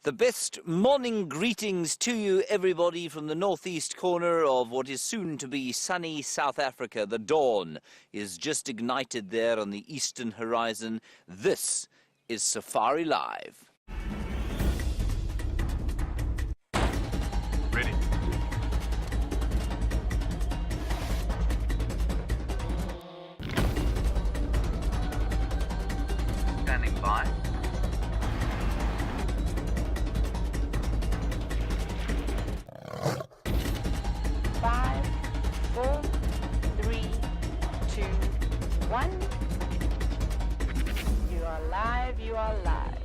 The best morning greetings to you, everybody, from the northeast corner of what is soon to be sunny South Africa. The dawn is just ignited there on the eastern horizon. This is Safari Live. Ready. Standing by. 5, 4, 3, 2, 1. You are live, you are live.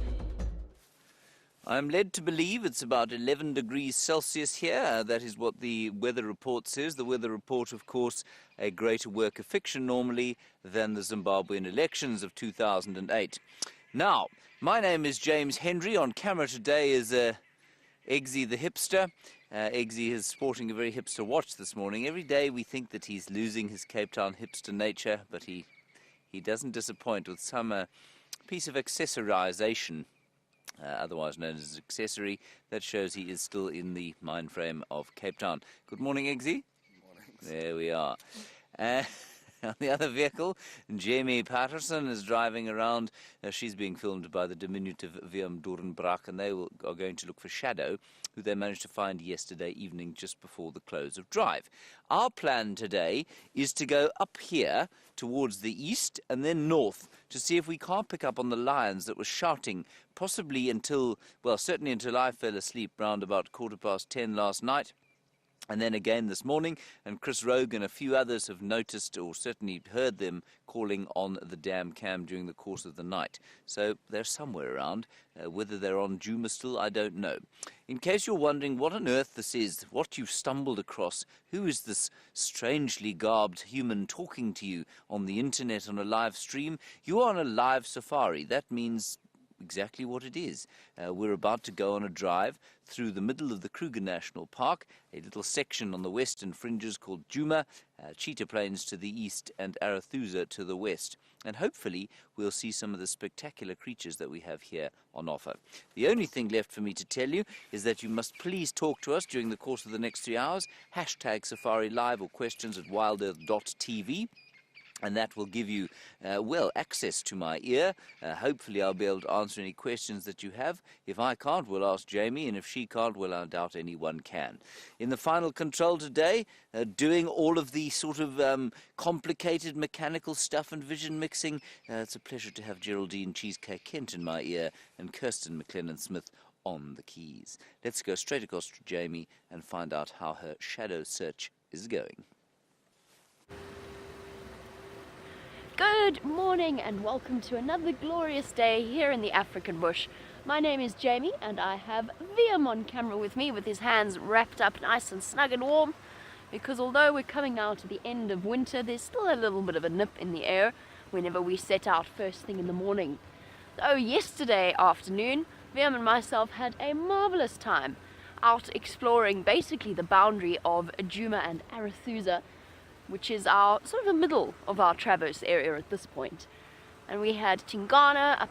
I'm led to believe it's about 11 degrees Celsius here. That is what the weather report says. The weather report, of course, a greater work of fiction normally than the Zimbabwean elections of 2008. Now, my name is James Hendry. On camera today is Eggsy the hipster. Eggsy is sporting a very hipster watch this morning. Every day we think that he's losing his Cape Town hipster nature, but he doesn't disappoint with some piece of accessorization, otherwise known as accessory, that shows he is still in the mind frame of Cape Town. Good morning, Eggsy. Good morning. There we are. On the other vehicle, Jamie Patterson is driving around. She's being filmed by the diminutive Willem Doornbraak, and they are going to look for Shadow, who they managed to find yesterday evening just before the close of drive. Our plan today is to go up here towards the east and then north to see if we can't pick up on the lions that were shouting possibly until, well, certainly until I fell asleep round about 10:15 last night. And then again this morning, and Chris Rogue and a few others have noticed or certainly heard them calling on the dam cam during the course of the night. So they're somewhere around. Whether they're on Djuma still, I don't know. In case you're wondering what on earth this is, what you've stumbled across, who is this strangely garbed human talking to you on the internet on a live stream, you are on a live safari. That means exactly what it is. We're about to go on a drive through the middle of the Kruger National Park, a little section on the western fringes called Djuma, Cheetah Plains to the east and Arathusa to the west. And hopefully we'll see some of the spectacular creatures that we have here on offer. The only thing left for me to tell you is that you must please talk to us during the course of the next 3 hours. Hashtag Safari Live or questions at wildearth.tv. And that will give you, access to my ear. Hopefully I'll be able to answer any questions that you have. If I can't, we'll ask Jamie, and if she can't, well, I doubt anyone can. In the final control today, doing all of the sort of complicated mechanical stuff and vision mixing, it's a pleasure to have Geraldine Cheesecake Kent in my ear and Kirsten McLennan-Smith on the keys. Let's go straight across to Jamie and find out how her shadow search is going. Good morning and welcome to another glorious day here in the African bush. My name is Jamie and I have Willem on camera with me with his hands wrapped up nice and snug and warm, because although we're coming now to the end of winter, there's still a little bit of a nip in the air whenever we set out first thing in the morning. So yesterday afternoon, Willem and myself had a marvelous time out exploring basically the boundary of Djuma and Arathusa, which is our sort of the middle of our traverse area at this point. And we had Tingana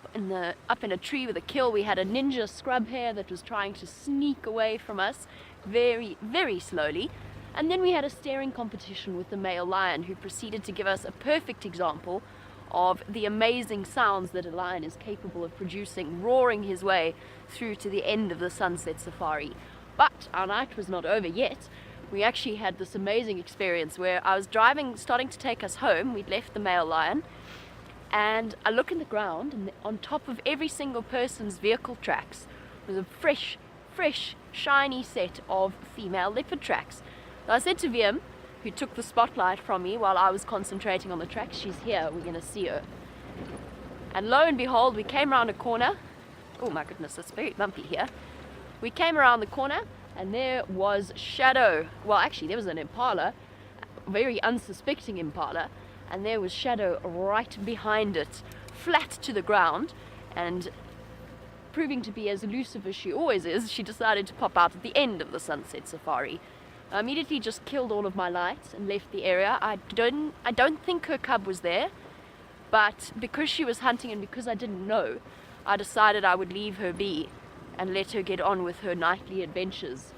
up in a tree with a kill. We had a ninja scrub hare that was trying to sneak away from us very, very slowly. And then we had a staring competition with the male lion, who proceeded to give us a perfect example of the amazing sounds that a lion is capable of producing, roaring his way through to the end of the sunset safari. But our night was not over yet. We actually had this amazing experience where I was driving, starting to take us home. We'd left the male lion, and I look in the ground, and on top of every single person's vehicle tracks was a fresh, shiny set of female leopard tracks. So I said to Willem, who took the spotlight from me while I was concentrating on the tracks, she's here, we're going to see her. And lo and behold, we came around a corner. Oh my goodness, it's very bumpy here. We came around the corner, and there was Shadow. Well, actually, there was an impala, a very unsuspecting impala, and there was Shadow right behind it, flat to the ground, and proving to be as elusive as she always is, she decided to pop out at the end of the sunset safari. I immediately just killed all of my lights and left the area. I don't think her cub was there, but because she was hunting and because I didn't know, I decided I would leave her be. and let her get on with her nightly adventures.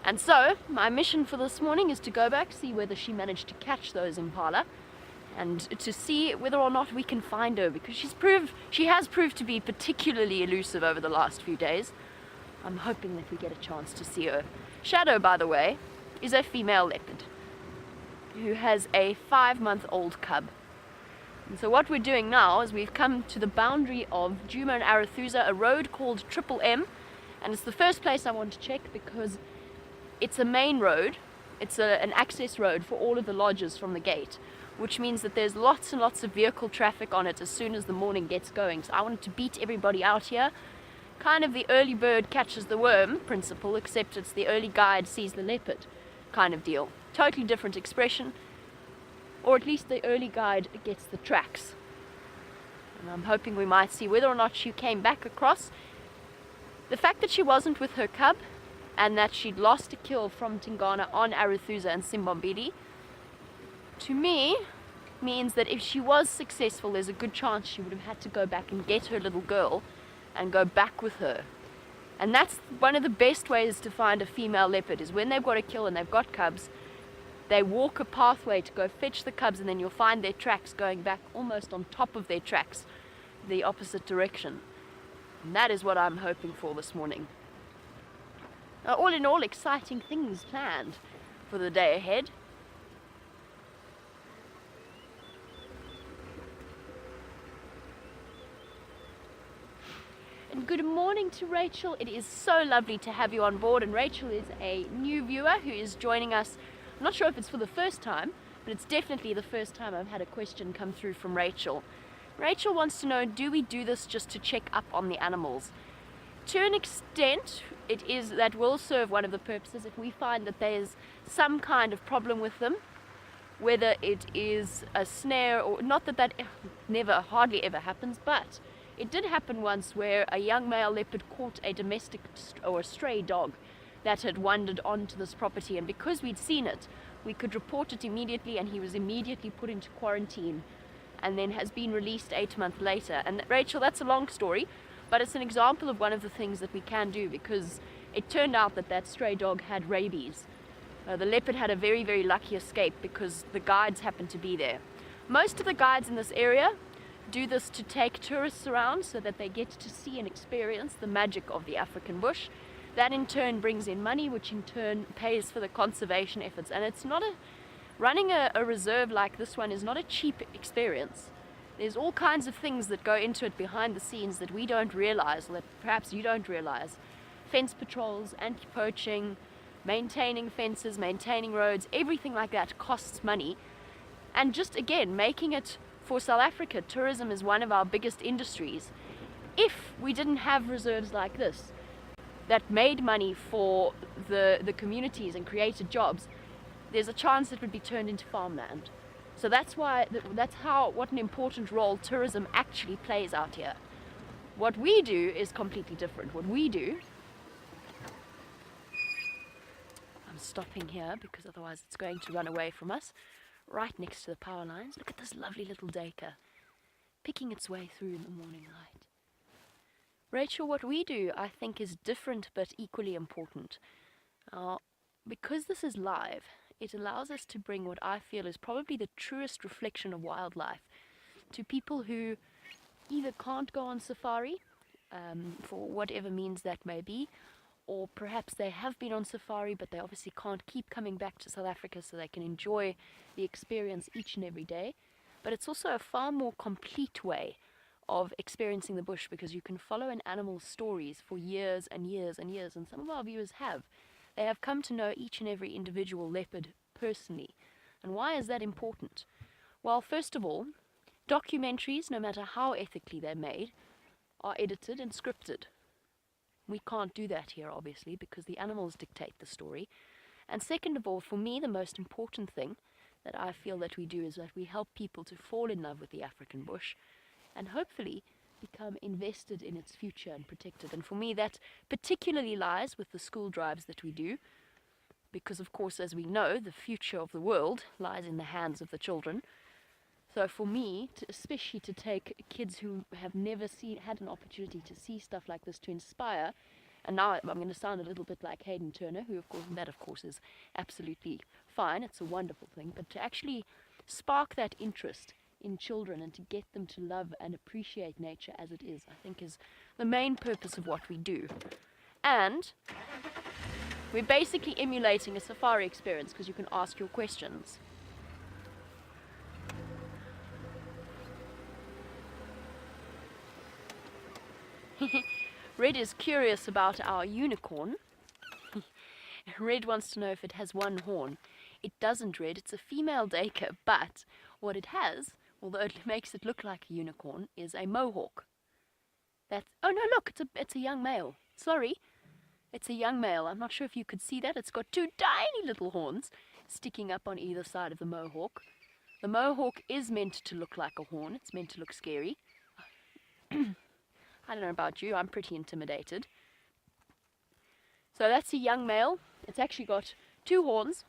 And so, my mission for this morning is to go back, see whether she managed to catch those impala, and to see whether or not we can find her, because she has proved to be particularly elusive over the last few days. I'm hoping that we get a chance to see her. Shadow, by the way, is a female leopard who has a 5-month-old cub. And so what we're doing now is we've come to the boundary of Djuma and Arathusa, a road called Triple M, and it's the first place I want to check because it's a main road. It's an access road for all of the lodges from the gate, which means that there's lots and lots of vehicle traffic on it as soon as the morning gets going. So I wanted to beat everybody out here. Kind of the early bird catches the worm principle, except it's the early guide sees the leopard kind of deal. Totally different expression, or at least the early guide gets the tracks. And I'm hoping we might see whether or not she came back across. The fact that she wasn't with her cub and that she'd lost a kill from Tingana on Arathusa and Simbombili, to me means that if she was successful, there's a good chance she would have had to go back and get her little girl and go back with her. And that's one of the best ways to find a female leopard, is when they've got a kill and they've got cubs, they walk a pathway to go fetch the cubs, and then you'll find their tracks going back almost on top of their tracks, the opposite direction. And that is what I'm hoping for this morning. Now, all in all, exciting things planned for the day ahead. And good morning to Rachel. It is so lovely to have you on board, and Rachel is a new viewer who is joining us. I'm not sure if it's for the first time, but it's definitely the first time I've had a question come through from Rachel. Rachel wants to know, do we do this just to check up on the animals? To an extent, that will serve one of the purposes. If we find that there's some kind of problem with them, whether it is a snare or not, that hardly ever happens, but it did happen once where a young male leopard caught a domestic or a stray dog that had wandered onto this property, and because we'd seen it, we could report it immediately, and he was immediately put into quarantine and then has been released 8 months later. And Rachel, that's a long story, but it's an example of one of the things that we can do, because it turned out that stray dog had rabies. The leopard had a very, very lucky escape because the guides happened to be there. Most of the guides in this area do this to take tourists around so that they get to see and experience the magic of the African bush. That in turn brings in money, which in turn pays for the conservation efforts. And it's not running a reserve like this one is not a cheap experience. There's all kinds of things that go into it behind the scenes that we don't realize, or that perhaps you don't realize. Fence patrols, anti-poaching, maintaining fences, maintaining roads, everything like that costs money. And just again, making it for South Africa, tourism is one of our biggest industries. If we didn't have reserves like this that made money for the communities and created jobs, there's a chance it would be turned into farmland. So that's what an important role tourism actually plays out here. What we do is completely different. What we do, I'm stopping here because otherwise it's going to run away from us, right next to the power lines. Look at this lovely little duiker picking its way through in the morning light. Rachel, what we do, I think, is different but equally important. Because this is live, it allows us to bring what I feel is probably the truest reflection of wildlife to people who either can't go on safari, for whatever means that may be, or perhaps they have been on safari but they obviously can't keep coming back to South Africa so they can enjoy the experience each and every day. But it's also a far more complete way of experiencing the bush, because you can follow an animal's stories for years and years and years, and some of our viewers have. They have come to know each and every individual leopard personally. And why is that important? Well, first of all, documentaries, no matter how ethically they're made, are edited and scripted. We can't do that here, obviously, because the animals dictate the story. And second of all, for me, the most important thing that I feel that we do is that we help people to fall in love with the African bush and hopefully become invested in its future and protect it. And for me, that particularly lies with the school drives that we do, because of course, as we know, the future of the world lies in the hands of the children. So for me, especially to take kids who have never had an opportunity to see stuff like this to inspire, and now I'm going to sound a little bit like Hayden Turner, who of course is absolutely fine, it's a wonderful thing, but to actually spark that interest in children and to get them to love and appreciate nature as it is, I think is the main purpose of what we do. And we're basically emulating a safari experience because you can ask your questions. Red is curious about our unicorn. Red wants to know if it has one horn. It doesn't, Red. It's a female duiker, but what it has, although it makes it look like a unicorn, is a mohawk. Oh no, look, it's a young male. Sorry, it's a young male. I'm not sure if you could see that. It's got two tiny little horns sticking up on either side of the mohawk. The mohawk is meant to look like a horn. It's meant to look scary. I don't know about you, I'm pretty intimidated. So that's a young male. It's actually got two horns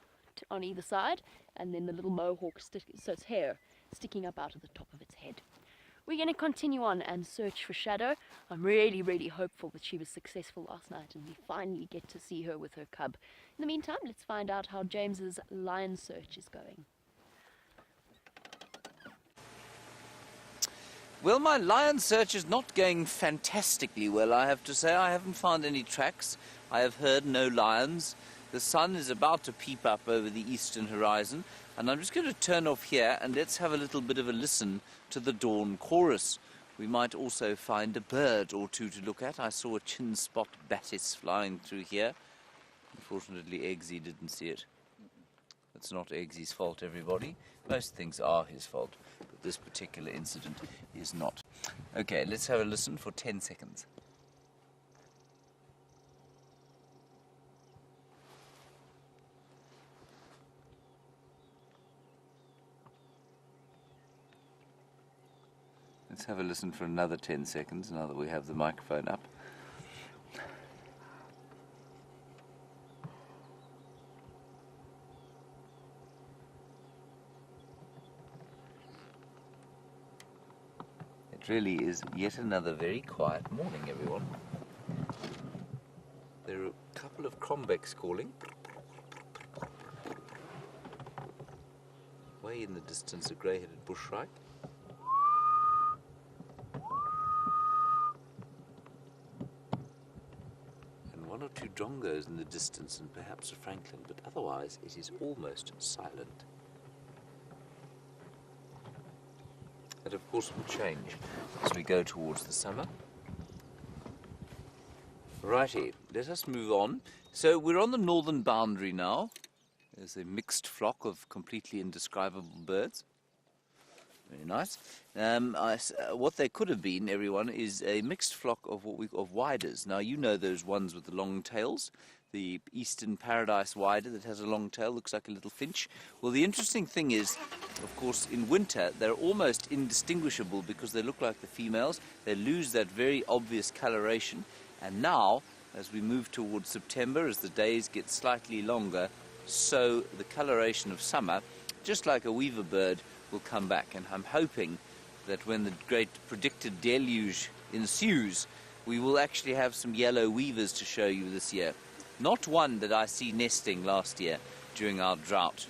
on either side, and then the little mohawk, so its hair sticking up out of the top of its head. We're going to continue on and search for Shadow. I'm really, really hopeful that she was successful last night and we finally get to see her with her cub. In the meantime, let's find out how James's lion search is going. Well, my lion search is not going fantastically well, I have to say. I haven't found any tracks. I have heard no lions. The sun is about to peep up over the eastern horizon, and I'm just going to turn off here and let's have a little bit of a listen to the dawn chorus. We might also find a bird or two to look at. I saw a chin spot batis flying through here. Unfortunately, Eggsy didn't see it. It's not Eggsy's fault, everybody. Most things are his fault, but this particular incident is not. Okay, let's have a listen for 10 seconds. Let's have a listen for another 10 seconds now that we have the microphone up. It really is yet another very quiet morning, everyone. There are a couple of cromebecks calling. Way in the distance, a grey-headed bushshrike. And one or two drongos in the distance, and perhaps a francolin, but otherwise it is almost silent. That, of course, will change as we go towards the summer. Righty, let us move on. So we're on the northern boundary now. There's a mixed flock of completely indescribable birds. Very nice. What they could have been, everyone, is a mixed flock of widers. Now, you know those ones with the long tails. The eastern paradise wider that has a long tail, looks like a little finch. Well, the interesting thing is, of course, in winter, they're almost indistinguishable because they look like the females. They lose that very obvious coloration. And now, as we move towards September, as the days get slightly longer, so the coloration of summer, just like a weaver bird, will come back. And I'm hoping that when the great predicted deluge ensues, we will actually have some yellow weavers to show you this year. Not one that I see nesting last year during our drought.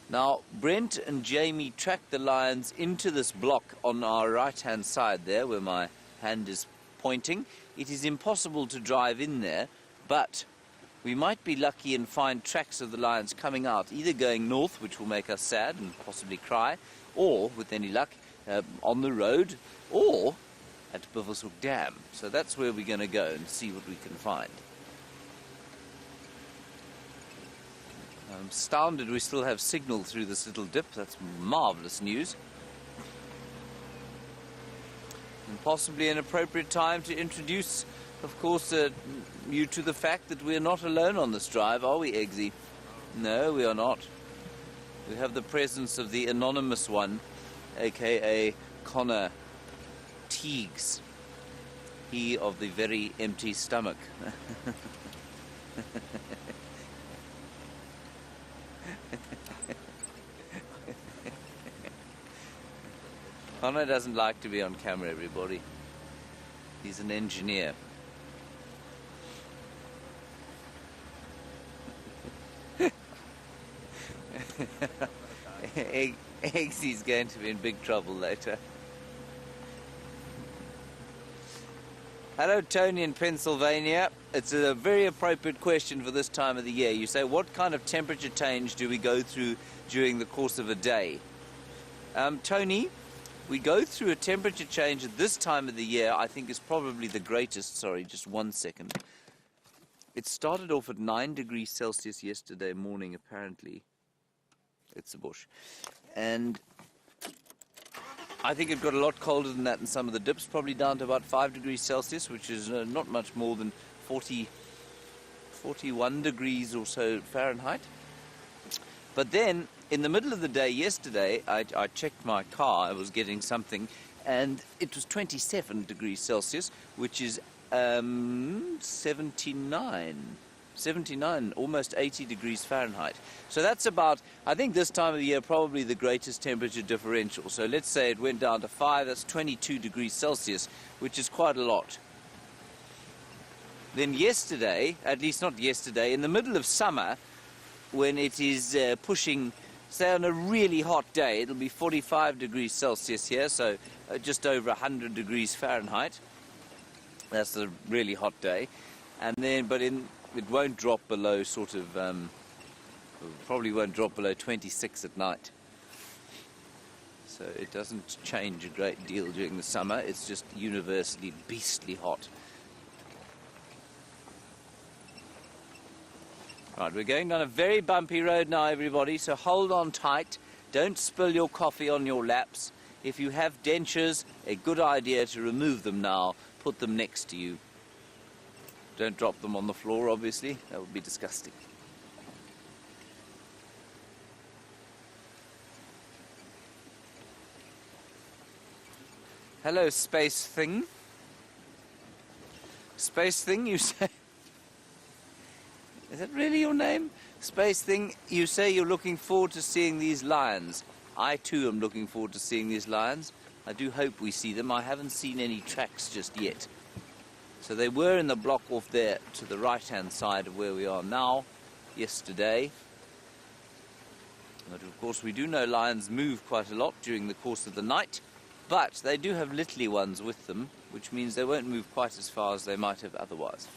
Now, Brent and Jamie tracked the lions into this block on our right-hand side there, where my hand is pointing. It is impossible to drive in there, but we might be lucky and find tracks of the lions coming out, either going north, which will make us sad and possibly cry, or, with any luck, on the road, or at Buffelshoek Dam. So that's where we're going to go and see what we can find. I'm astounded we still have signal through this little dip. That's marvellous news. And possibly an appropriate time to introduce, of course, you to the fact that we're not alone on this drive, are we, Eggsy? No, we are not. We have the presence of the anonymous one, aka Connor Teagues, he of the very empty stomach. Connor doesn't like to be on camera, everybody. He's an engineer. Eggsy's going to be in big trouble later. Hello, Tony in Pennsylvania. It's a very appropriate question for this time of the year. You say, what kind of temperature change do we go through during the course of a day? Tony, we go through a temperature change at this time of the year, I think is probably the greatest. Sorry, just 1 second. It started off at 9 degrees Celsius yesterday morning, apparently. It's a bush. And I think it got a lot colder than that in some of the dips, probably down to about 5 degrees Celsius, which is not much more than 41 degrees or so Fahrenheit. But then, in the middle of the day yesterday, I checked my car, I was getting something, and it was 27 degrees Celsius, which is 79, almost 80 degrees Fahrenheit. So that's about, I think this time of the year, probably the greatest temperature differential. So let's say it went down to 5, that's 22 degrees Celsius, which is quite a lot. Then yesterday, at least not yesterday, in the middle of summer, when it is pushing, say on a really hot day, it'll be 45 degrees Celsius here, so just over 100 degrees Fahrenheit. That's a really hot day. And then, it won't drop below probably won't drop below 26 at night. So it doesn't change a great deal during the summer, it's just universally beastly hot. Right, we're going down a very bumpy road now, everybody, so hold on tight. Don't spill your coffee on your laps. If you have dentures, a good idea to remove them now. Put them next to you. Don't drop them on the floor, obviously. That would be disgusting. Hello, Space Thing. Space Thing, you say? Is that really your name? Space Thing, you say you're looking forward to seeing these lions. I too am looking forward to seeing these lions. I do hope we see them. I haven't seen any tracks just yet. So they were in the block off there to the right-hand side of where we are now, yesterday. But of course we do know lions move quite a lot during the course of the night, but they do have little ones with them, which means they won't move quite as far as they might have otherwise.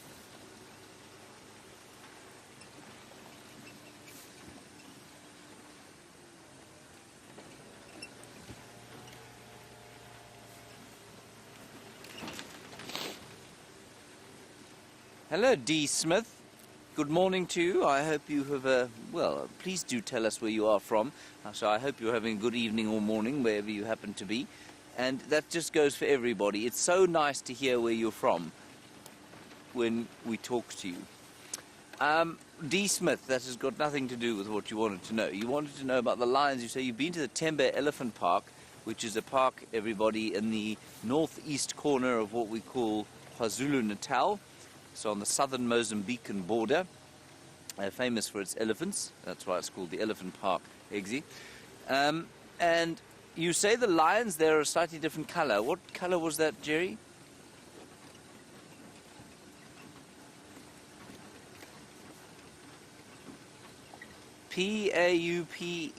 Hello, D. Smith. Good morning to you. I hope you have well, please do tell us where you are from. So I hope you're having a good evening or morning, wherever you happen to be. And that just goes for everybody. It's so nice to hear where you're from when we talk to you. D. Smith, that has got nothing to do with what you wanted to know. You wanted to know about the lions. You say you've been to the Tembe Elephant Park, which is a park, everybody, in the northeast corner of what we call KwaZulu-Natal. So on the southern Mozambican border, famous for its elephants. That's why it's called the Elephant Park, Eggsy. And you say the lions there are a slightly different colour. What colour was that, Jerry? P-A-U-P-E,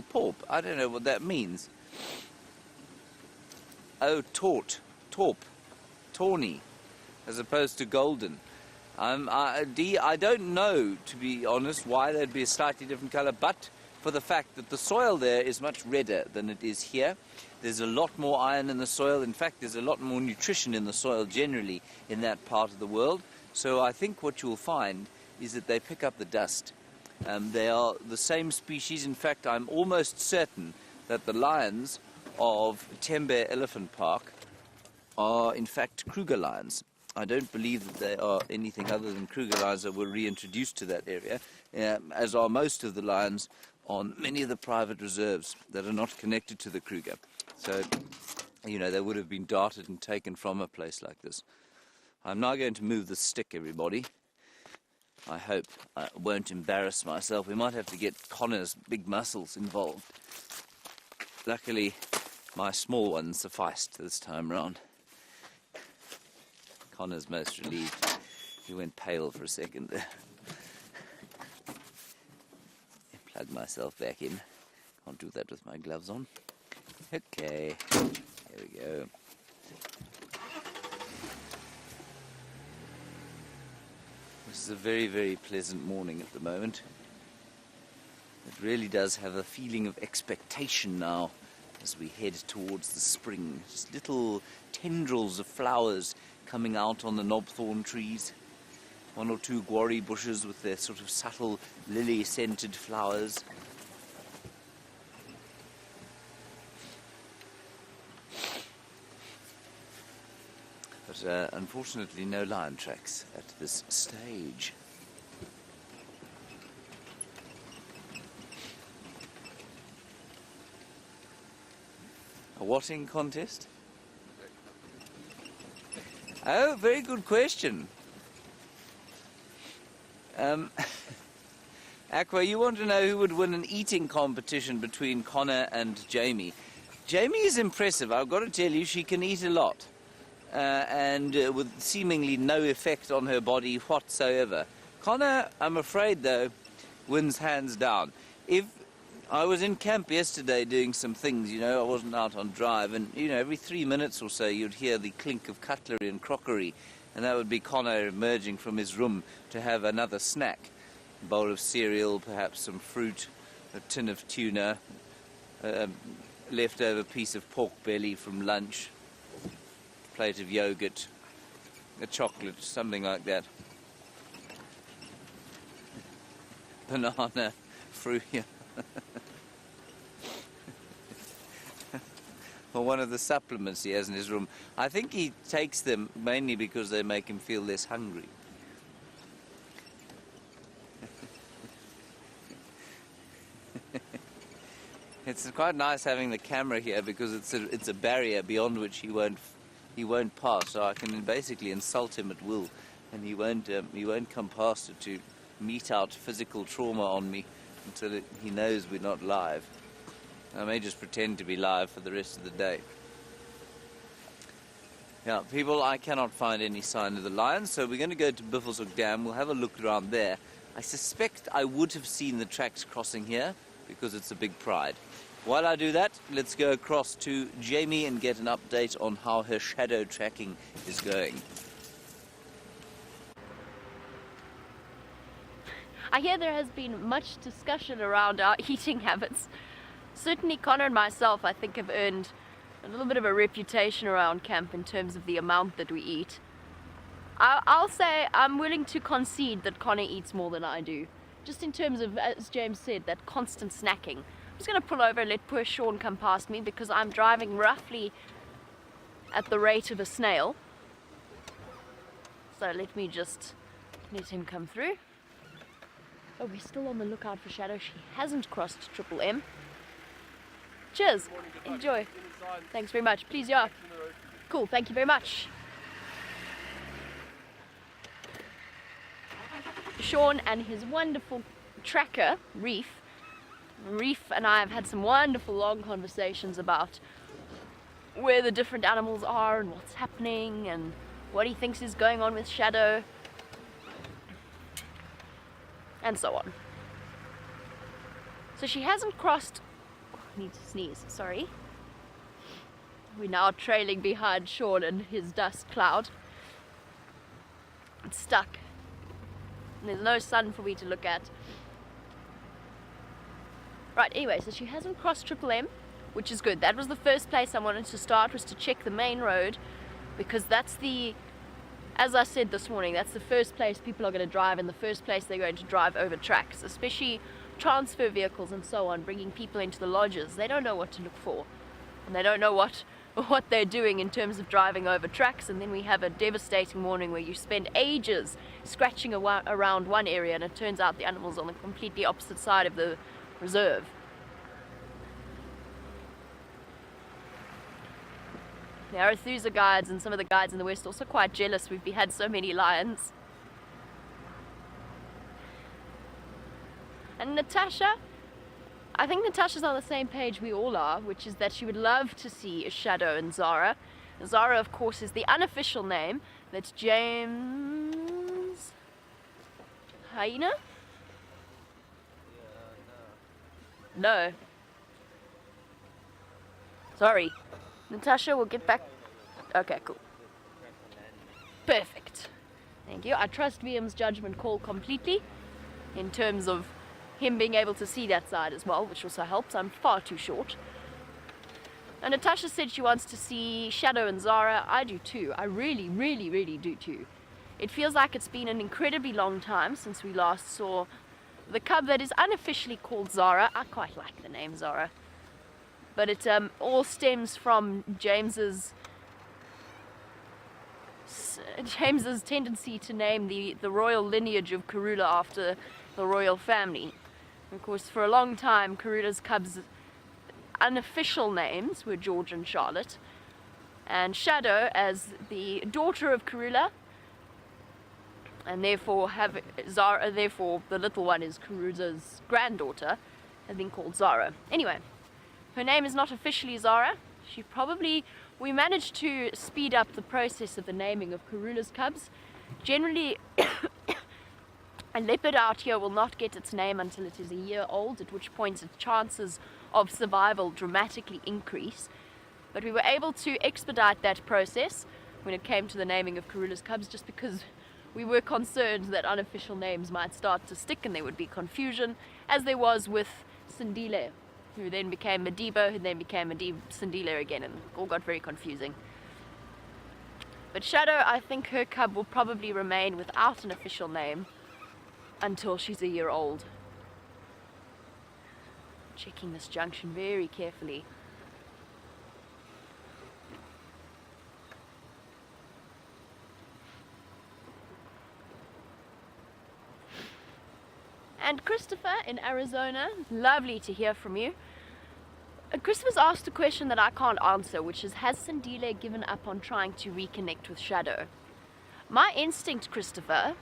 Paup. I don't know what that means. Oh, taupe, tawny, as opposed to golden. I don't know, to be honest, why there'd be a slightly different colour, but for the fact that the soil there is much redder than it is here. There's a lot more iron in the soil. In fact, there's a lot more nutrition in the soil generally in that part of the world. So I think what you'll find is that they pick up the dust. They are the same species. In fact, I'm almost certain that the lions of Tembe Elephant Park are in fact Kruger lions. I don't believe that they are anything other than Kruger lions that were reintroduced to that area, as are most of the lions on many of the private reserves that are not connected to the Kruger. So, you know, they would have been darted and taken from a place like this. I'm now going to move the stick, everybody. I hope I won't embarrass myself. We might have to get Connor's big muscles involved. luckily my small one sufficed this time round. Connor's most relieved. He went pale for a second there. Plug myself back in. Can't do that with my gloves on. Okay, here we go. This is a very, very pleasant morning at the moment. It really does have a feeling of expectation now as we head towards the spring. Just little tendrils of flowers coming out on the knobthorn trees. One or two guarri bushes with their sort of subtle lily-scented flowers. But unfortunately no lion tracks at this stage. A watting contest? Oh, very good question. Aqua, you want to know who would win an eating competition between Connor and Jamie? Jamie is impressive, I've got to tell you, she can eat a lot. And with seemingly no effect on her body whatsoever. Connor, I'm afraid though, wins hands down. If I was in camp yesterday doing some things, you know, I wasn't out on drive, and you know, every 3 minutes or so you'd hear the clink of cutlery and crockery, and that would be Connor emerging from his room to have another snack. A bowl of cereal, perhaps some fruit, a tin of tuna, a leftover piece of pork belly from lunch, a plate of yogurt, a chocolate, something like that. Banana, fruit, yeah. Or one of the supplements he has in his room. I think he takes them mainly because they make him feel less hungry. It's quite nice having the camera here because it's a barrier beyond which he won't pass. So I can basically insult him at will, and he won't come past it to mete out physical trauma on me until he knows we're not live. I may just pretend to be live for the rest of the day. Yeah, people, I cannot find any sign of the lions, so we're going to go to Buffelshoek Dam. We'll have a look around there. I suspect I would have seen the tracks crossing here because it's a big pride. While I do that, let's go across to Jamie and get an update on how her shadow tracking is going. I hear there has been much discussion around our eating habits. Certainly Connor and myself, I think, have earned a little bit of a reputation around camp in terms of the amount that we eat. I'll say I'm willing to concede that Connor eats more than I do. Just in terms of, as James said, that constant snacking. I'm just going to pull over and let poor Sean come past me because I'm driving roughly at the rate of a snail. So let me just let him come through. Oh, we're still on the lookout for Shadow. She hasn't crossed Triple M. Cheers. Enjoy. Thanks very much. Please, yeah. Cool. Thank you very much. Sean and his wonderful tracker, Reef. Reef and I have had some wonderful long conversations about where the different animals are and what's happening and what he thinks is going on with Shadow. And so on. So she hasn't crossed... Oh, I need to sneeze, sorry. We're now trailing behind Sean and his dust cloud. It's stuck. And there's no sun for me to look at. Right, anyway, so she hasn't crossed Triple M, which is good. That was the first place I wanted to start, was to check the main road, because that's the, as I said this morning, that's the first place people are going to drive, and the first place they're going to drive over tracks, especially transfer vehicles and so on, bringing people into the lodges. They don't know what to look for, and they don't know what they're doing in terms of driving over tracks, and then we have a devastating morning where you spend ages scratching around one area, and it turns out the animal's on the completely opposite side of the reserve. The Arathusa guides and some of the guides in the west are also quite jealous we've had so many lions. And Natasha, I think Natasha's on the same page we all are, which is that she would love to see a Shadow and Zara. Zara, of course, is the unofficial name that James Hyena? No. Sorry. Natasha, we'll get back. Okay, cool. Perfect. Thank you. I trust Liam's judgment call completely in terms of him being able to see that side as well, which also helps. I'm far too short. And Natasha said she wants to see Shadow and Zara. I do too. I really, really, really do too. It feels like it's been an incredibly long time since we last saw the cub that is unofficially called Zara. I quite like the name Zara. But it all stems from James's tendency to name the royal lineage of Karula after the royal family. Of course, for a long time, Karula's cubs' unofficial names were George and Charlotte, and Shadow, as the daughter of Karula, and therefore therefore the little one is Karula's granddaughter, has been called Zara. Anyway, her name is not officially Zara. We managed to speed up the process of the naming of Karula's cubs. Generally, a leopard out here will not get its name until it is a year old, at which point its chances of survival dramatically increase. But we were able to expedite that process when it came to the naming of Karula's cubs, just because we were concerned that unofficial names might start to stick and there would be confusion, as there was with Sindile, who then became Madiba, who then became Sindile again, and it all got very confusing. But Shadow, I think her cub will probably remain without an official name until she's a year old. Checking this junction very carefully. And Christopher in Arizona, lovely to hear from you. Christopher's asked a question that I can't answer, which is, has Sindile given up on trying to reconnect with Shadow? My instinct, Christopher,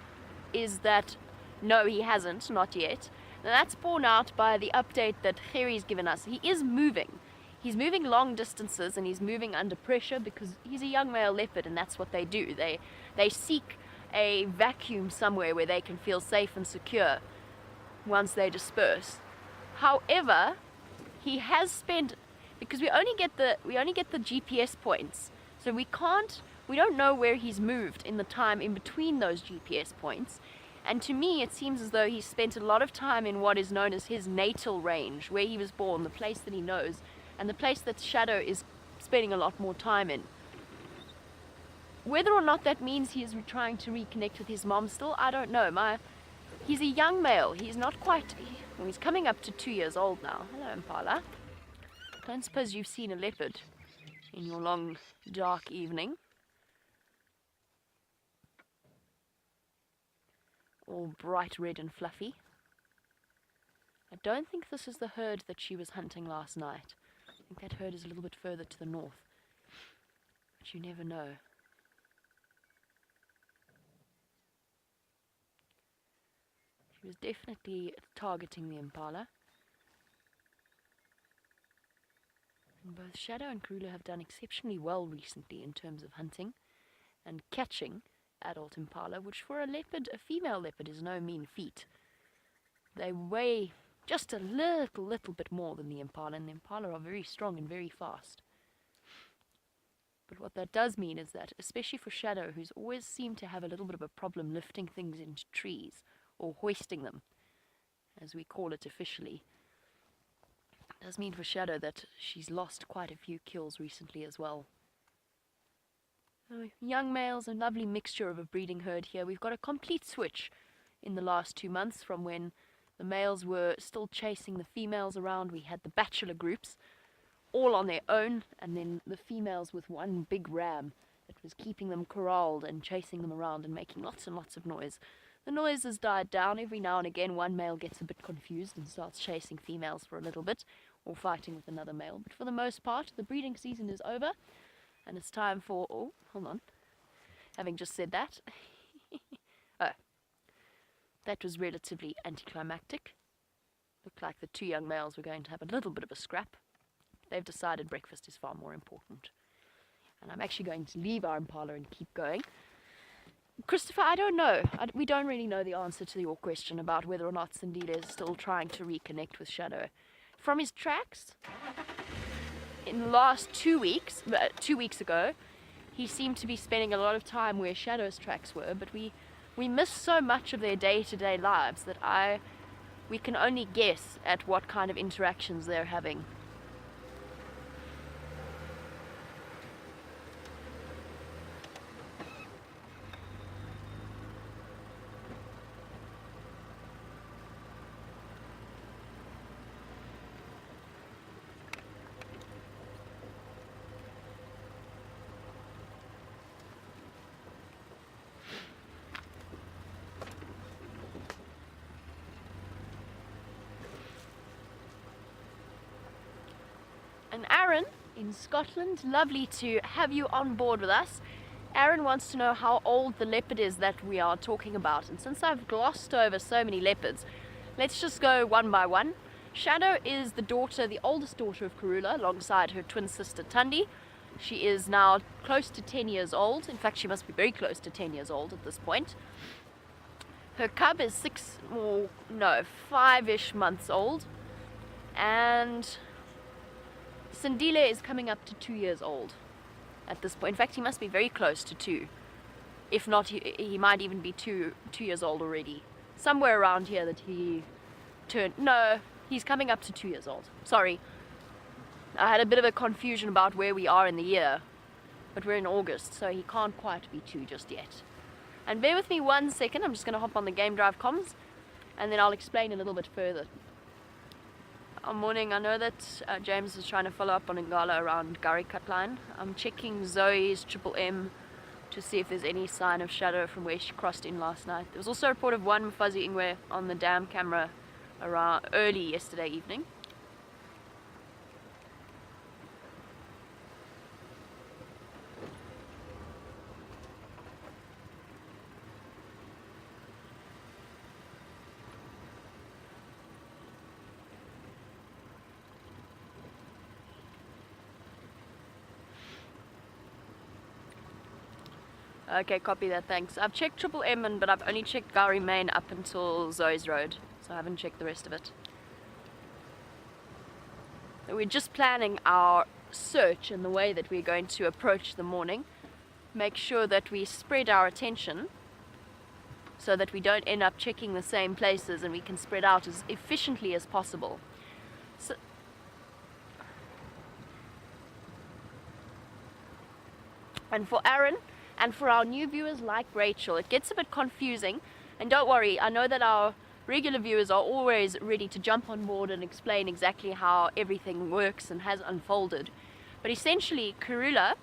is that no, he hasn't, not yet. And that's borne out by the update that Gerry's given us. He is moving. He's moving long distances, and he's moving under pressure because he's a young male leopard, and that's what they do. They seek a vacuum somewhere where they can feel safe and secure once they disperse. However, he has spent, because we only get the GPS points, so we don't know where he's moved in the time in between those GPS points. And to me, it seems as though he's spent a lot of time in what is known as his natal range, where he was born, the place that he knows, and the place that Shadow is spending a lot more time in. Whether or not that means he is trying to reconnect with his mom still, I don't know. He's a young male. He's not quite... he's coming up to 2 years old now. Hello, Impala. Don't suppose you've seen a leopard in your long, dark evening. All bright red and fluffy. I don't think this is the herd that she was hunting last night. I think that herd is a little bit further to the north. But you never know. She was definitely targeting the impala. And both Shadow and Karula have done exceptionally well recently in terms of hunting and catching adult impala, which for a female leopard, is no mean feat. They weigh just a little bit more than the impala, and the impala are very strong and very fast. But what that does mean is that, especially for Shadow, who's always seemed to have a little bit of a problem lifting things into trees, or hoisting them, as we call it officially, it does mean for Shadow that she's lost quite a few kills recently as well. Young males, a lovely mixture of a breeding herd here. We've got a complete switch in the last 2 months from when the males were still chasing the females around. We had the bachelor groups all on their own, and then the females with one big ram that was keeping them corralled and chasing them around and making lots and lots of noise. The noise has died down. Every now and again one male gets a bit confused and starts chasing females for a little bit, or fighting with another male. But for the most part, the breeding season is over, and it's time for... oh, hold on. Having just said that... oh. That was relatively anticlimactic. Looked like the two young males were going to have a little bit of a scrap. They've decided breakfast is far more important. And I'm actually going to leave our Impala and keep going. Christopher, I don't know. We don't really know the answer to your question about whether or not Sindile is still trying to reconnect with Shadow. From his tracks, in the last 2 weeks, 2 weeks ago, he seemed to be spending a lot of time where Shadow's tracks were, but we miss so much of their day-to-day lives that we can only guess at what kind of interactions they're having. And Aaron in Scotland, lovely to have you on board with us. Aaron wants to know how old the leopard is that we are talking about. And since I've glossed over so many leopards, let's just go one by one. Shadow is the oldest daughter of Karula, alongside her twin sister Tundi. She is now close to 10 years old. In fact, she must be very close to 10 years old at this point. Her cub is 5-ish months old. And Sindile is coming up to 2 years old at this point. In fact, he must be very close to 2. If not, he might even be 2 years old already. Somewhere around here that he turned. No, he's coming up to 2 years old. Sorry. I had a bit of a confusion about where we are in the year. But we're in August, so he can't quite be 2 just yet. And bear with me 1 second. I'm just going to hop on the Game Drive comms. And then I'll explain a little bit further. Morning, I know that James is trying to follow up on Ngala around Gurry Cut Line. I'm checking Zoe's Triple M to see if there's any sign of Shadow from where she crossed in last night. There was also a report of one Fuzzy Ingwe on the dam camera around early yesterday evening. Okay, copy that, thanks. I've checked Triple M, but I've only checked Gowrie Main up until Zoe's Road, so I haven't checked the rest of it. We're just planning our search and the way that we're going to approach the morning. Make sure that we spread our attention so that we don't end up checking the same places and we can spread out as efficiently as possible. So, and for Aaron, and for our new viewers like Rachel, it gets a bit confusing. And don't worry, I know that our regular viewers are always ready to jump on board and explain exactly how everything works and has unfolded. But essentially, Karula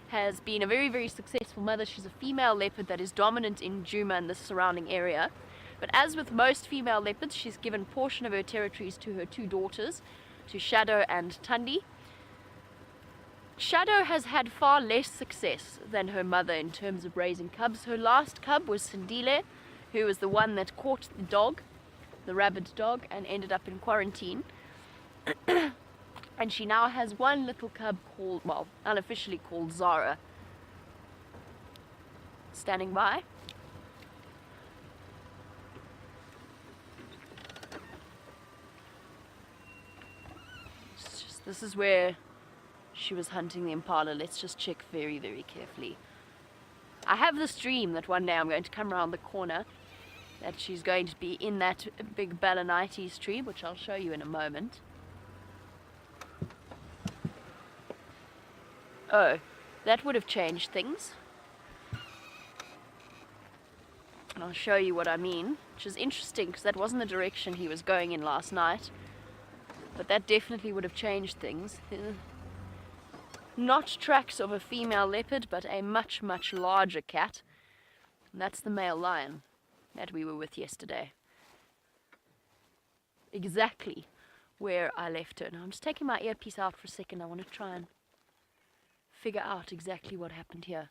has been a very, very successful mother. She's a female leopard that is dominant in Djuma and the surrounding area. But as with most female leopards, she's given a portion of her territories to her 2 daughters, to Shadow and Tundi. Shadow has had far less success than her mother in terms of raising cubs. Her last cub was Sindile, who was the one that caught the dog, the rabid dog, and ended up in quarantine. And she now has one little cub called, well, unofficially called Zara. Standing by. This is where she was hunting the impala. Let's just check very, very carefully. I have this dream that one day I'm going to come around the corner, that she's going to be in that big Balanites tree, which I'll show you in a moment. Oh, that would have changed things. And I'll show you what I mean, which is interesting because that wasn't the direction he was going in last night. But that definitely would have changed things. Not tracks of a female leopard, but a much, much larger cat. And that's the male lion that we were with yesterday. Exactly where I left her. Now I'm just taking my earpiece out for a second. I want to try and figure out exactly what happened here.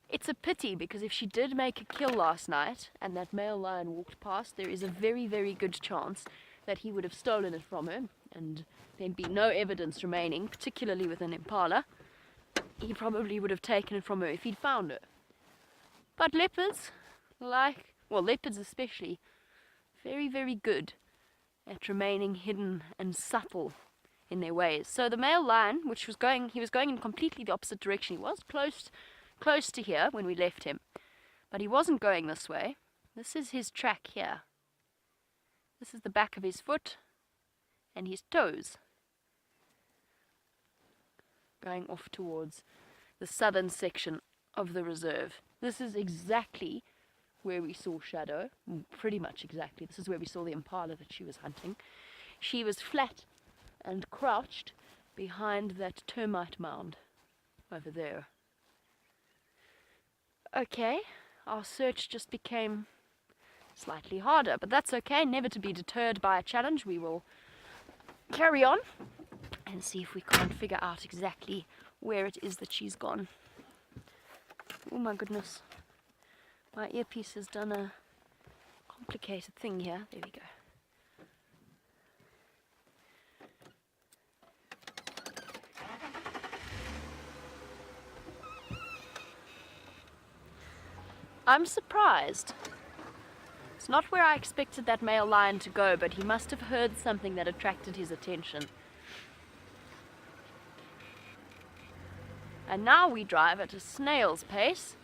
It's a pity, because if she did make a kill last night and that male lion walked past, there is a very, very good chance that he would have stolen it from her, and there'd be no evidence remaining, particularly with an impala. He probably would have taken it from her if he'd found her. But leopards, leopards especially, very, very good at remaining hidden and subtle in their ways. So the male lion, he was going in completely the opposite direction. He was close to here when we left him, but he wasn't going this way. This is his track here. This is the back of his foot and his toes, going off towards the southern section of the reserve. This is exactly where we saw Shadow, pretty much exactly. This is where we saw the impala that she was hunting. She was flat and crouched behind that termite mound over there. Okay, our search just became slightly harder, but that's okay. Never to be deterred by a challenge. We will carry on and see if we can't figure out exactly where it is that she's gone. Oh my goodness, my earpiece has done a complicated thing here. There we go. I'm surprised. It's not where I expected that male lion to go, but he must have heard something that attracted his attention. And now we drive at a snail's pace,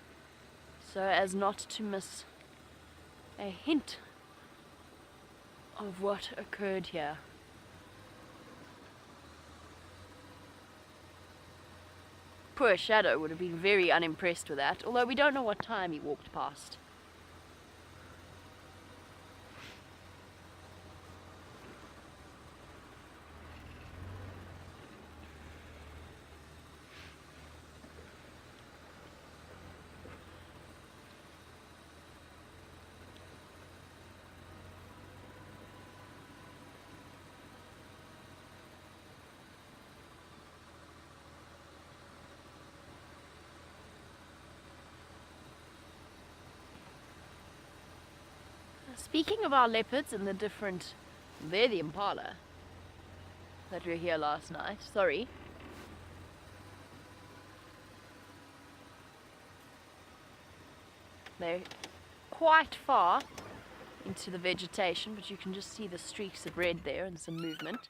so as not to miss a hint of what occurred here. Poor Shadow would have been very unimpressed with that, although we don't know what time he walked past. Speaking of our leopards and the different... They're the impala that were here last night. Sorry. They're quite far into the vegetation, but you can just see the streaks of red there and some movement.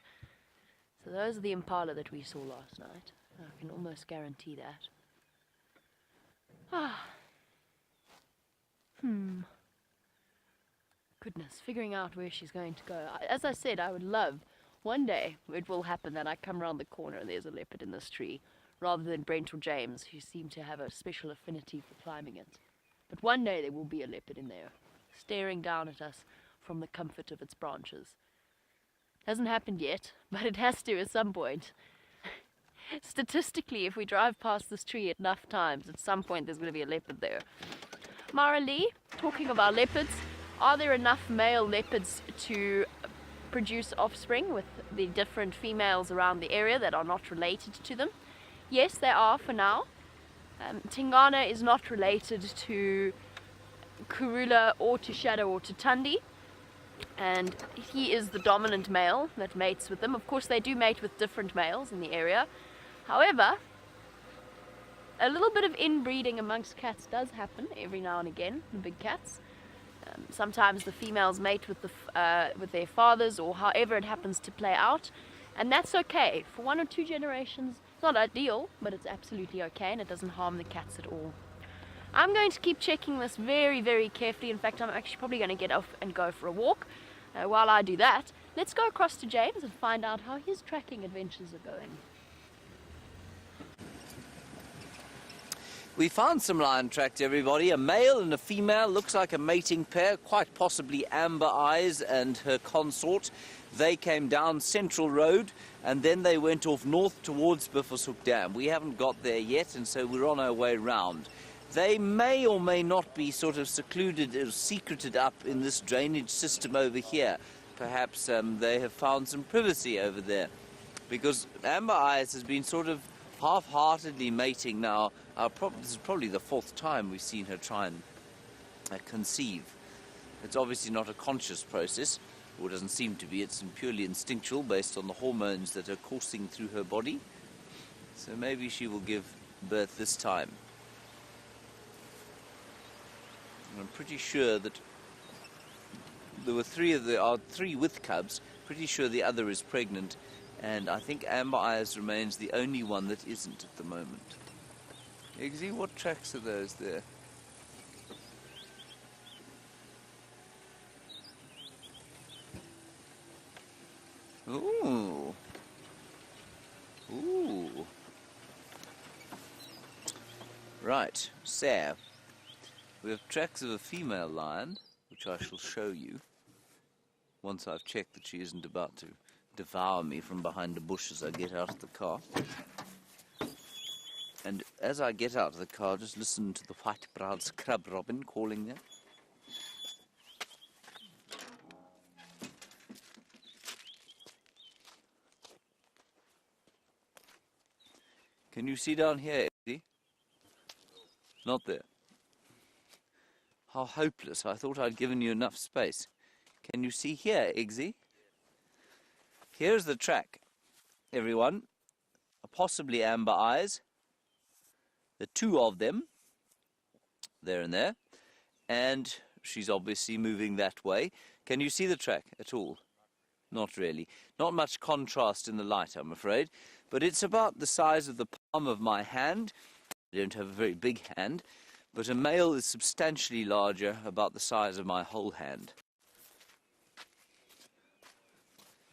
So those are the impala that we saw last night. I can almost guarantee that. Goodness, figuring out where she's going to go. As I said, I would love, one day it will happen that I come around the corner and there's a leopard in this tree, rather than Brent or James, who seem to have a special affinity for climbing it. But one day there will be a leopard in there, staring down at us from the comfort of its branches. Hasn't happened yet, but it has to at some point. Statistically, if we drive past this tree enough times, at some point there's going to be a leopard there. Mara Lee, talking of our leopards, are there enough male leopards to produce offspring with the different females around the area that are not related to them? Yes, there are for now. Tingana is not related to Kurula or to Shadow or to Tundi, and he is the dominant male that mates with them. Of course, they do mate with different males in the area. However, a little bit of inbreeding amongst cats does happen every now and again, the big cats. Sometimes the females mate with their fathers, or however it happens to play out, and that's okay. For 1 or 2 generations, it's not ideal, but it's absolutely okay, and it doesn't harm the cats at all. I'm going to keep checking this very, very carefully. In fact, I'm actually probably going to get off and go for a walk. While I do that, let's go across to James and find out how his tracking adventures are going. We found some lion tracks, everybody. A male and a female, looks like a mating pair, quite possibly Amber Eyes and her consort. They came down Central Road and then they went off north towards Buffelshoek Dam. We haven't got there yet, and so we're on our way round. They may or may not be sort of secluded or secreted up in this drainage system over here. Perhaps they have found some privacy over there, because Amber Eyes has been sort of half-heartedly mating now This is probably the fourth time we've seen her try and conceive. It's obviously not a conscious process, or doesn't seem to be. It's purely instinctual based on the hormones that are coursing through her body. So maybe she will give birth this time. And I'm pretty sure that there were three with cubs. Pretty sure the other is pregnant, and I think Amber Eyes remains the only one that isn't at the moment. Eggsy, what tracks are those there? Ooh. Ooh. Right, so we have tracks of a female lion, which I shall show you once I've checked that she isn't about to devour me from behind the bush as I get out of the car. And as I get out of the car, just listen to the white-browed scrub robin calling there. Can you see down here, Eddie? Not there. How hopeless. I thought I'd given you enough space. Can you see here, Eggsy? Here's the track, everyone. Possibly Amber Eyes. The two of them, there and there. And she's obviously moving that way. Can you see the track at all? Not really. Not much contrast in the light, I'm afraid. But it's about the size of the palm of my hand. I don't have a very big hand. But a male is substantially larger, about the size of my whole hand.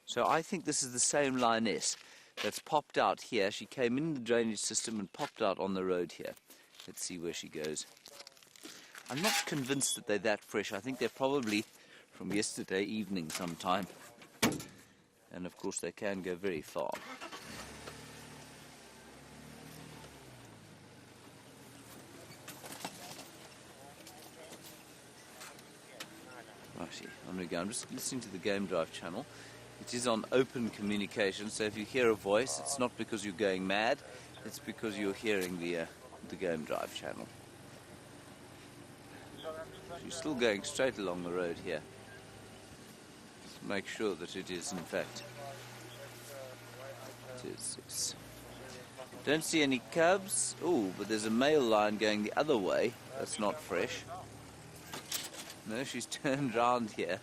So I think this is the same lioness that's popped out here. She came in the drainage system and popped out on the road here. Let's see where she goes. I'm not convinced that they're that fresh. I think they're probably from yesterday evening sometime. And of course they can go very far. Righty, on we go. I'm just listening to the Game Drive channel. It is on open communication, so if you hear a voice, it's not because you're going mad, it's because you're hearing the Game Drive channel. She's still going straight along the road here. Just make sure that it is, in fact. It is, yes. Don't see any cubs. Oh, but there's a male lion going the other way. That's not fresh. No, she's turned round here.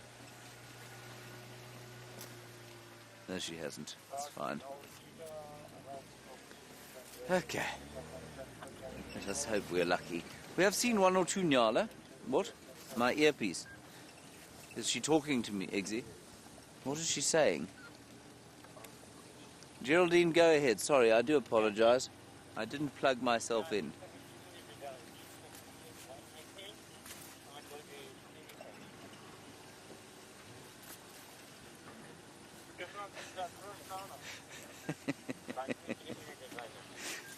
No, she hasn't. It's fine. Okay. Let us hope we're lucky. We have seen one or two nyala. What? My earpiece. Is she talking to me, Eggsy? What is she saying? Geraldine, go ahead. Sorry, I do apologize. I didn't plug myself in.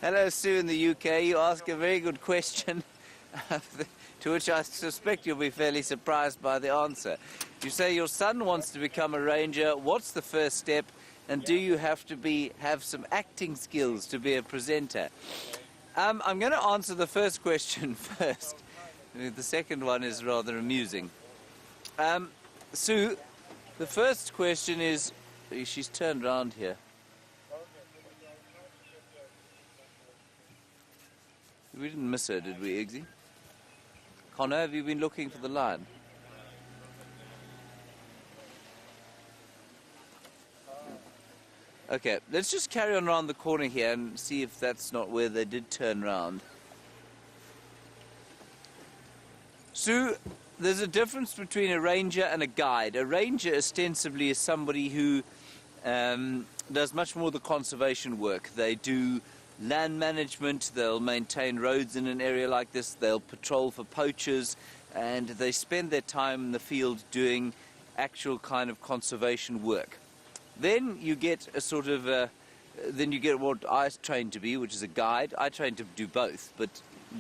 Hello, Sue in the UK. You ask a very good question, to which I suspect you'll be fairly surprised by the answer. You say your son wants to become a ranger. What's the first step? And do you have to have some acting skills to be a presenter? I'm going to answer the first question first. The second one is rather amusing. Sue, the first question is, she's turned around here. We didn't miss her, did we, Eggsy? Connor, have you been looking for the lion? Okay, let's just carry on around the corner here and see if that's not where they did turn round. Sue, there's a difference between a ranger and a guide. A ranger ostensibly is somebody who does much more the conservation work. They do land management, they'll maintain roads in an area like this, they'll patrol for poachers, and they spend their time in the field doing actual kind of conservation work. Then you get a sort of, then you get what I trained to be, which is a guide. I trained to do both, but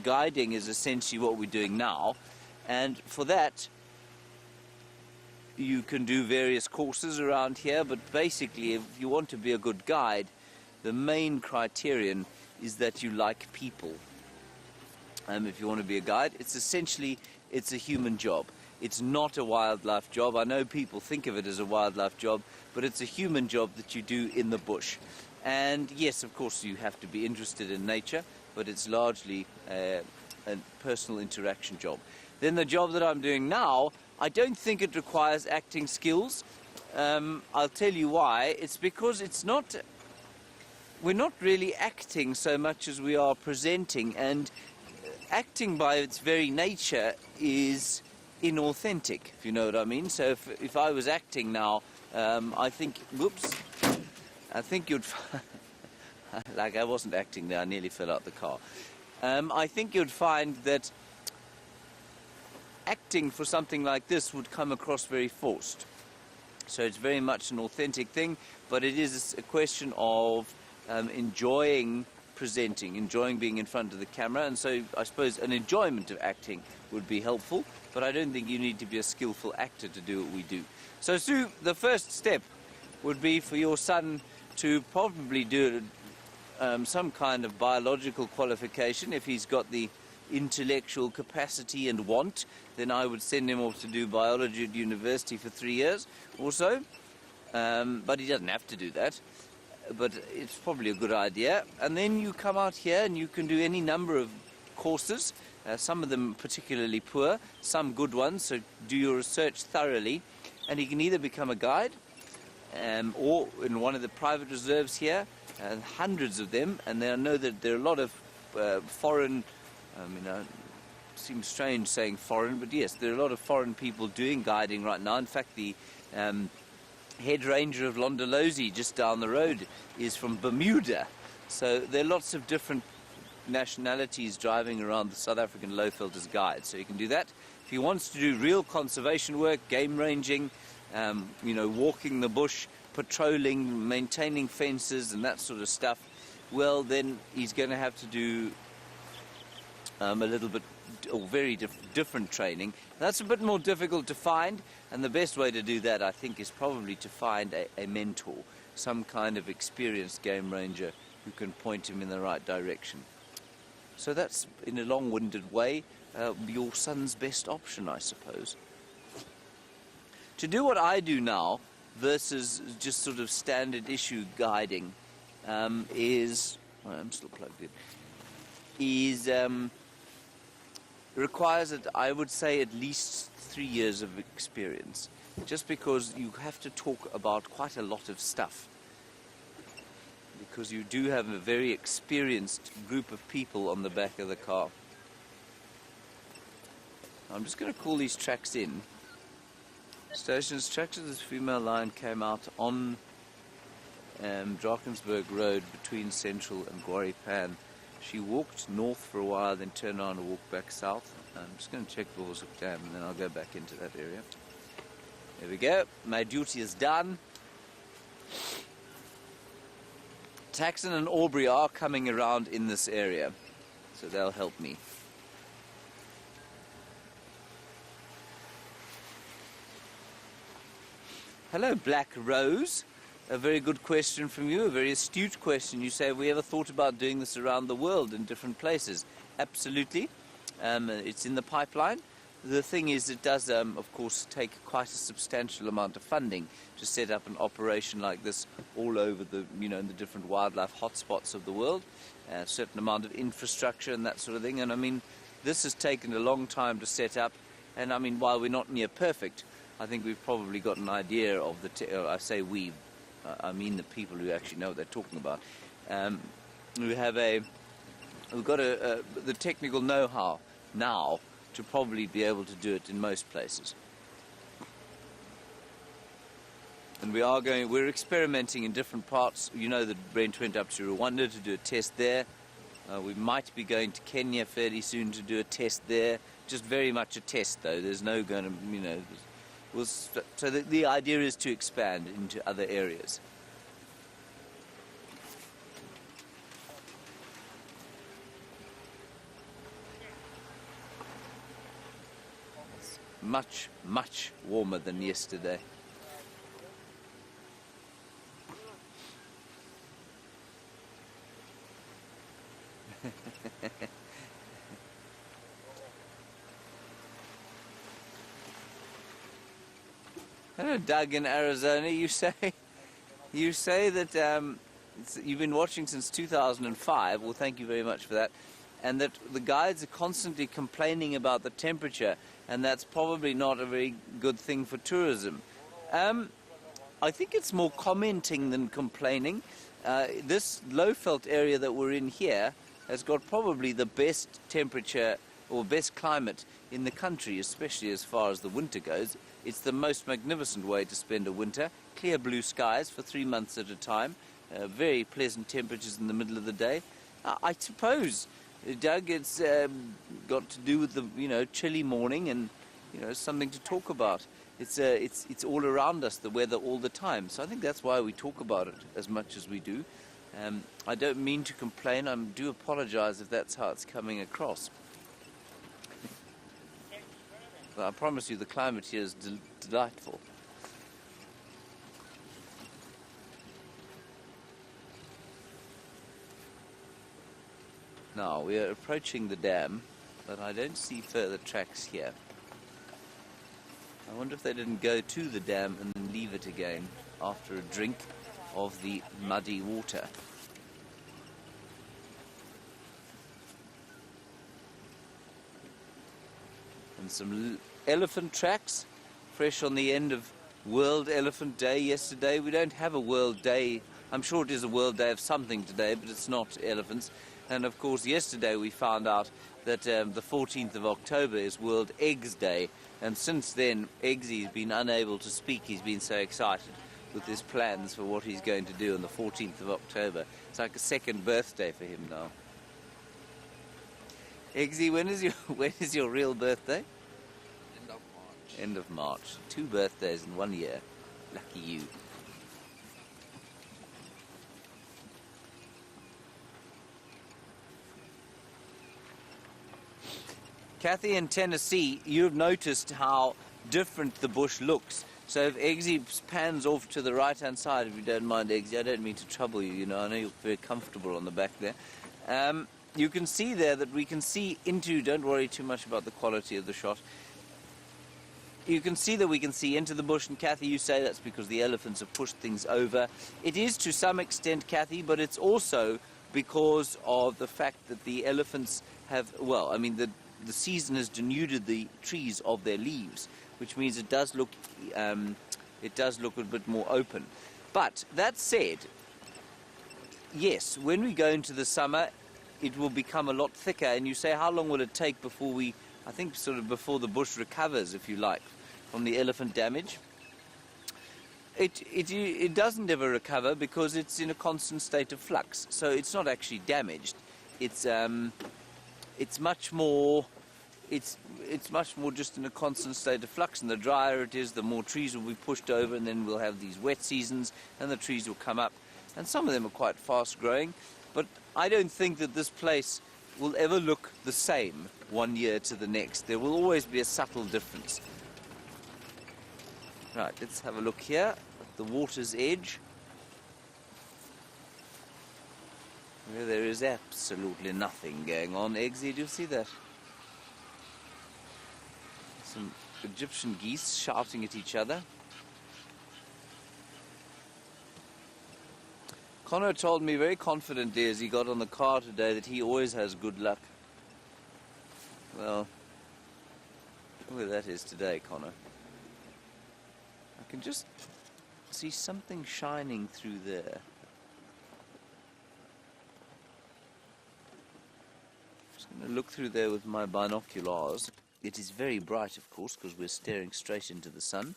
guiding is essentially what we're doing now, and for that you can do various courses around here, but basically if you want to be a good guide, the main criterion is that you like people. if you want to be a guide. It's essentially, it's a human job. It's not a wildlife job. I know people think of it as a wildlife job, but it's a human job that you do in the bush. And yes, of course, you have to be interested in nature, but it's largely a personal interaction job. Then the job that I'm doing now, I don't think it requires acting skills. I'll tell you why. It's because we're not really acting so much as we are presenting, and acting by its very nature is inauthentic, if you know what I mean. So if I was acting now, I think, whoops, I think you'd, like I wasn't acting there, I nearly fell out the car. I think you'd find that acting for something like this would come across very forced. So it's very much an authentic thing, but it is a question of enjoying presenting, enjoying being in front of the camera, and so I suppose an enjoyment of acting would be helpful, but I don't think you need to be a skillful actor to do what we do. So Sue, the first step would be for your son to probably do some kind of biological qualification. If he's got the intellectual capacity and want, then I would send him off to do biology at university for 3 years or so, but he doesn't have to do that. But it's probably a good idea. And then you come out here and you can do any number of courses, some of them particularly poor, some good ones, so do your research thoroughly. And he can either become a guide or in one of the private reserves here, hundreds of them, and I know that there are a lot of foreign, it seems strange saying foreign, but yes, there are a lot of foreign people doing guiding right now. In fact, the head ranger of Londolozi just down the road is from Bermuda. So there are lots of different nationalities driving around the South African lowveld as guides. So you can do that. If he wants to do real conservation work, game ranging, walking the bush, patrolling, maintaining fences and that sort of stuff, well, then he's going to have to do a little bit or very different training. That's a bit more difficult to find, and the best way to do that, I think, is probably to find a mentor, some kind of experienced game ranger who can point him in the right direction. So that's, in a long-winded way, your son's best option, I suppose. To do what I do now versus just sort of standard issue guiding is, well, I'm still plugged in, is requires, I would say, at least 3 years of experience, just because you have to talk about quite a lot of stuff, because you do have a very experienced group of people on the back of the car. I'm just going to call these tracks in. Stations, tracks of this female lion came out on Drakensberg Road between Central and Guaripan. She walked north for a while, then turned around and walked back south. I'm just going to check Borsuk Dam, and then I'll go back into that area. There we go. My duty is done. Taxon and Aubrey are coming around in this area, so they'll help me. Hello, Black Rose. A very good question from you, a very astute question. You say, have we ever thought about doing this around the world in different places? Absolutely. It's in the pipeline. The thing is, it does, of course, take quite a substantial amount of funding to set up an operation like this all over the, in the different wildlife hotspots of the world. A certain amount of infrastructure and that sort of thing. And I mean, this has taken a long time to set up. And I mean, while we're not near perfect, I think we've probably got an idea of the, I say we, I mean the people who actually know what they're talking about. We've got the technical know-how now to probably be able to do it in most places. And we're experimenting in different parts. You know that Brent went up to Rwanda to do a test there. We might be going to Kenya fairly soon to do a test there. Just very much a test, though. There's no going to, so the idea is to expand into other areas. It's much, much warmer than yesterday. Hello, Doug in Arizona. You say that you've been watching since 2005. Well, thank you very much for that. And that the guides are constantly complaining about the temperature, and that's probably not a very good thing for tourism. I think it's more commenting than complaining. This low-felt area that we're in here has got probably the best temperature or best climate in the country, especially as far as the winter goes. It's the most magnificent way to spend a winter. Clear blue skies for 3 months at a time. Very pleasant temperatures in the middle of the day. I suppose, Doug, it's got to do with the chilly morning and something to talk about. It's all around us, the weather all the time. So I think that's why we talk about it as much as we do. I don't mean to complain. I do apologize if that's how it's coming across. But I promise you the climate here is delightful. Now, we are approaching the dam, but I don't see further tracks here. I wonder if they didn't go to the dam and then leave it again after a drink of the muddy water. And some elephant tracks, fresh on the end of World Elephant Day yesterday. We don't have a World Day. I'm sure it is a World Day of something today, but it's not elephants. And of course, yesterday we found out that the 14th of October is World Eggs Day. And since then, Eggsy's been unable to speak. He's been so excited with his plans for what he's going to do on the 14th of October. It's like a second birthday for him now. Eggsy, when is your real birthday? End of March. End of March. 2 birthdays in 1 year. Lucky you. Kathy, in Tennessee, you've noticed how different the bush looks. So if Eggsy pans off to the right-hand side, if you don't mind, Eggsy, I don't mean to trouble you, I know you're very comfortable on the back there. You can see there that we can see into, don't worry too much about the quality of the shot. You can see that we can see into the bush, and Kathy, you say that's because the elephants have pushed things over. It is to some extent, Kathy, but it's also because of the fact that the elephants have, well, I mean, the season has denuded the trees of their leaves, which means it does look a bit more open. But that said, yes, when we go into the summer, it will become a lot thicker. And you say, how long will it take before I think sort of before the bush recovers, if you like, from the elephant damage? It doesn't ever recover because it's in a constant state of flux. So it's not actually damaged. It's much more just in a constant state of flux, and the drier it is, the more trees will be pushed over, and then we'll have these wet seasons and the trees will come up, and some of them are quite fast growing. But I don't think that this place will ever look the same 1 year to the next. There will always be a subtle difference. Right, let's have a look here at the water's edge. Where there is absolutely nothing going on. Eggsy, do you see that? Some Egyptian geese shouting at each other. Connor told me very confidently as he got on the car today that he always has good luck. Well, look where that is today, Connor. I can just see something shining through there. I'm going to look through there with my binoculars. It is very bright, of course, because we're staring straight into the sun.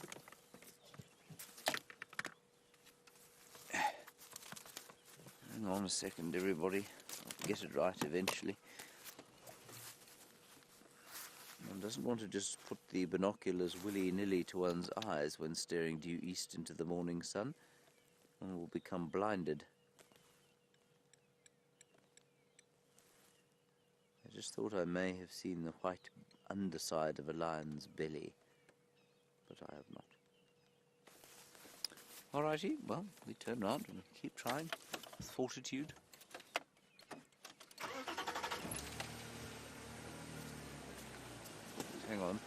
Hang on a second, everybody. I'll get it right eventually. One doesn't want to just put the binoculars willy-nilly to one's eyes when staring due east into the morning sun. One will become blinded. I just thought I may have seen the white underside of a lion's belly, but I have not. Alrighty, well, we turn round and keep trying with fortitude. Hang on.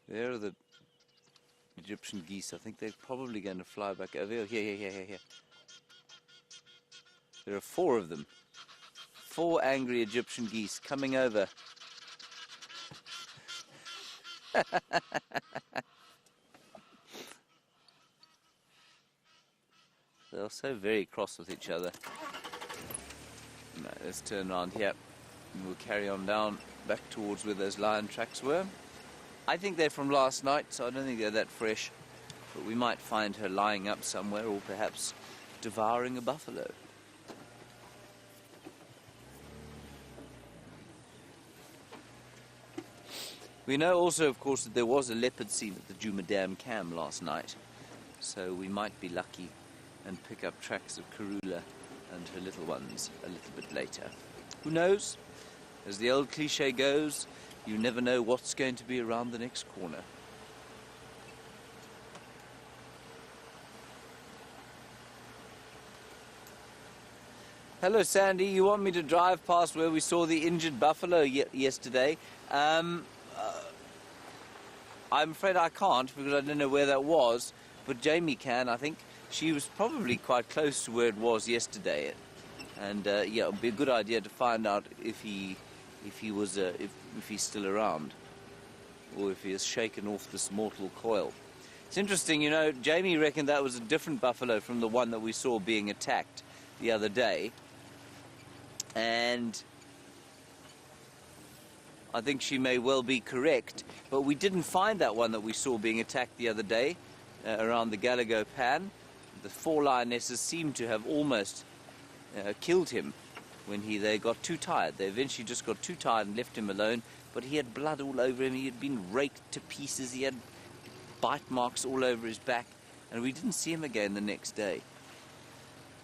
There are the Egyptian geese. I think they're probably going to fly back over here. There are 4 of them. 4 angry Egyptian geese coming over. They're so very cross with each other. No, let's turn around here and we'll carry on down back towards where those lion tracks were. I think they're from last night, so I don't think they're that fresh. But we might find her lying up somewhere, or perhaps devouring a buffalo. We know also, of course, that there was a leopard seen at the Djuma Dam Cam last night. So we might be lucky and pick up tracks of Karula and her little ones a little bit later. Who knows? As the old cliche goes, you never know what's going to be around the next corner. Hello, Sandy. You want me to drive past where we saw the injured buffalo yesterday? I'm afraid I can't because I don't know where that was, but Jamie can. I think she was probably quite close to where it was yesterday, and yeah, it'd be a good idea to find out if he's still around, or if he has shaken off this mortal coil. It's interesting, you know. Jamie reckoned that was a different buffalo from the one that we saw being attacked the other day, and I think she may well be correct, but we didn't find that one that we saw being attacked the other day around the Galago Pan. The 4 lionesses seemed to have almost killed him when they got too tired. They eventually just got too tired and left him alone, but he had blood all over him. He had been raked to pieces. He had bite marks all over his back, and we didn't see him again the next day.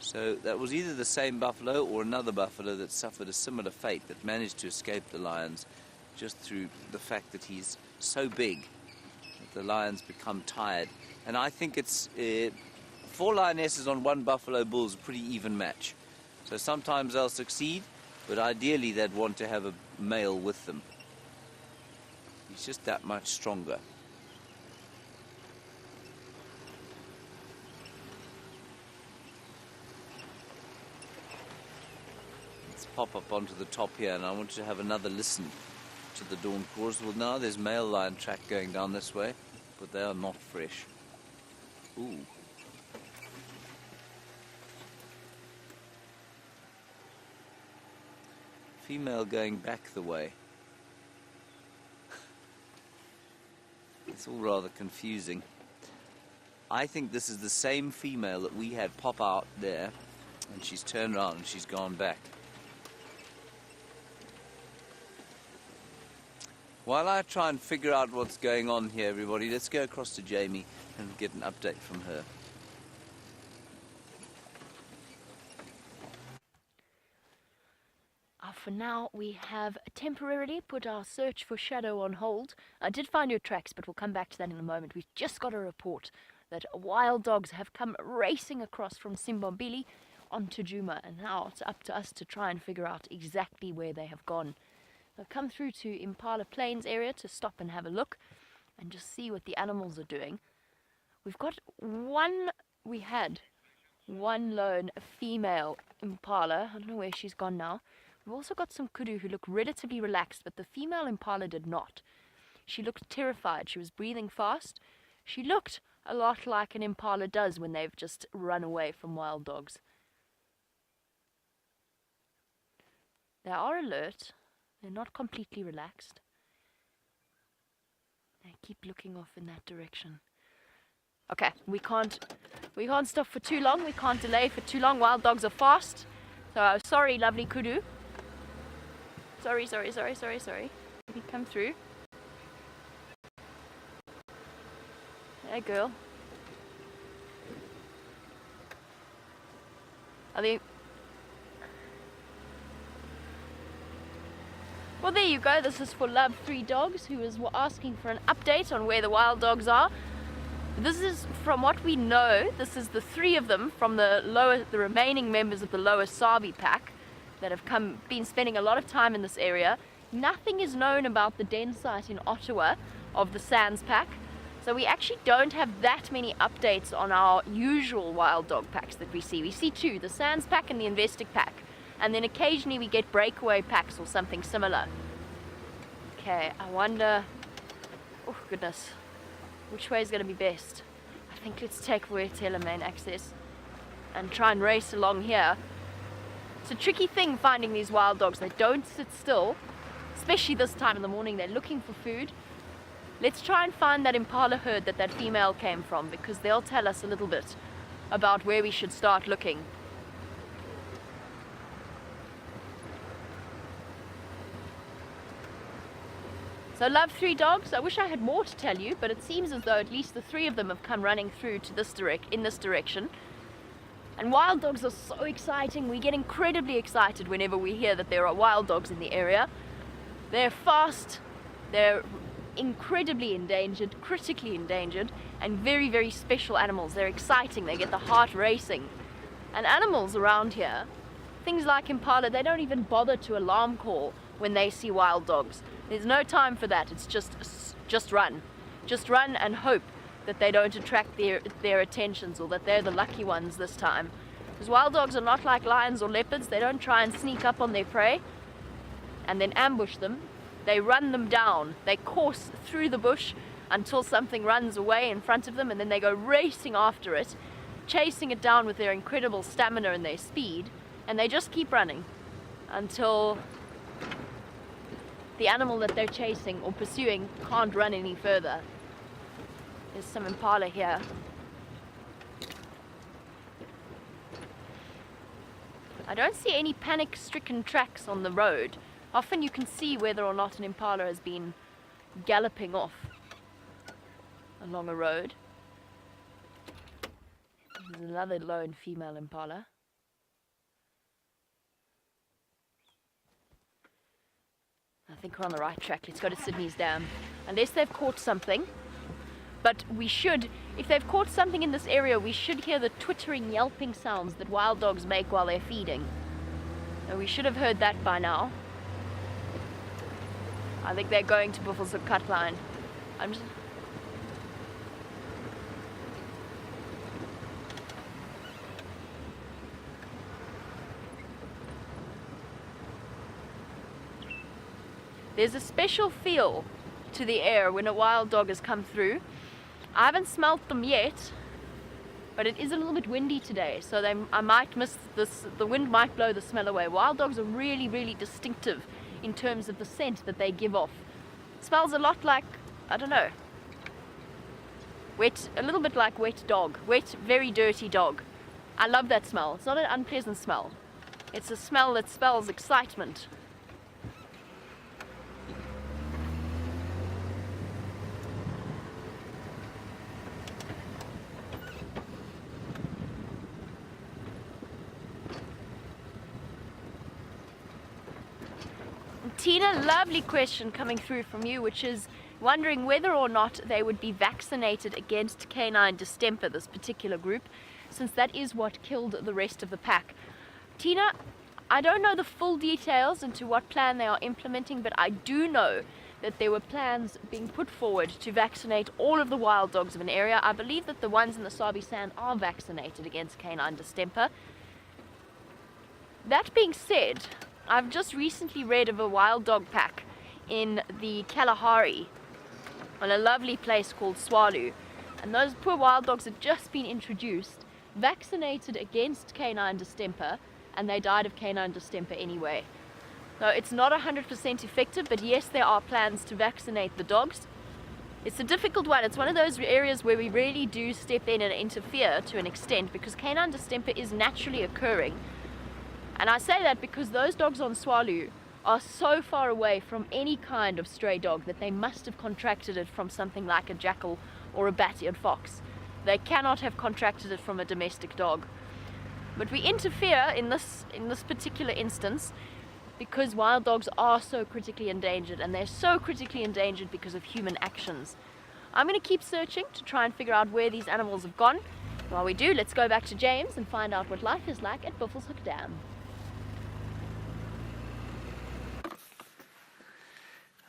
So that was either the same buffalo or another buffalo that suffered a similar fate, that managed to escape the lions just through the fact that he's so big that the lions become tired. And I think it's 4 lionesses on 1 buffalo bull is a pretty even match. So sometimes they'll succeed, but ideally they'd want to have a male with them. He's just that much stronger. Let's pop up onto the top here, and I want you to have another listen to the dawn chorus. Well, now there's male lion track going down this way, but they are not fresh. Ooh. Female going back the way. It's all rather confusing. I think this is the same female that we had pop out there, and she's turned around and she's gone back. While I try and figure out what's going on here, everybody, let's go across to Jamie and get an update from her. For now, we have temporarily put our search for Shadow on hold. I did find your tracks, but we'll come back to that in a moment. We've just got a report that wild dogs have come racing across from Simbambili onto Djuma, and now it's up to us to try and figure out exactly where they have gone. They've come through to Impala Plains area to stop and have a look and just see what the animals are doing. We had one lone female impala. I don't know where she's gone now. We've also got some kudu who look relatively relaxed, but the female impala did not. She looked terrified. She was breathing fast. She looked a lot like an impala does when they've just run away from wild dogs. They are alert. They're not completely relaxed. They keep looking off in that direction. Okay, we can't stop for too long. We can't delay for too long. Wild dogs are fast. So sorry, lovely kudu. Sorry. Let me come through. Hey, girl. Are they... Well, there you go. This is for Love 3 Dogs, who is asking for an update on where the wild dogs are. This is, from what we know, this is the 3 of them from the remaining members of the lower Sabi pack that have been spending a lot of time in this area. Nothing is known about the den site in Ottawa of the Sands pack. So we actually don't have that many updates on our usual wild dog packs that we see. We see two, the Sands pack and the Investic pack. And then occasionally we get breakaway packs or something similar. Okay, I wonder, oh goodness, which way is going to be best? I think let's take Vuetela main access and try and race along here. It's a tricky thing finding these wild dogs. They don't sit still, especially this time in the morning. They're looking for food. Let's try and find that impala herd that female came from, because they'll tell us a little bit about where we should start looking. So love 3 dogs. I wish I had more to tell you, but it seems as though at least the 3 of them have come running through to in this direction. And wild dogs are so exciting. We get incredibly excited whenever we hear that there are wild dogs in the area. They're fast, they're incredibly endangered, critically endangered, and very, very special animals. They're exciting, they get the heart racing. And animals around here, things like impala, they don't even bother to alarm call when they see wild dogs. There's no time for that. It's just run. Just run and hope that they don't attract their attentions, or that they're the lucky ones this time. Because wild dogs are not like lions or leopards. They don't try and sneak up on their prey and then ambush them. They run them down. They course through the bush until something runs away in front of them, and then they go racing after it, chasing it down with their incredible stamina and their speed, and they just keep running until the animal that they're chasing or pursuing can't run any further. There's some impala here. I don't see any panic-stricken tracks on the road. Often you can see whether or not an impala has been galloping off along a road. There's another lone female impala. I think we're on the right track. Let's go to Sydney's Dam. Unless they've caught something. But we should, if they've caught something in this area, we should hear the twittering, yelping sounds that wild dogs make while they're feeding. And we should have heard that by now. I think they're going to Buffelshoek cut line. There's a special feel to the air when a wild dog has come through. I haven't smelt them yet, but it is a little bit windy today, so I might miss this. The wind might blow the smell away. Wild dogs are really, really distinctive in terms of the scent that they give off. It smells a lot like, I don't know, wet, a little bit like wet dog, wet, very dirty dog. I love that smell. It's not an unpleasant smell. It's a smell that spells excitement. Tina, lovely question coming through from you, which is wondering whether or not they would be vaccinated against canine distemper, this particular group, since that is what killed the rest of the pack. Tina, I don't know the full details into what plan they are implementing, but I do know that there were plans being put forward to vaccinate all of the wild dogs of an area. I believe that the ones in the Sabi Sand are vaccinated against canine distemper. That being said, I've just recently read of a wild dog pack in the Kalahari on a lovely place called Swalu, and those poor wild dogs had just been introduced, vaccinated against canine distemper, and they died of canine distemper anyway. So it's not 100% effective, but yes, there are plans to vaccinate the dogs. It's a difficult one. It's one of those areas where we really do step in and interfere to an extent, because canine distemper is naturally occurring. And I say that because those dogs on Swalu are so far away from any kind of stray dog that they must have contracted it from something like a jackal or a bat-eared fox. They cannot have contracted it from a domestic dog. But we interfere in this particular instance because wild dogs are so critically endangered, and they're so critically endangered because of human actions. I'm going to keep searching to try and figure out where these animals have gone. While we do, let's go back to James and find out what life is like at Buffelshoek Dam.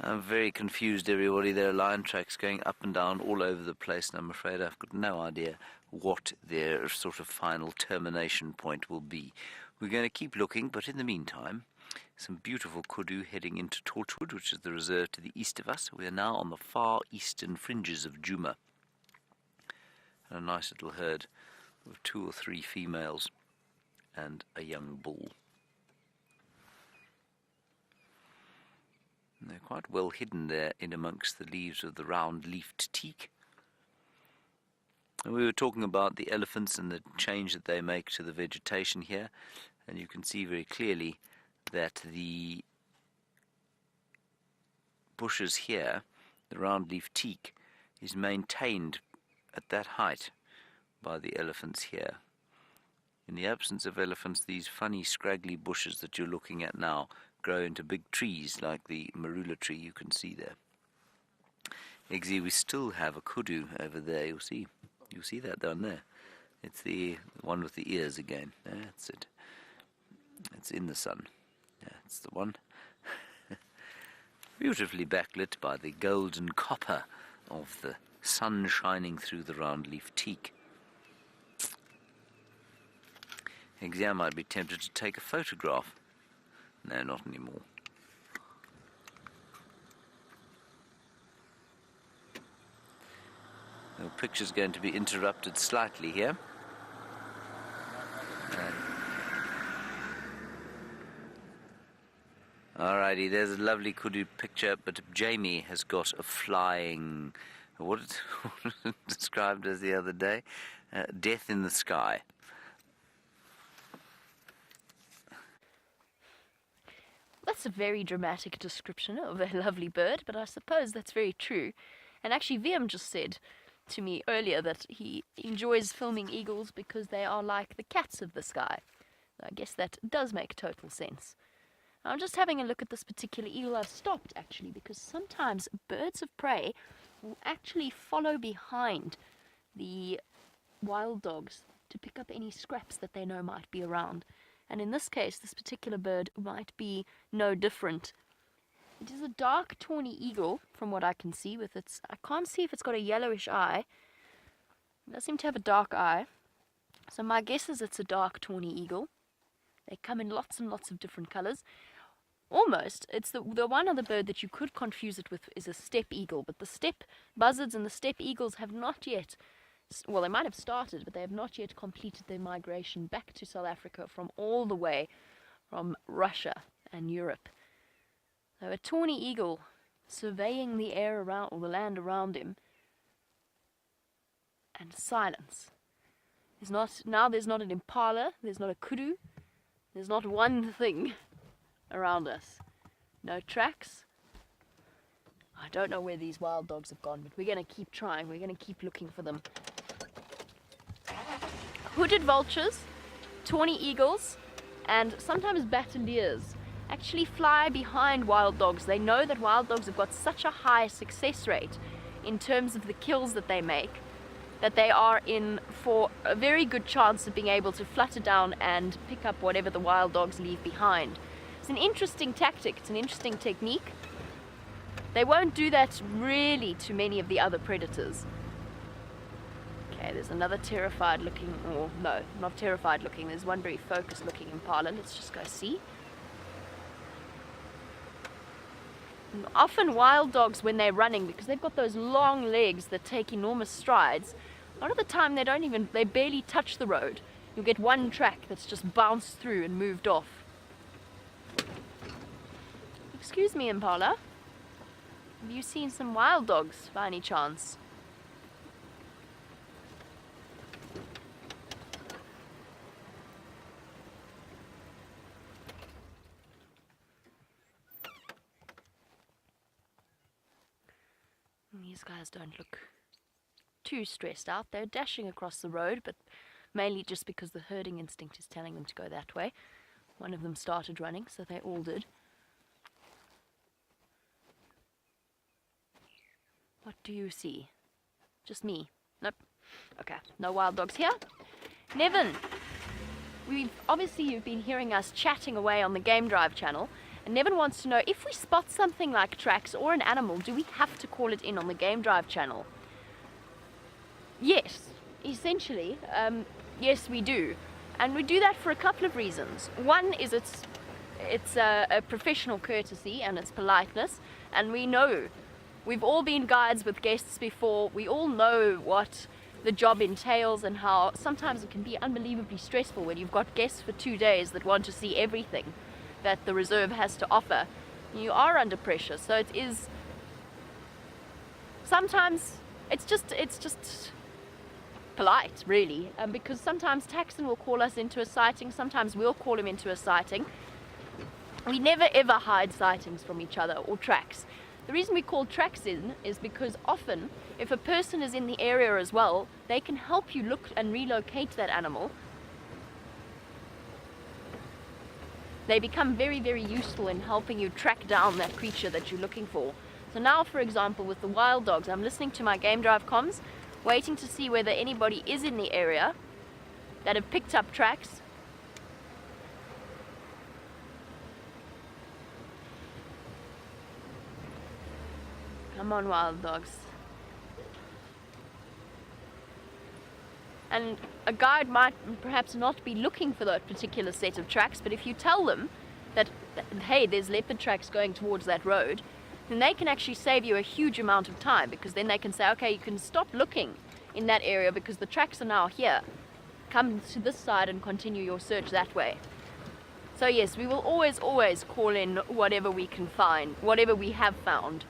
I'm very confused, everybody. There are lion tracks going up and down all over the place, and I'm afraid I've got no idea what their sort of final termination point will be. We're going to keep looking, but in the meantime, some beautiful kudu heading into Torchwood, which is the reserve to the east of us. We are now on the far eastern fringes of Djuma. And a nice little herd of 2 or 3 females and a young bull. And they're quite well hidden there in amongst the leaves of the round-leafed teak. And we were talking about the elephants and the change that they make to the vegetation here, and you can see very clearly that the bushes here, the round-leaf teak, is maintained at that height by the elephants here. In the absence of elephants, these funny scraggly bushes that you're looking at now grow into big trees like the marula tree you can see there. Eggsy, we still have a kudu over there, you'll see that down there. It's the one with the ears again. That's it. It's in the sun. That's the one. Beautifully backlit by the golden copper of the sun shining through the round-leaf teak. Eggsy, I might be tempted to take a photograph. No, not anymore. The picture's going to be interrupted slightly here. Alrighty, there's a lovely kudu picture, but Jamie has got a flying, what it described as the other day, death in the sky. That's a very dramatic description of a lovely bird, but I suppose that's very true. And actually, Viam just said to me earlier that he enjoys filming eagles because they are like the cats of the sky. I guess that does make total sense. I'm just having a look at this particular eagle. I've stopped, actually, because sometimes birds of prey will actually follow behind the wild dogs to pick up any scraps that they know might be around. And in this case, this particular bird might be no different. It is a dark tawny eagle, from what I can see. With its, I can't see if it's got a yellowish eye. It does seem to have a dark eye. So my guess is it's a dark tawny eagle. They come in lots and lots of different colors. Almost, it's the one other bird that you could confuse it with is a steppe eagle. But the steppe buzzards and the steppe eagles have not yet, well, they might have started, but they have not yet completed their migration back to South Africa from all the way from Russia and Europe. So a tawny eagle surveying the air around, or the land around him, and silence. There's not an impala, there's not a kudu, there's not one thing around us. No tracks. I don't know where these wild dogs have gone, but we're going to keep trying. We're going to keep looking for them. Hooded vultures, tawny eagles, and sometimes bandoliers actually fly behind wild dogs. They know that wild dogs have got such a high success rate in terms of the kills that they make, that they are in for a very good chance of being able to flutter down and pick up whatever the wild dogs leave behind. It's an interesting tactic, it's an interesting technique. They won't do that really to many of the other predators. Okay, there's another terrified looking, or no, not terrified looking, there's one very focused looking impala. Let's just go see. And often wild dogs, when they're running, because they've got those long legs that take enormous strides, a lot of the time they barely touch the road. You'll get one track that's just bounced through and moved off. Excuse me, impala. Have you seen some wild dogs by any chance? These guys don't look too stressed out. They're dashing across the road, but mainly just because the herding instinct is telling them to go that way. One of them started running, so they all did. What do you see? Just me? Nope. Okay, no wild dogs here. Nevin, you've been hearing us chatting away on the Game Drive channel, And Nevin wants to know, if we spot something like tracks or an animal, do we have to call it in on the Game Drive channel? Yes, essentially, yes we do. And we do that for a couple of reasons. One is it's a professional courtesy and it's politeness, and we know, we've all been guides with guests before, we all know what the job entails and how sometimes it can be unbelievably stressful when you've got guests for 2 days that want to see everything that the reserve has to offer. You are under pressure, so it is sometimes it's just polite, really, because sometimes Taxon will call us into a sighting, sometimes we'll call him into a sighting. We never ever hide sightings from each other or tracks. The reason we call tracks in is because often, if a person is in the area as well, they can help you look and relocate that animal. They become very, very useful in helping you track down that creature that you're looking for. So now, for example, with the wild dogs, I'm listening to my Game Drive comms, waiting to see whether anybody is in the area that have picked up tracks. Come on, wild dogs. And a guide might perhaps not be looking for that particular set of tracks, but if you tell them that, hey, there's leopard tracks going towards that road, then they can actually save you a huge amount of time, because then they can say, okay, you can stop looking in that area because the tracks are now here. Come to this side and continue your search that way. So yes, we will always call in whatever we can find, whatever we have found.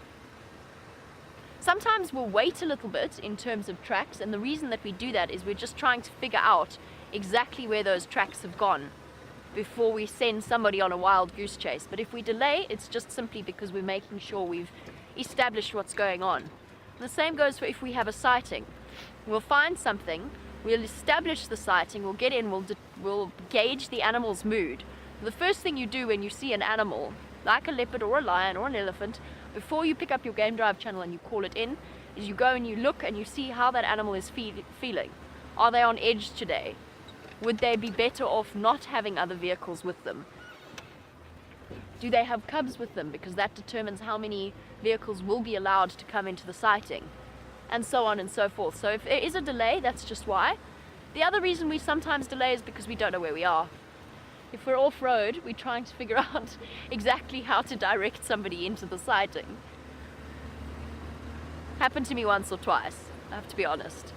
Sometimes we'll wait a little bit in terms of tracks, and the reason that we do that is we're just trying to figure out exactly where those tracks have gone before we send somebody on a wild goose chase. But if we delay, it's just simply because we're making sure we've established what's going on. The same goes for if we have a sighting. We'll find something, we'll establish the sighting, we'll get in, we'll gauge the animal's mood. The first thing you do when you see an animal, like a leopard or a lion or an elephant, before you pick up your Game Drive channel and you call it in, is you go and you look and you see how that animal is feeling. Are they on edge today? Would they be better off not having other vehicles with them? Do they have cubs with them? Because that determines how many vehicles will be allowed to come into the sighting, and so on and so forth. So if there is a delay, that's just why. The other reason we sometimes delay is because we don't know where we are. If we're off-road, we're trying to figure out exactly how to direct somebody into the sighting. Happened to me once or twice, I have to be honest.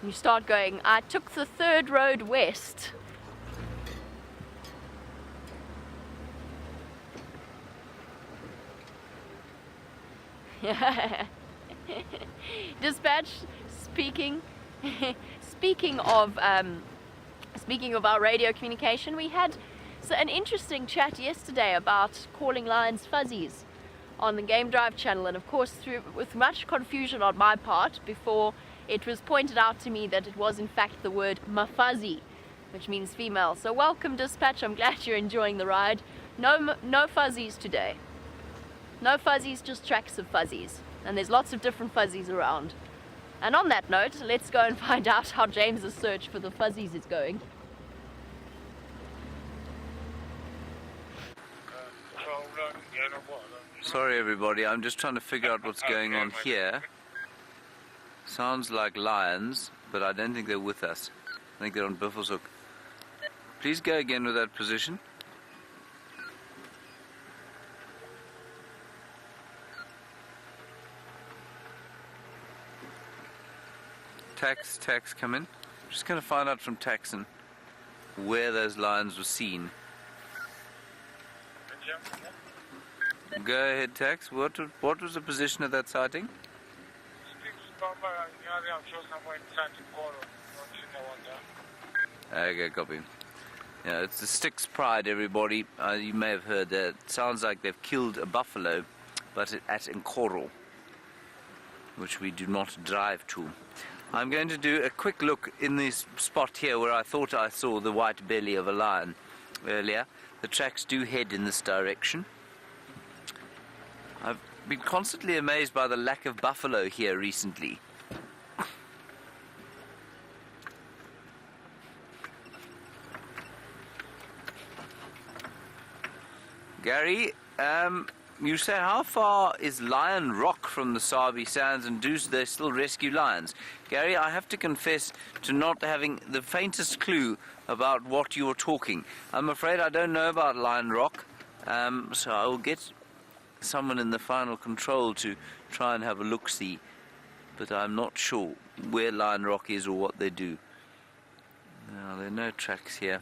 You start going, I took the 3rd road west. Dispatch, speaking of our radio communication, we had an interesting chat yesterday about calling lions fuzzies on the Game Drive channel, and of course with much confusion on my part before it was pointed out to me that it was in fact the word mafuzzy, which means female. So welcome, Dispatch, I'm glad you're enjoying the ride. No fuzzies today. No fuzzies, just tracks of fuzzies, and there's lots of different fuzzies around. And on that note, let's go and find out how James's search for the fuzzies is going. Sorry everybody, I'm just trying to figure out what's going on here. Sounds like lions, but I don't think they're with us. I think they're on Buffelshoek. Please go again with that position. Tax, come in. Just going to find out from Taxon where those lions were seen. Go ahead, Tax. What was the position of that sighting? Okay, copy. Yeah, it's the Styx Pride, everybody. You may have heard that. It sounds like they've killed a buffalo, but at Nkoro, which we do not drive to. I'm going to do a quick look in this spot here where I thought I saw the white belly of a lion earlier. The tracks do head in this direction. I've been constantly amazed by the lack of buffalo here recently. Gary, you say how far is Lion Rock from the Sabi Sands, and do they still rescue lions? Gary, I have to confess to not having the faintest clue about what you're talking. I'm afraid I don't know about Lion Rock, so I will get someone in the final control to try and have a look-see, but I'm not sure where Lion Rock is or what they do. No, there are no tracks here.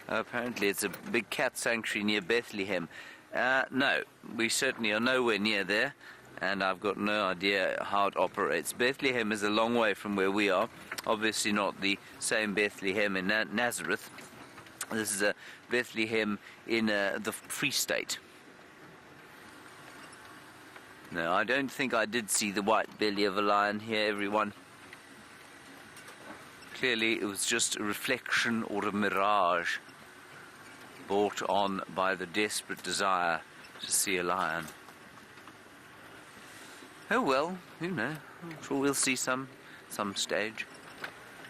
Apparently it's a big cat sanctuary near Bethlehem. No, we certainly are nowhere near there, and I've got no idea how it operates. Bethlehem is a long way from where we are. Obviously not the same Bethlehem in Nazareth. This is a Bethlehem in the Free State. No, I don't think I did see the white belly of a lion here, everyone. Clearly it was just a reflection or a mirage brought on by the desperate desire to see a lion. Oh well, who knows? I'm sure we'll see some stage.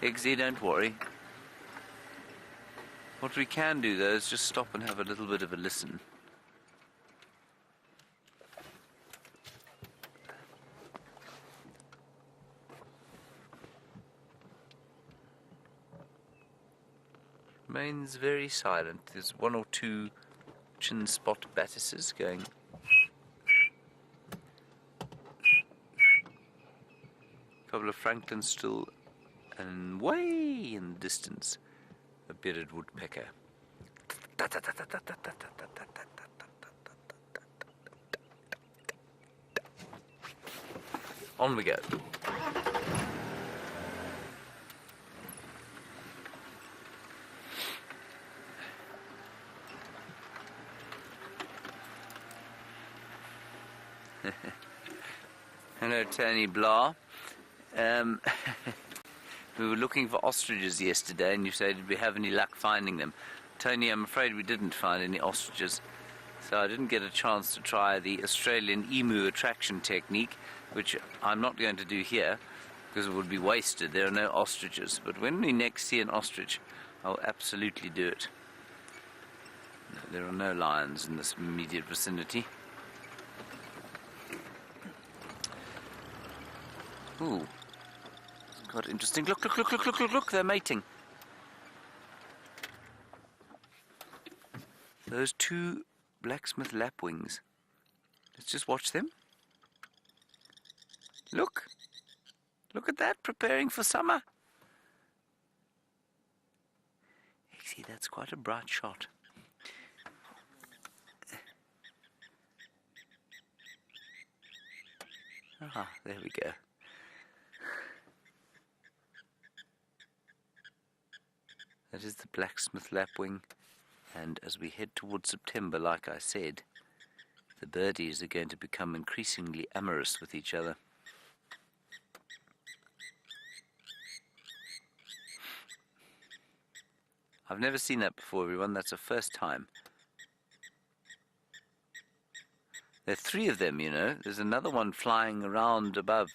Eggsy, don't worry. What we can do though is just stop and have a little bit of a listen. Remains very silent. There's one or two chin spot batises going. A couple of francolins still, and way in the distance, a bearded woodpecker. On we go. Hello, Tony Blah. We were looking for ostriches yesterday, and you said, did we have any luck finding them? Tony, I'm afraid we didn't find any ostriches, so I didn't get a chance to try the Australian emu attraction technique, which I'm not going to do here, because it would be wasted. There are no ostriches. But when we next see an ostrich, I'll absolutely do it. No, there are no lions in this immediate vicinity. Ooh, it's quite interesting. Look, look, look, look, look, look, look, they're mating. Those two blacksmith lapwings. Let's just watch them. Look. Look at that, preparing for summer. You see, that's quite a bright shot. Ah, there we go. That is the blacksmith lapwing, and as we head towards September, like I said, the birdies are going to become increasingly amorous with each other. I've never seen that before, everyone. That's the first time. There are three of them, you know. There's another one flying around above.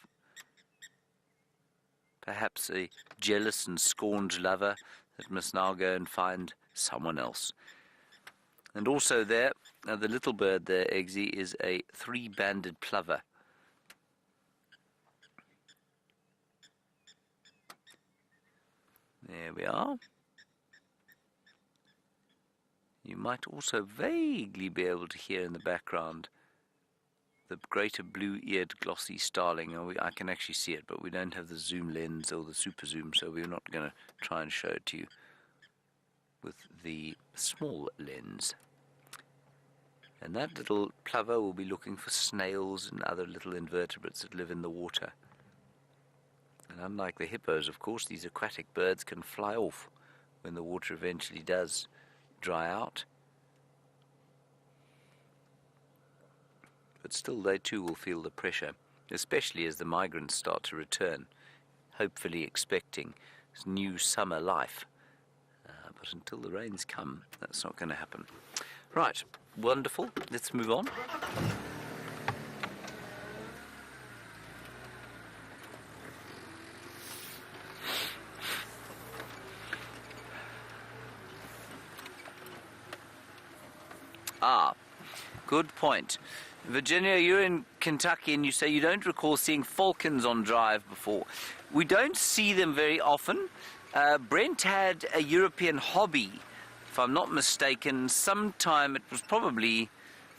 Perhaps a jealous and scorned lover that must now go and find someone else. And also there, the little bird there, Eggsy, is a three-banded plover. There we are. You might also vaguely be able to hear in the background the greater blue-eared glossy starling. I can actually see it, but we don't have the zoom lens or the super zoom, so we're not going to try and show it to you with the small lens. And that little plover will be looking for snails and other little invertebrates that live in the water. And unlike the hippos, of course, these aquatic birds can fly off when the water eventually does dry out. But still, they too will feel the pressure, especially as the migrants start to return, hopefully expecting new summer life. But until the rains come, that's not going to happen. Right, wonderful. Let's move on. Ah, good point. Virginia, you're in Kentucky and you say you don't recall seeing falcons on drive before. We don't see them very often. Brent had a European hobby, if I'm not mistaken, sometime, it was probably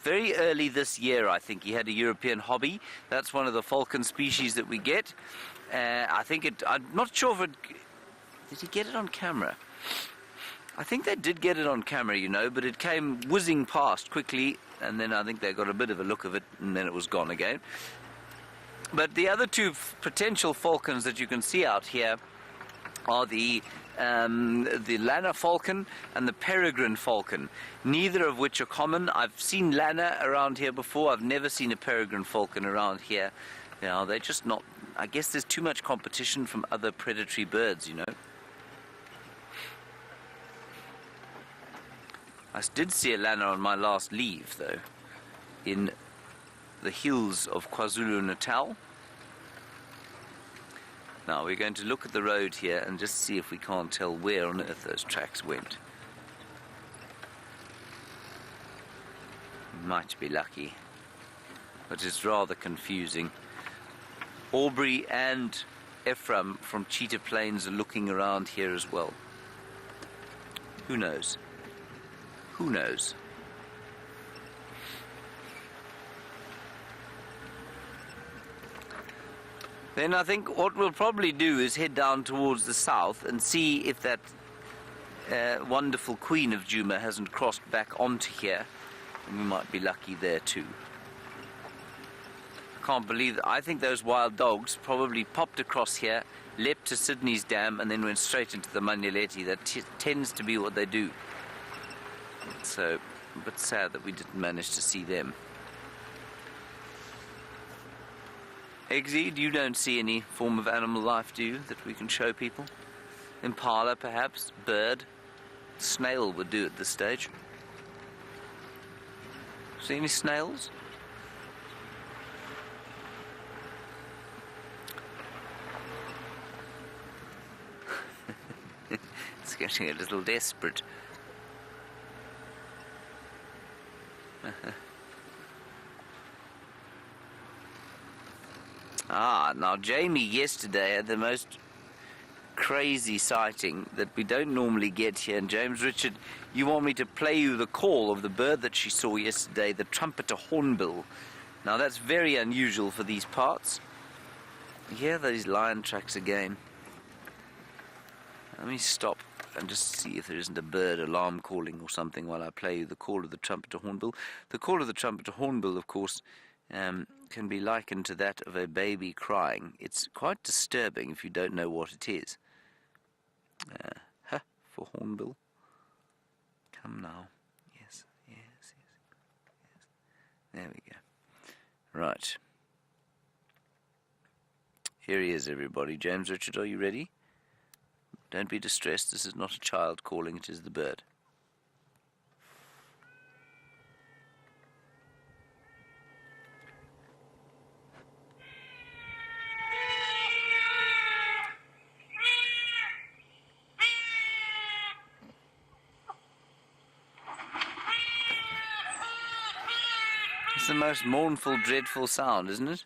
very early this year, I think he had a European hobby. That's one of the falcon species that we get. I'm not sure if it... Did he get it on camera? I think they did get it on camera, you know, but it came whizzing past quickly, and then I think they got a bit of a look of it, and then it was gone again. But the other two potential falcons that you can see out here are the Lanner falcon and the peregrine falcon, neither of which are common. I've seen Lanner around here before. I've never seen a peregrine falcon around here. You know, they're just not... I guess there's too much competition from other predatory birds, you know. I did see a Lanner on my last leave, though, in the hills of KwaZulu-Natal. Now we're going to look at the road here and just see if we can't tell where on earth those tracks went. Might be lucky, but it's rather confusing. Aubrey and Ephraim from Cheetah Plains are looking around here as well. Who knows? Who knows? Then I think what we'll probably do is head down towards the south and see if that wonderful queen of Djuma hasn't crossed back onto here. And we might be lucky there too. I can't believe that. I think those wild dogs probably popped across here, leapt to Sydney's Dam, and then went straight into the Manyeleti. That tends to be what they do. So, a bit sad that we didn't manage to see them. Eggsy, you don't see any form of animal life, do you, that we can show people? Impala, perhaps? Bird? Snail would do at this stage. See any snails? It's getting a little desperate. Now Jamie yesterday had the most crazy sighting that we don't normally get here. And James Richard, you want me to play you the call of the bird that she saw yesterday, the trumpeter hornbill. Now that's very unusual for these parts. Here these lion tracks again. Let me stop and just see if there isn't a bird alarm calling or something while I play you the call of the trumpeter hornbill. The call of the trumpeter hornbill, of course, can be likened to that of a baby crying. It's quite disturbing if you don't know what it is. For hornbill. Come now. Yes. There we go. Right. Here he is, everybody. James Richard, are you ready? Don't be distressed. This is not a child calling, it is the bird. It's the most mournful, dreadful sound, isn't it?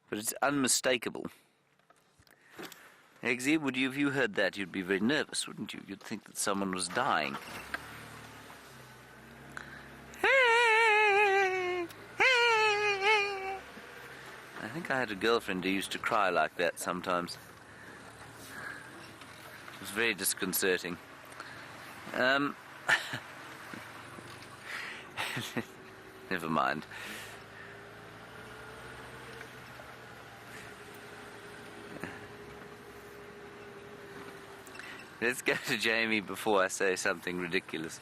But it's unmistakable. Eggsy, if you heard that, you'd be very nervous, wouldn't you? You'd think that someone was dying. I think I had a girlfriend who used to cry like that sometimes. It was very disconcerting. Never mind. Let's go to Jamie before I say something ridiculous.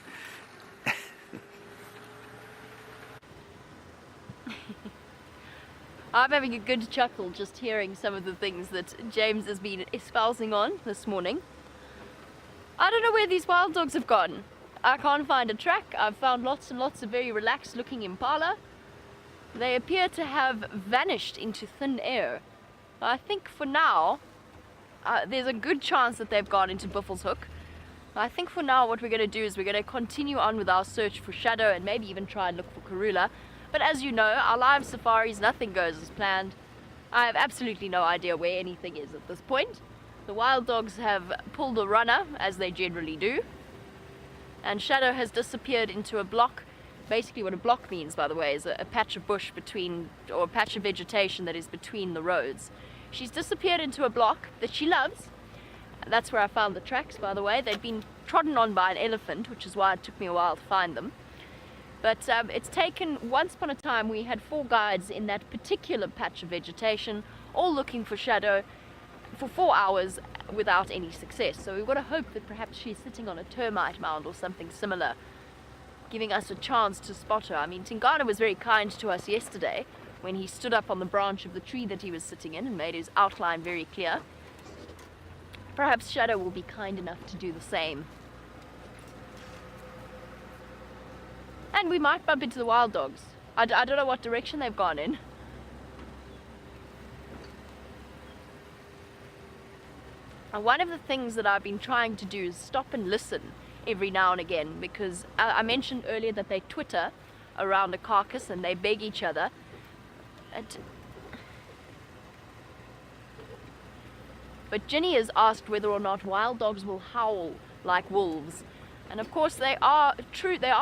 I'm having a good chuckle just hearing some of the things that James has been espousing on this morning. I don't know where these wild dogs have gone. I can't find a track. I've found lots and lots of very relaxed looking impala. They appear to have vanished into thin air. I think for now, there's a good chance that they've gone into Buffelshoek. I think for now what we're going to do is we're going to continue on with our search for Shadow and maybe even try and look for Karula. But as you know, our live safaris, nothing goes as planned. I have absolutely no idea where anything is at this point. The wild dogs have pulled a runner, as they generally do. And Shadow has disappeared into a block. Basically what a block means, by the way, is a patch of bush between, or a patch of vegetation that is between the roads. She's disappeared into a block that she loves. That's where I found the tracks, by the way. They'd been trodden on by an elephant, which is why it took me a while to find them. But it's taken, once upon a time, we had 4 guides in that particular patch of vegetation, all looking for Shadow for 4 hours without any success. So we would have hoped that perhaps she's sitting on a termite mound or something similar, giving us a chance to spot her. I mean, Tingana was very kind to us yesterday when he stood up on the branch of the tree that he was sitting in and made his outline very clear. Perhaps Shadow will be kind enough to do the same. And we might bump into the wild dogs. I don't know what direction they've gone in. And one of the things that I've been trying to do is stop and listen every now and again, because I mentioned earlier that they twitter around a carcass and they beg each other. But Ginny has asked whether or not wild dogs will howl like wolves. And of course they are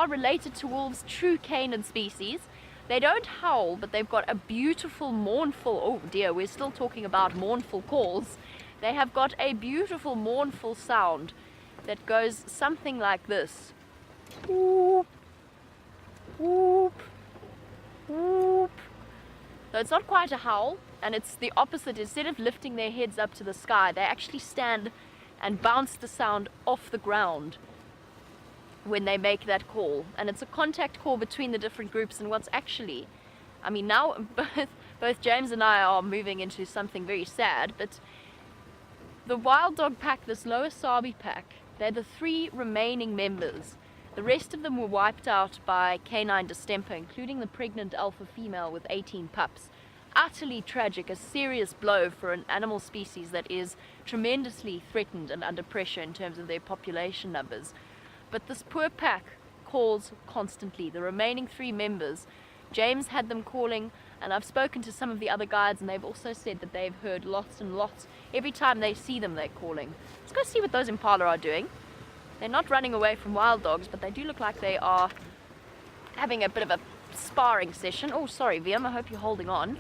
related to wolves, true canine species. They don't howl, but they've got a beautiful mournful, oh dear, we're still talking about mournful calls. They have got a beautiful mournful sound that goes something like this. Whoop, whoop, whoop. So it's not quite a howl, and it's the opposite. Instead of lifting their heads up to the sky, they actually stand and bounce the sound off the ground when they make that call. And it's a contact call between the different groups. And what's actually, I mean, now both James and I are moving into something very sad, but the wild dog pack, this lower Sabi pack, they're the 3 remaining members. The rest of them were wiped out by canine distemper, including the pregnant alpha female with 18 pups. Utterly tragic, a serious blow for an animal species that is tremendously threatened and under pressure in terms of their population numbers. But this poor pack calls constantly. The remaining 3 members, James had them calling, and I've spoken to some of the other guides and they've also said that they've heard lots and lots. Every time they see them, they're calling. Let's go see what those impala are doing. They're not running away from wild dogs, but they do look like they are having a bit of a sparring session. Oh, sorry, Viam, I hope you're holding on.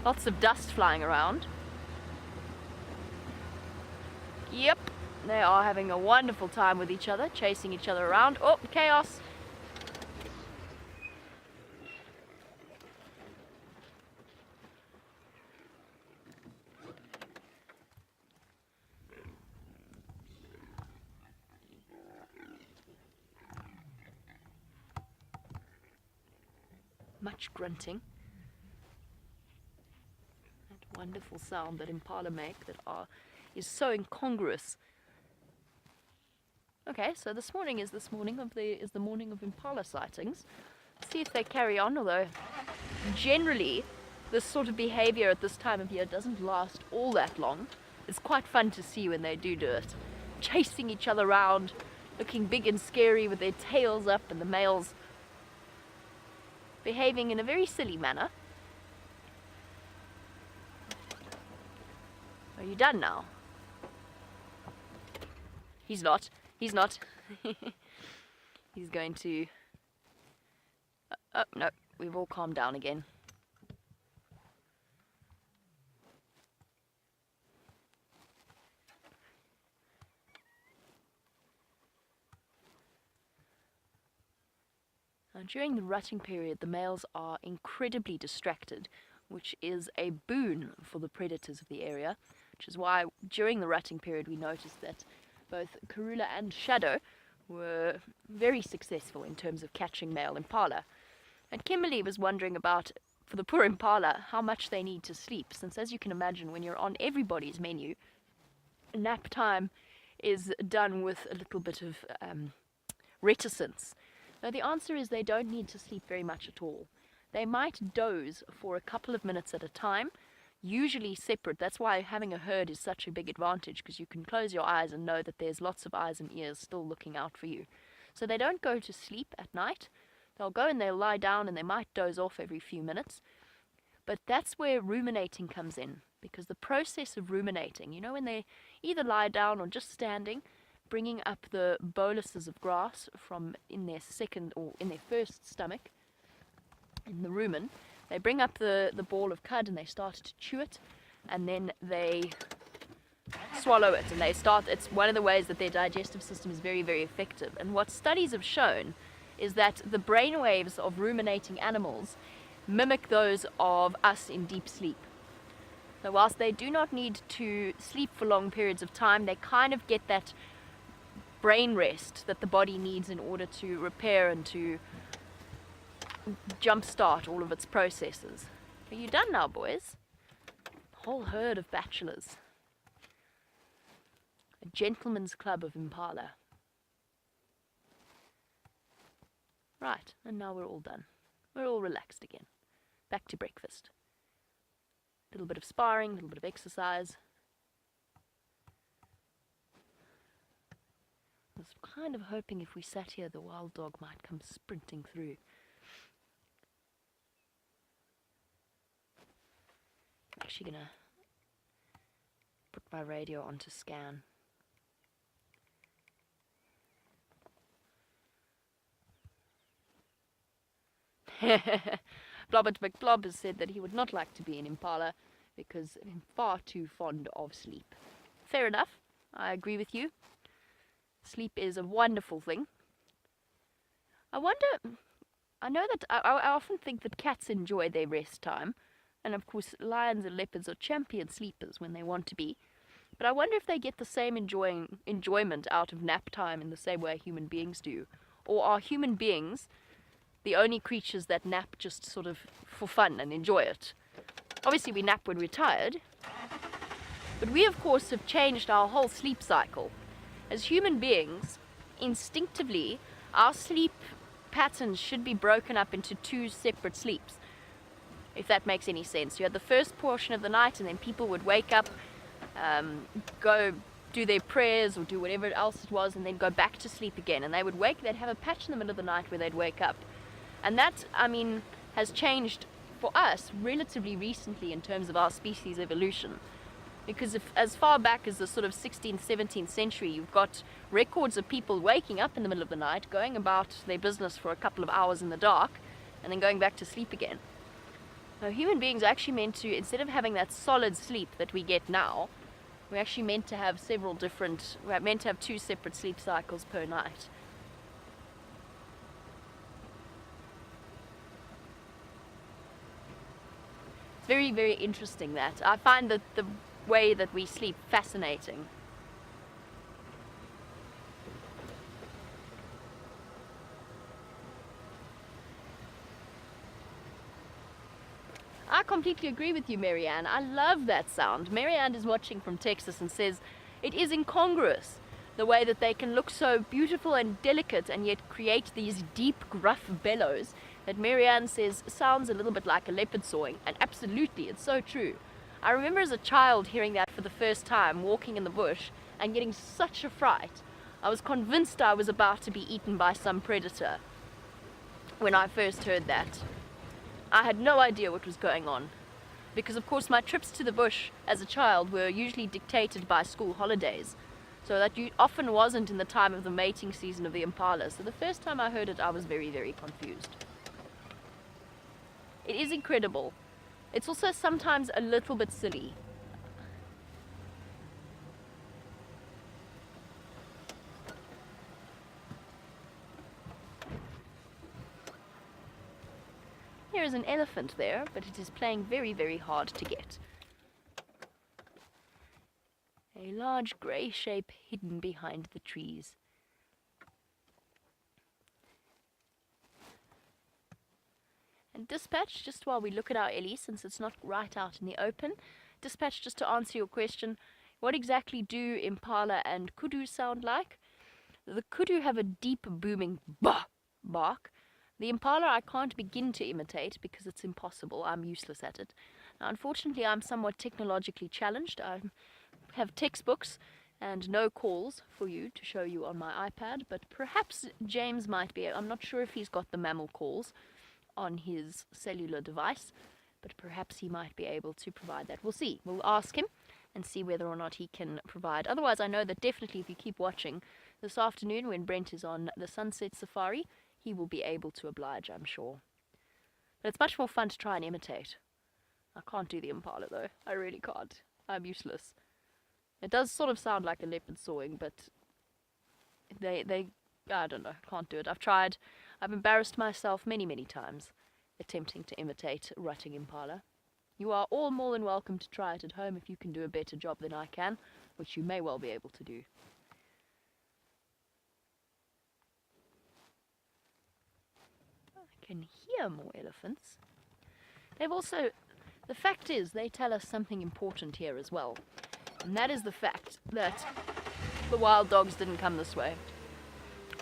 Lots of dust flying around. Yep, they are having a wonderful time with each other, chasing each other around. Oh, chaos. Much grunting. That wonderful sound that impala make that is so incongruous. Okay, so this morning is the morning of impala sightings. Let's see if they carry on, although generally this sort of behavior at this time of year doesn't last all that long. It's quite fun to see when they do it. Chasing each other around, looking big and scary with their tails up, and the males behaving in a very silly manner. Are you done now? He's not. He's not. He's going to... Oh, no. We've all calmed down again. Now, during the rutting period, the males are incredibly distracted, which is a boon for the predators of the area, which is why during the rutting period we noticed that both Karula and Shadow were very successful in terms of catching male impala. And Kimberly was wondering about, for the poor impala, how much they need to sleep, since as you can imagine, when you're on everybody's menu, nap time is done with a little bit of reticence. Now the answer is they don't need to sleep very much at all. They might doze for a couple of minutes at a time, usually separate. That's why having a herd is such a big advantage, because you can close your eyes and know that there's lots of eyes and ears still looking out for you. So they don't go to sleep at night. They'll go and they'll lie down and they might doze off every few minutes. But that's where ruminating comes in, because the process of ruminating, you know, when they either lie down or just standing, bringing up the boluses of grass from in their second or in their first stomach, in the rumen, they bring up the ball of cud and they start to chew it, and then they swallow it, and it's one of the ways that their digestive system is very, very effective. And what studies have shown is that the brain waves of ruminating animals mimic those of us in deep sleep. So whilst they do not need to sleep for long periods of time, they kind of get that brain rest that the body needs in order to repair and to jumpstart all of its processes. Are you done now, boys? Whole herd of bachelors. A gentleman's club of impala. Right, and now we're all done. We're all relaxed again. Back to breakfast. A little bit of sparring, a little bit of exercise. I was kind of hoping if we sat here, the wild dog might come sprinting through. I'm actually gonna put my radio on to scan. Blobbert McBlob has said that he would not like to be an impala because I'm far too fond of sleep. Fair enough, I agree with you. Sleep is a wonderful thing. I know that I often think that cats enjoy their rest time, and of course lions and leopards are champion sleepers when they want to be, but I wonder if they get the same enjoyment out of nap time in the same way human beings do, or are human beings the only creatures that nap just sort of for fun and enjoy it? Obviously we nap when we're tired, but we of course have changed our whole sleep cycle. As human beings, instinctively, our sleep patterns should be broken up into two separate sleeps, if that makes any sense. You had the first portion of the night, and then people would wake up, go do their prayers or do whatever else it was, and then go back to sleep again. And they'd have a patch in the middle of the night where they'd wake up. And that, I mean, has changed for us relatively recently in terms of our species evolution. Because if, as far back as the sort of 16th, 17th century, you've got records of people waking up in the middle of the night, going about their business for a couple of hours in the dark, and then going back to sleep again. Now, human beings are actually meant to, instead of having that solid sleep that we get now, we're actually meant to have we're meant to have two separate sleep cycles per night. It's very, very interesting that. I find that the way that we sleep fascinating. I completely agree with you, Marianne. I love that sound. Marianne is watching from Texas and says it is incongruous, the way that they can look so beautiful and delicate and yet create these deep, gruff bellows that Marianne says sounds a little bit like a leopard sawing. And absolutely, it's so true. I remember as a child hearing that for the first time, walking in the bush and getting such a fright. I was convinced I was about to be eaten by some predator when I first heard that. I had no idea what was going on, because of course my trips to the bush as a child were usually dictated by school holidays, so that often wasn't in the time of the mating season of the impala. So the first time I heard it, I was very, very confused. It is incredible. It's also sometimes a little bit silly. There is an elephant there, but it is playing very, very hard to get. A large grey shape hidden behind the trees. And dispatch, just while we look at our Ellie, since it's not right out in the open, dispatch, just to answer your question, what exactly do impala and kudu sound like? The kudu have a deep booming bah bark. The impala I can't begin to imitate because it's impossible. I'm useless at it. Now, unfortunately, I'm somewhat technologically challenged. I have textbooks and no calls for you to show you on my iPad, but perhaps James might be. I'm not sure if he's got the mammal calls on his cellular device, but perhaps he might be able to provide that. We'll see. We'll ask him and see whether or not he can provide. Otherwise, I know that definitely if you keep watching this afternoon when Brent is on the sunset safari, he will be able to oblige, I'm sure. But it's much more fun to try and imitate. I can't do the impala though. I really can't. I'm useless. It does sort of sound like a leopard sawing, but they I don't know, can't do it. I've tried. I've embarrassed myself many, many times attempting to imitate rutting impala. You are all more than welcome to try it at home if you can do a better job than I can, which you may well be able to do. I can hear more elephants. They've also, the fact is, they tell us something important here as well. And that is the fact that the wild dogs didn't come this way.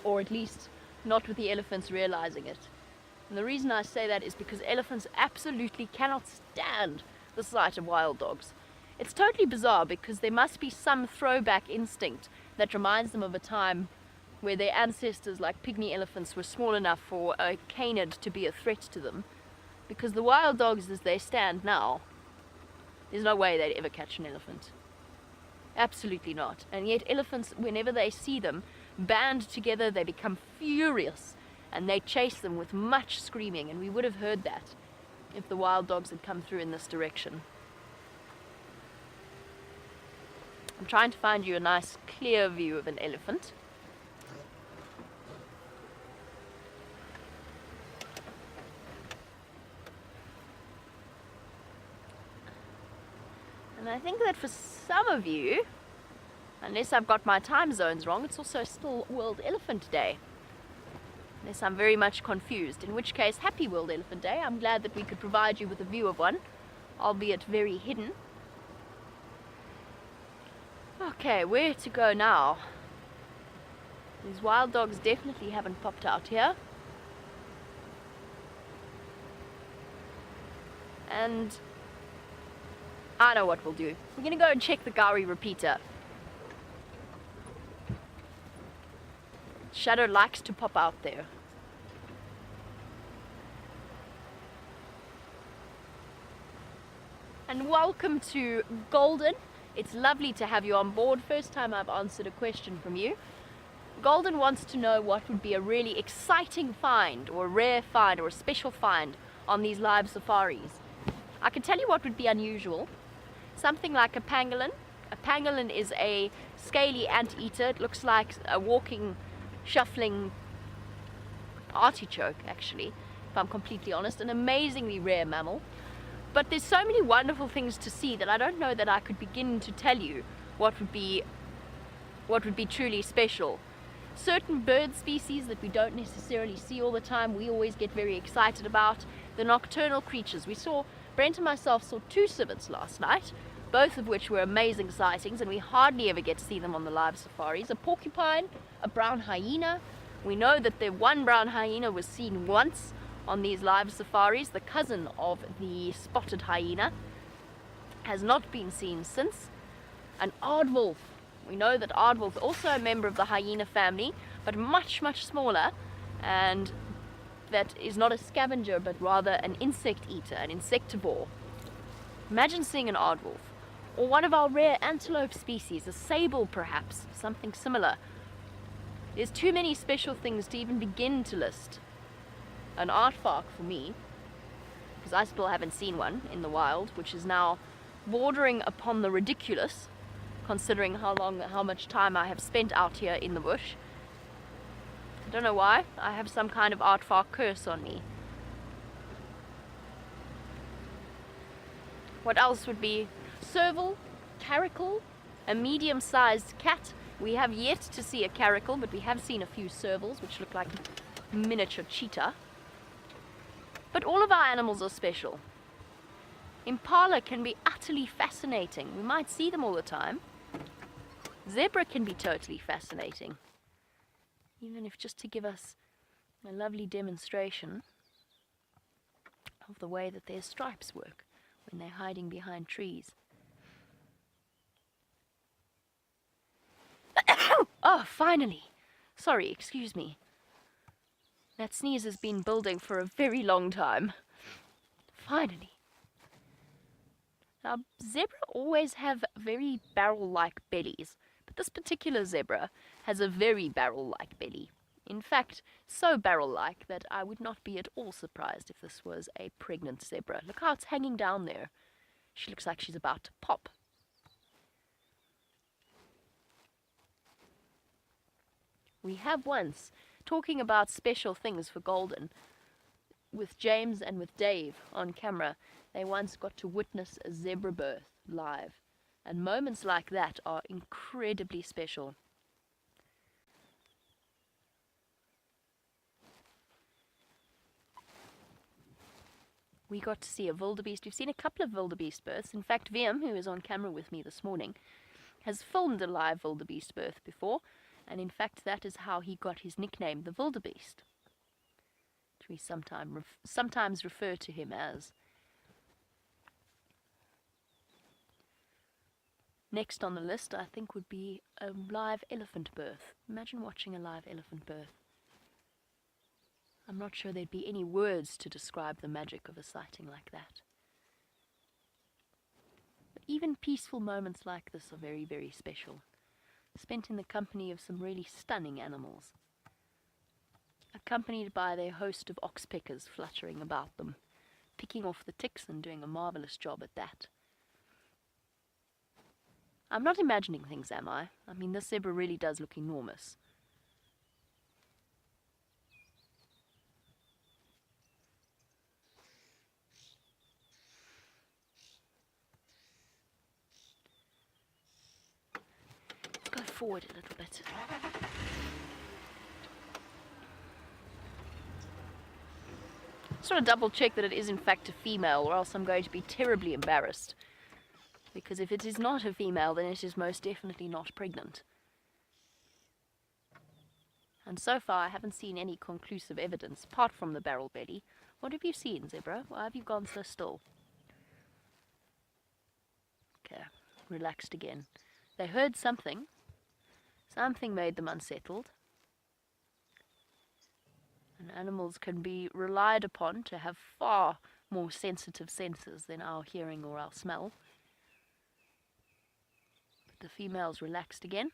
Or at least not with the elephants realizing it. And the reason I say that is because elephants absolutely cannot stand the sight of wild dogs. It's totally bizarre because there must be some throwback instinct that reminds them of a time where their ancestors, like pygmy elephants, were small enough for a canid to be a threat to them. Because the wild dogs as they stand now, there's no way they'd ever catch an elephant. Absolutely not. And yet elephants, whenever they see them, band together, they become furious and they chase them with much screaming, and we would have heard that if the wild dogs had come through in this direction. I'm trying to find you a nice clear view of an elephant. And I think that for some of you, unless I've got my time zones wrong, it's also still World Elephant Day. Unless I'm very much confused, in which case, happy World Elephant Day. I'm glad that we could provide you with a view of one, albeit very hidden. Okay, where to go now? These wild dogs definitely haven't popped out here. And I know what we'll do. We're going to go and check the Gowrie repeater. Shadow likes to pop out there. And welcome to Golden. It's lovely to have you on board. First time I've answered a question from you. Golden wants to know what would be a really exciting find, or a rare find, or a special find on these live safaris. I can tell you what would be unusual. Something like a pangolin. A pangolin is a scaly anteater. It looks like a walking, shuffling artichoke, actually, if I'm completely honest. An amazingly rare mammal. But there's so many wonderful things to see that I don't know that I could begin to tell you what would be truly special. Certain bird species that we don't necessarily see all the time, we always get very excited about. The nocturnal creatures. Brent and myself saw 2 civets last night, both of which were amazing sightings, and we hardly ever get to see them on the live safaris. A porcupine, a brown hyena. We know that the one brown hyena was seen once on these live safaris. The cousin of the spotted hyena has not been seen since. An aardwolf. We know that aardwolf, also a member of the hyena family, but much, much smaller, and that is not a scavenger, but rather an insect eater, an insectivore. Imagine seeing an aardwolf. Or one of our rare antelope species, a sable perhaps, something similar. There's too many special things to even begin to list. An aardvark for me, because I still haven't seen one in the wild, which is now bordering upon the ridiculous, considering how much time I have spent out here in the bush. I don't know why. I have some kind of aardvark curse on me. What else would be? Serval, caracal, a medium-sized cat. We have yet to see a caracal, but we have seen a few servals, which look like a miniature cheetah. But all of our animals are special. Impala can be utterly fascinating. We might see them all the time. Zebra can be totally fascinating. Even if just to give us a lovely demonstration of the way that their stripes work. when they're hiding behind trees. Oh, finally! Sorry, excuse me. That sneeze has been building for a very long time. Finally. Now, zebra always have very barrel-like bellies, but this particular zebra has a very barrel-like belly. In fact, so barrel-like that I would not be at all surprised if this was a pregnant zebra. Look how it's hanging down there. She looks like she's about to pop. We have once, talking about special things for Golden, with James and with Dave on camera, they once got to witness a zebra birth live. And moments like that are incredibly special. We got to see a wildebeest. We've seen a couple of wildebeest births. In fact, Wiem, who is on camera with me this morning, has filmed a live wildebeest birth before. And in fact, that is how he got his nickname, the wildebeest, which we sometimes refer to him as. Next on the list, I think, would be a live elephant birth. Imagine watching a live elephant birth. I'm not sure there'd be any words to describe the magic of a sighting like that. But even peaceful moments like this are very, very special. Spent in the company of some really stunning animals, accompanied by their host of oxpeckers fluttering about them, picking off the ticks and doing a marvelous job at that. I'm not imagining things, am I? I mean, this zebra really does look enormous. Go forward a little bit. Just want to double check that it is in fact a female, or else I'm going to be terribly embarrassed. Because if it is not a female, then it is most definitely not pregnant. And so far I haven't seen any conclusive evidence, apart from the barrel belly. What have you seen, zebra? Why have you gone so still? Okay, relaxed again. They heard something. Something made them unsettled. And animals can be relied upon to have far more sensitive senses than our hearing or our smell. But the female's relaxed again.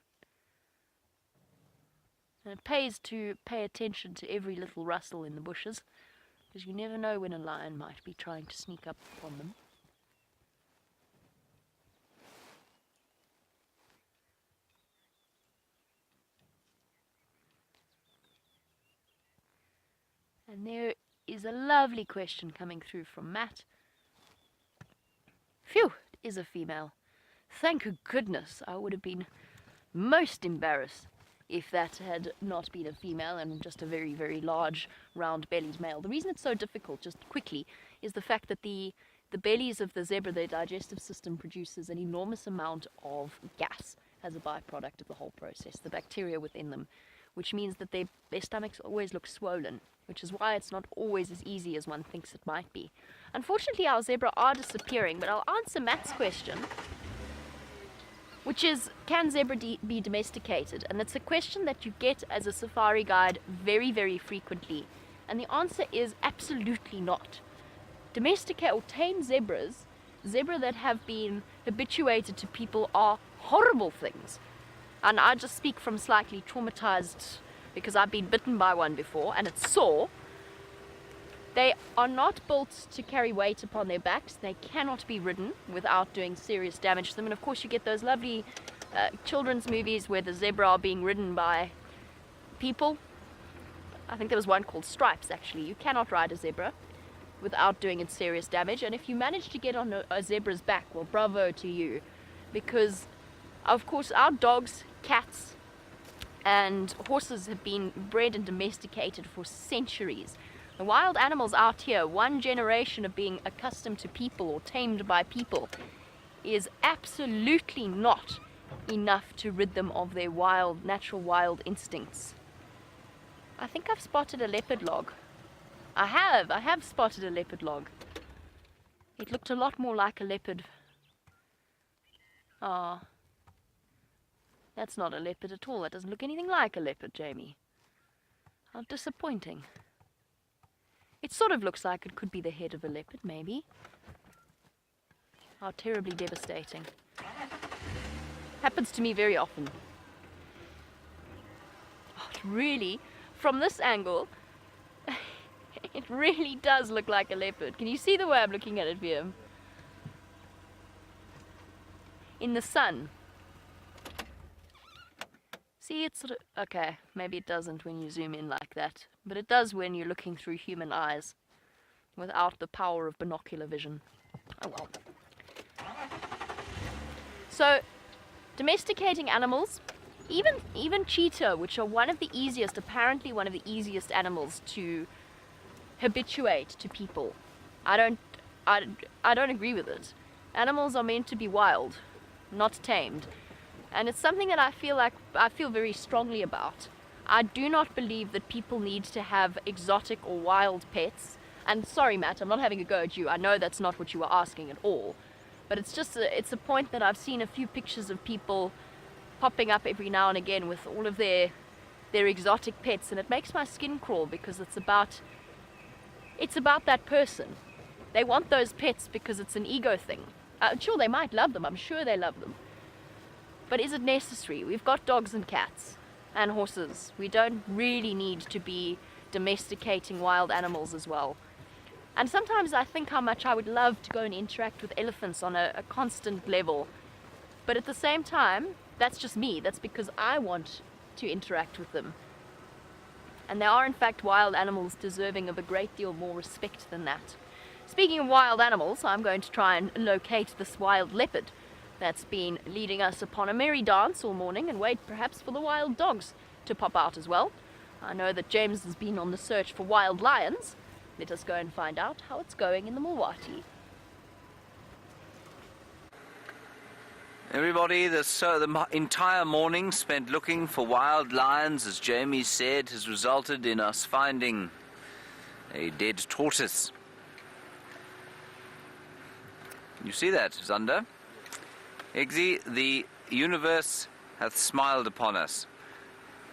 And it pays to pay attention to every little rustle in the bushes, because you never know when a lion might be trying to sneak up on them. And there is a lovely question coming through from Matt. Phew, it is a female. Thank goodness. I would have been most embarrassed if that had not been a female and just a very, very large, round-bellied male. The reason it's so difficult, just quickly, is the fact that the bellies of the zebra, their digestive system produces an enormous amount of gas as a byproduct of the whole process, the bacteria within them, which means that their stomachs always look swollen, which is why it's not always as easy as one thinks it might be. Unfortunately, our zebra are disappearing, but I'll answer Matt's question, which is, can zebra be domesticated? And it's a question that you get as a safari guide very, very frequently. And the answer is absolutely not. Domesticate or tame zebras, zebra that have been habituated to people, are horrible things. And I just speak from slightly traumatized, because I've been bitten by one before and it's sore. They are not built to carry weight upon their backs. They cannot be ridden without doing serious damage to them. And of course you get those lovely children's movies where the zebra are being ridden by people. I think there was one called Stripes, actually. You cannot ride a zebra without doing it serious damage. And if you manage to get on a zebra's back, well, bravo to you. Because, of course, our dogs, cats, and horses have been bred and domesticated for centuries. The wild animals out here, one generation of being accustomed to people or tamed by people, is absolutely not enough to rid them of their wild, natural wild instincts. I think I've spotted a leopard log. I have spotted a leopard log. It looked a lot more like a leopard. Ah, that's not a leopard at all. That doesn't look anything like a leopard, Jamie. How disappointing. It sort of looks like it could be the head of a leopard, maybe. How terribly devastating. Happens to me very often. Oh, it really, from this angle, it really does look like a leopard. Can you see the way I'm looking at it, Liam? In the sun. See, it's sort of, okay, maybe it doesn't when you zoom in like that, but it does when you're looking through human eyes without the power of binocular vision. Oh well. So, domesticating animals, even cheetah, which are apparently one of the easiest animals to habituate to people. I don't agree with it. Animals are meant to be wild, not tamed. And it's something that I feel very strongly about. I do not believe that people need to have exotic or wild pets. And sorry, Matt, I'm not having a go at you. I know that's not what you were asking at all. But it's just it's a point that I've seen a few pictures of people popping up every now and again with all of their exotic pets, and it makes my skin crawl because it's about that person. They want those pets because it's an ego thing. Sure, they might love them. I'm sure they love them. But is it necessary? We've got dogs and cats and horses. We don't really need to be domesticating wild animals as well. And sometimes I think how much I would love to go and interact with elephants on a constant level. But at the same time, that's just me. That's because I want to interact with them. And there are in fact wild animals deserving of a great deal more respect than that. Speaking of wild animals, I'm going to try and locate this wild leopard that's been leading us upon a merry dance all morning, and wait perhaps for the wild dogs to pop out as well. I know that James has been on the search for wild lions. Let us go and find out how it's going in the Mulwati. Everybody, the entire morning spent looking for wild lions, as Jamie said, has resulted in us finding a dead tortoise. You see that, Zander? Eggsy, the universe hath smiled upon us.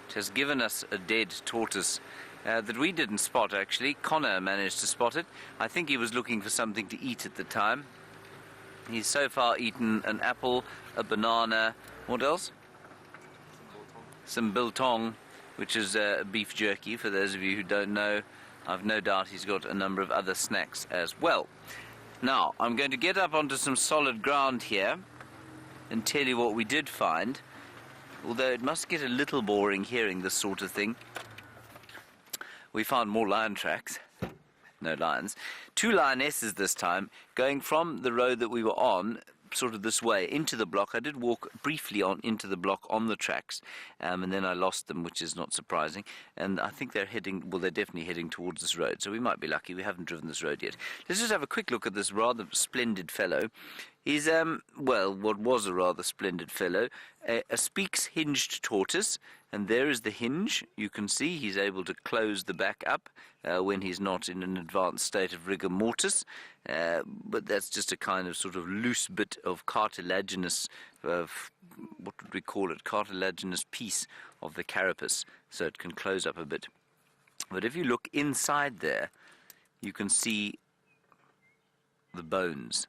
It has given us a dead tortoise that we didn't spot, actually. Connor managed to spot it. I think he was looking for something to eat at the time. He's so far eaten an apple, a banana, what else? Some biltong, which is beef jerky, for those of you who don't know. I've no doubt he's got a number of other snacks as well. Now, I'm going to get up onto some solid ground here and tell you what we did find, although it must get a little boring hearing this sort of thing. We found more lion tracks. No lions. 2 lionesses this time, going from the road that we were on, sort of this way, into the block. I did walk briefly on into the block on the tracks, and then I lost them, which is not surprising. And I think they're definitely heading towards this road, so we might be lucky. We haven't driven this road yet. Let's just have a quick look at this rather splendid fellow. He's, what was a rather splendid fellow, a Speaks hinged tortoise, and there is the hinge. You can see he's able to close the back up when he's not in an advanced state of rigor mortis, but that's just a kind of sort of loose bit of cartilaginous, what would we call it, cartilaginous piece of the carapace, so it can close up a bit. But if you look inside there, you can see the bones.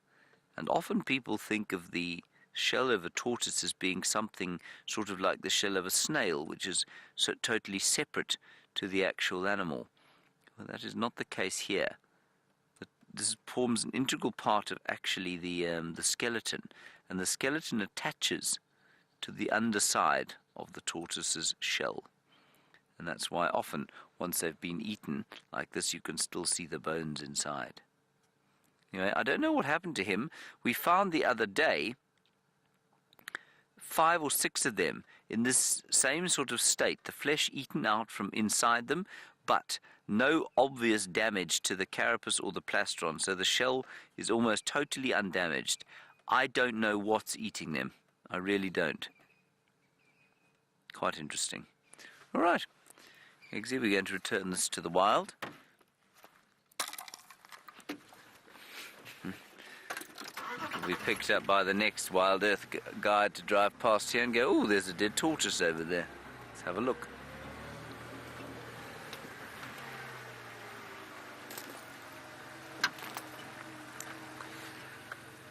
And often people think of the shell of a tortoise as being something sort of like the shell of a snail, which is so totally separate to the actual animal. Well, that is not the case here. This forms an integral part of actually the skeleton, and the skeleton attaches to the underside of the tortoise's shell. And that's why often, once they've been eaten like this, you can still see the bones inside. Anyway, I don't know what happened to him. We found the other day 5 or 6 of them in this same sort of state, the flesh eaten out from inside them, but no obvious damage to the carapace or the plastron, so the shell is almost totally undamaged. I don't know what's eating them. I really don't. Quite interesting. All right. Eggsy, we're going to return this to the wild. be picked up by the next Wild Earth guide to drive past here and go, oh, there's a dead tortoise over there. Let's have a look.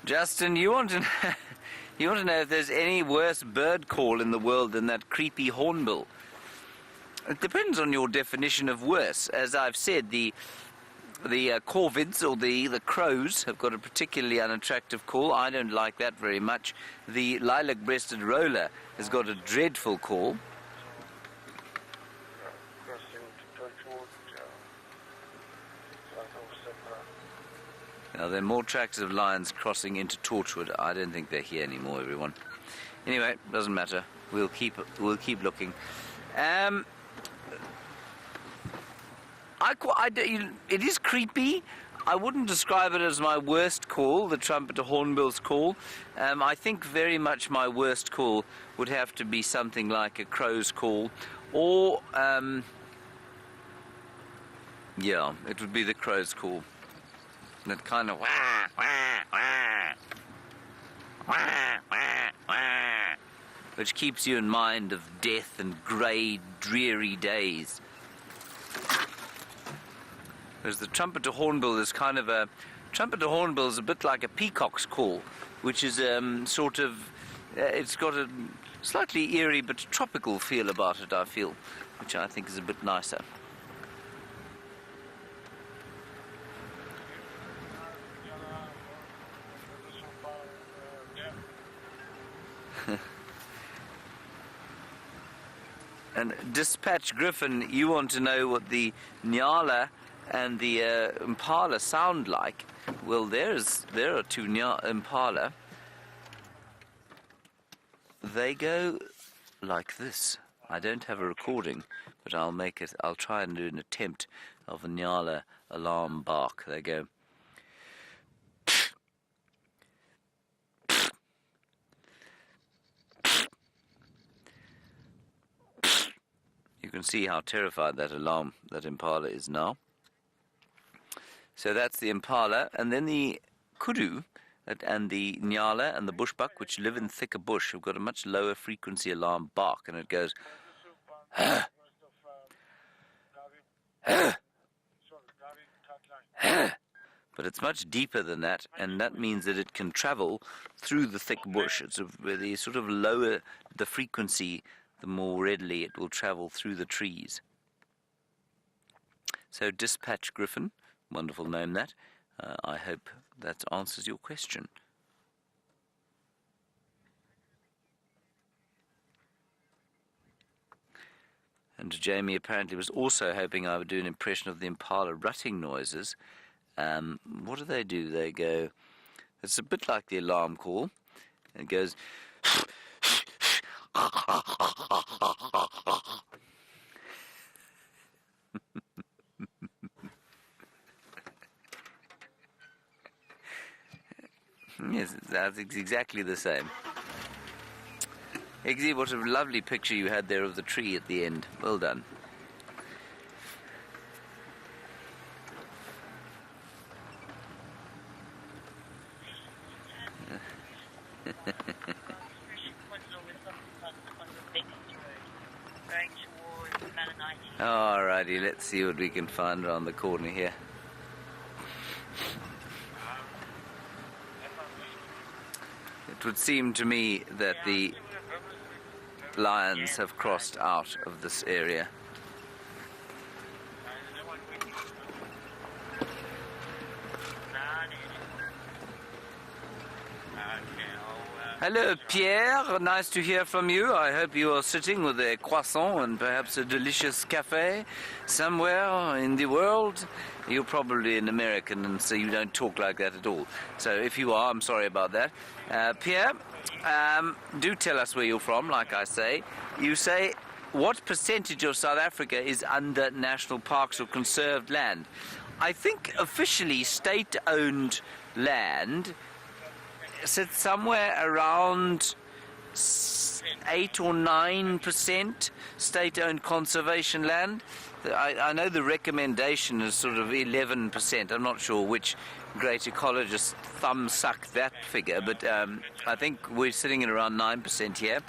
Justin, you want to know if there's any worse bird call in the world than that creepy hornbill? It depends on your definition of worse. As I've said, the corvids, or the crows, have got a particularly unattractive call. I don't like that very much. The lilac-breasted roller has got a dreadful call. Now, there are more tracks of lions crossing into Torchwood. I don't think they're here anymore, everyone. Anyway, doesn't matter. We'll keep looking. It is creepy. I wouldn't describe it as my worst call, the trumpeter hornbill's call. I think very much my worst call would have to be something like a crow's call, or yeah, it would be the crow's call. That kind of wah, wah, wah, wah, wah, wah, which keeps you in mind of death and grey, dreary days. Whereas the trumpeter hornbill is kind of a... Trumpeter hornbill is a bit like a peacock's call, which is sort of... it's got a slightly eerie but tropical feel about it, I feel, which I think is a bit nicer. And Dispatch Griffin, you want to know what the Nyala and the Impala sound like. Well, there are two Impala. They go like this. I don't have a recording, but I'll try and do an attempt of a Nyala alarm bark. They go. You can see how terrified that Impala is now. So that's the Impala, and then the Kudu and the Nyala and the bushbuck, which live in thicker bush, have got a much lower frequency alarm bark, and it goes but it's much deeper than that, and that means that it can travel through the thick bush. It's the sort of lower the frequency, the more readily it will travel through the trees. So Dispatch Griffin, wonderful name that. I hope that answers your question. And Jamie apparently was also hoping I would do an impression of the Impala rutting noises. What do? They go... It's a bit like the alarm call. It goes... Yes, that's exactly the same. Eggsy, what a lovely picture you had there of the tree at the end. Well done. Alrighty, let's see what we can find around the corner here. It would seem to me that the lions have crossed out of this area. Hello, Pierre. Nice to hear from you. I hope you are sitting with a croissant and perhaps a delicious cafe somewhere in the world. You're probably an American, and so you don't talk like that at all. So if you are, I'm sorry about that. Pierre, do tell us where you're from, like I say. You say, what percentage of South Africa is under national parks or conserved land? I think officially state-owned land sits somewhere around 8 or 9% state-owned conservation land. I know the recommendation is sort of 11%. I'm not sure which great ecologist thumb-sucked that figure, but I think we're sitting at around 9% here.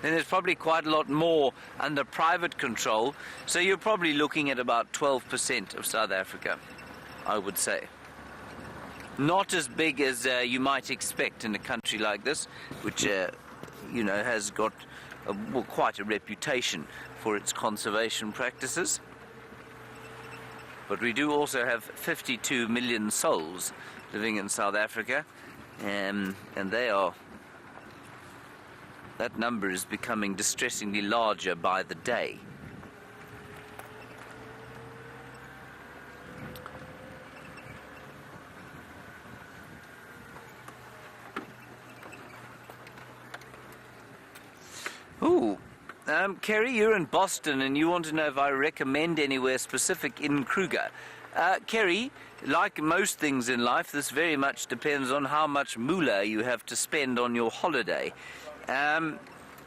Then there's probably quite a lot more under private control, so you're probably looking at about 12% of South Africa, I would say. Not as big as you might expect in a country like this, which, has got quite a reputation for its conservation practices. But we do also have 52 million souls living in South Africa, and that number is becoming distressingly larger by the day. Ooh. Kerry, you're in Boston and you want to know if I recommend anywhere specific in Kruger. Kerry, like most things in life, this very much depends on how much moolah you have to spend on your holiday.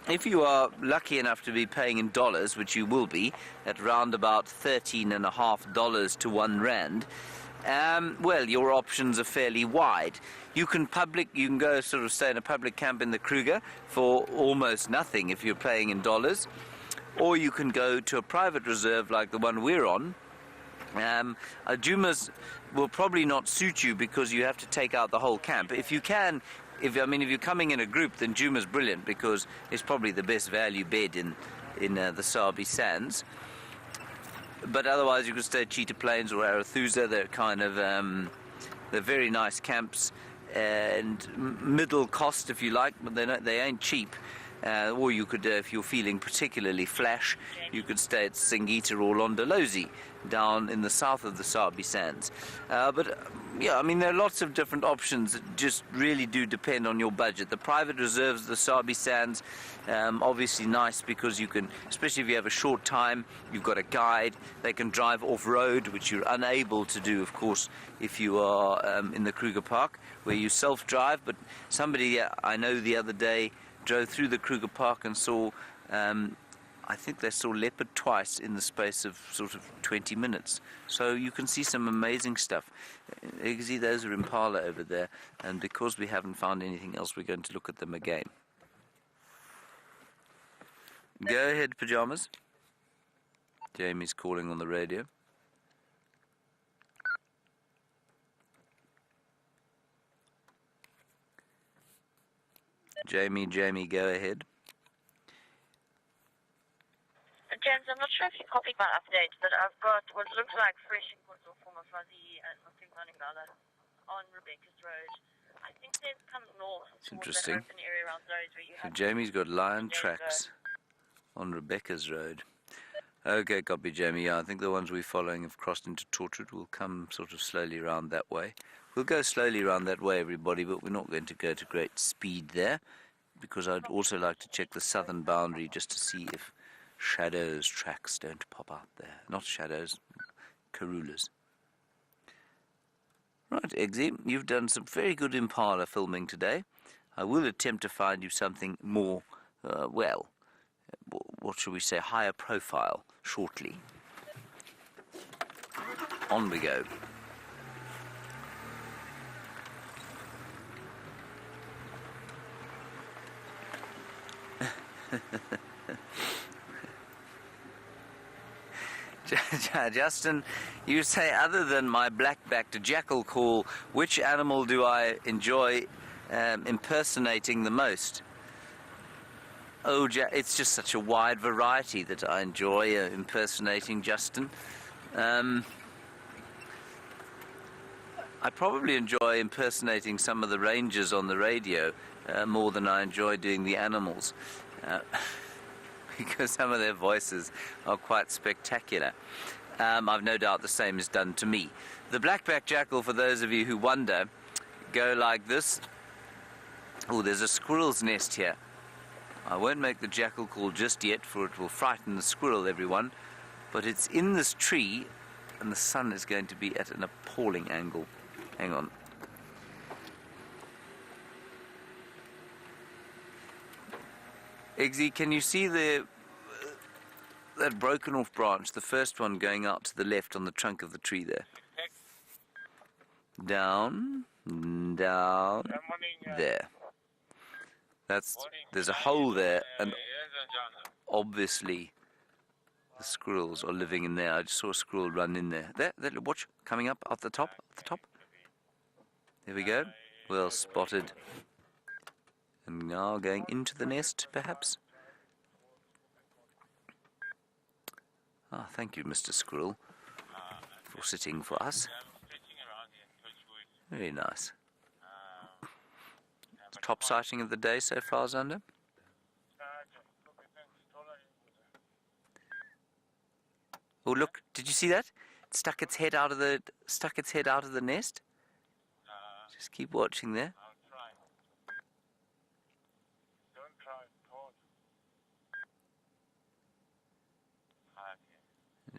If you are lucky enough to be paying in dollars, which you will be, at round about $13.50 to R1, well, your options are fairly wide. You can go sort of stay in a public camp in the Kruger for almost nothing if you're paying in dollars, or you can go to a private reserve like the one we're on. Jumas will probably not suit you because you have to take out the whole camp. If you're coming in a group, then Juma's brilliant because it's probably the best value bed in the Sabi sands. But otherwise, you could stay at Cheetah Plains or Arathusa. They're kind of they're very nice camps and middle cost, if you like, but they ain't cheap. Or you could, if you're feeling particularly flash, you could stay at Singita or Londolozi down in the south of the Sabi sands. But there are lots of different options that just really do depend on your budget. The private reserves of the Sabi sands, obviously nice because you can, especially if you have a short time, you've got a guide. They can drive off-road, which you're unable to do, of course, if you are in the Kruger Park, where you self-drive. But somebody I know the other day drove through the Kruger Park and saw, I think they saw leopard twice in the space of sort of 20 minutes. So you can see some amazing stuff. You can see those are impala over there, and because we haven't found anything else, we're going to look at them again. Go ahead, Pajamas. Jamie's calling on the radio. Jamie, go ahead. James, I'm not sure if you copied my update, but I've got what looks like fresh inputs from a fuzzy and nothing running rather on Rebecca's Road. I think they've come north towards that open area around those where you have... So Jamie's got lion tracks on Rebecca's Road. Okay, copy, Jamie. Yeah, I think the ones we're following have crossed into Tortwood. We'll come sort of slowly around that way. We'll go slowly around that way, everybody, but we're not going to go to great speed there, because I'd also like to check the southern boundary just to see if Shadow's tracks don't pop out there. Not Shadows, Karulas. Right, Eggsy, you've done some very good impala filming today. I will attempt to find you something more, what shall we say, higher profile shortly. On we go. Justin, you say, other than my black-backed jackal call, which animal do I enjoy impersonating the most? Oh, it's just such a wide variety that I enjoy impersonating, Justin. I probably enjoy impersonating some of the rangers on the radio more than I enjoy doing the animals. Because some of their voices are quite spectacular. I've no doubt the same is done to me. The black-backed jackal, for those of you who wonder, go like this. Oh, there's a squirrel's nest here. I won't make the jackal call just yet, for it will frighten the squirrel, everyone. But it's in this tree, and the sun is going to be at an appalling angle. Hang on. Eggsy, can you see the that broken off branch, the first one going out to the left on the trunk of the tree there. Down, down, there. There's a hole there, and obviously the squirrels are living in there. I just saw a squirrel run in there. There, watch, coming up at the top, There we go. Well spotted. And now going into the nest, perhaps. Ah, thank you, Mr. Squirrel, for sitting for us. Very nice. Top sighting of the day so far, Zander? Oh, look! Did you see that? It stuck its head out of the nest. Just keep watching there.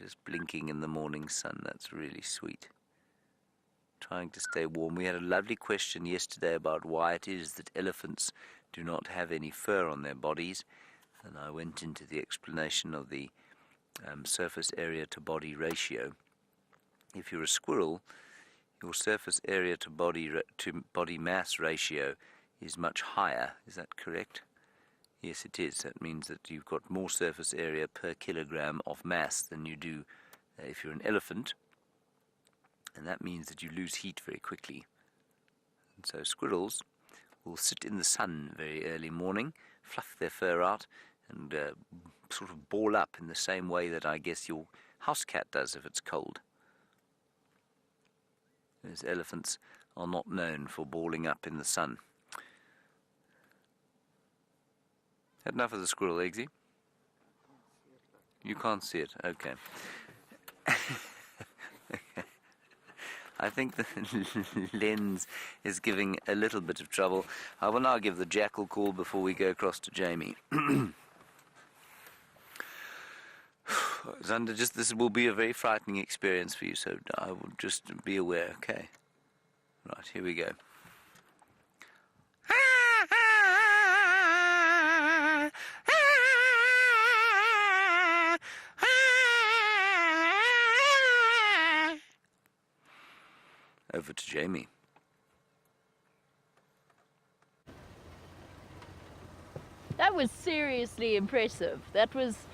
Just blinking in the morning sun. That's really sweet. Trying to stay warm. We had a lovely question yesterday about why it is that elephants do not have any fur on their bodies, and I went into the explanation of the surface area to body ratio. If you're a squirrel, your surface area to body mass ratio is much higher. Is that correct? Yes, it is. That means that you've got more surface area per kilogram of mass than you do if you're an elephant. And that means that you lose heat very quickly. And so squirrels will sit in the sun very early morning, fluff their fur out, and sort of ball up in the same way that I guess your house cat does if it's cold. Those elephants are not known for balling up in the sun. Had enough of the squirrel, Eggsy? You can't see it. Okay. I think the lens is giving a little bit of trouble. I will now give the jackal call before we go across to Jamie. Zander, this will be a very frightening experience for you, so I will just be aware, okay? Right, here we go. Over to Jamie. That was seriously impressive. That was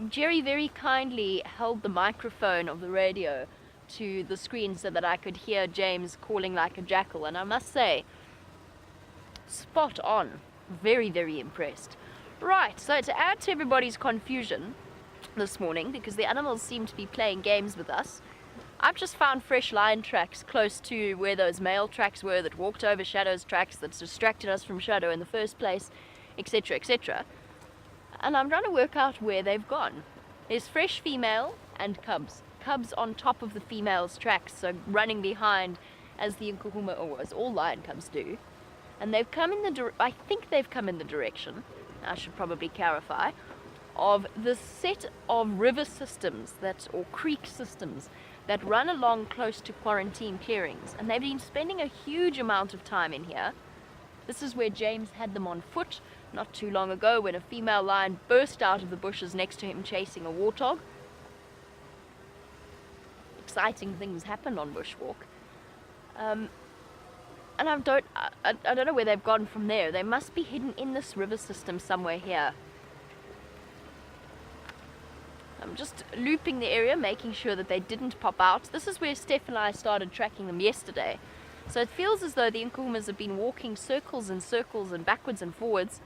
Jerry very kindly held the microphone of the radio to the screen so that I could hear James calling like a jackal, and I must say, spot on. Very, very impressed. Right, so to add to everybody's confusion this morning, because the animals seem to be playing games with us, I've just found fresh lion tracks close to where those male tracks were that walked over Shadow's tracks that distracted us from Shadow in the first place, etc., etc. And I'm trying to work out where they've gone. There's fresh female and cubs. Cubs on top of the female's tracks, so running behind as the Nkuhuma, or as all lion cubs do. And they've come in I think they've come in the direction, I should probably clarify, of the set of river systems or creek systems that run along close to quarantine clearings, and they've been spending a huge amount of time in here. This is where James had them on foot not too long ago when a female lion burst out of the bushes next to him chasing a warthog. Exciting things happen on bushwalk. And I don't know where they've gone from there. They must be hidden in this river system somewhere here. I'm just looping the area, making sure that they didn't pop out. This is where Steph and I started tracking them yesterday. So it feels as though the Nkuhumas have been walking circles and circles and backwards and forwards,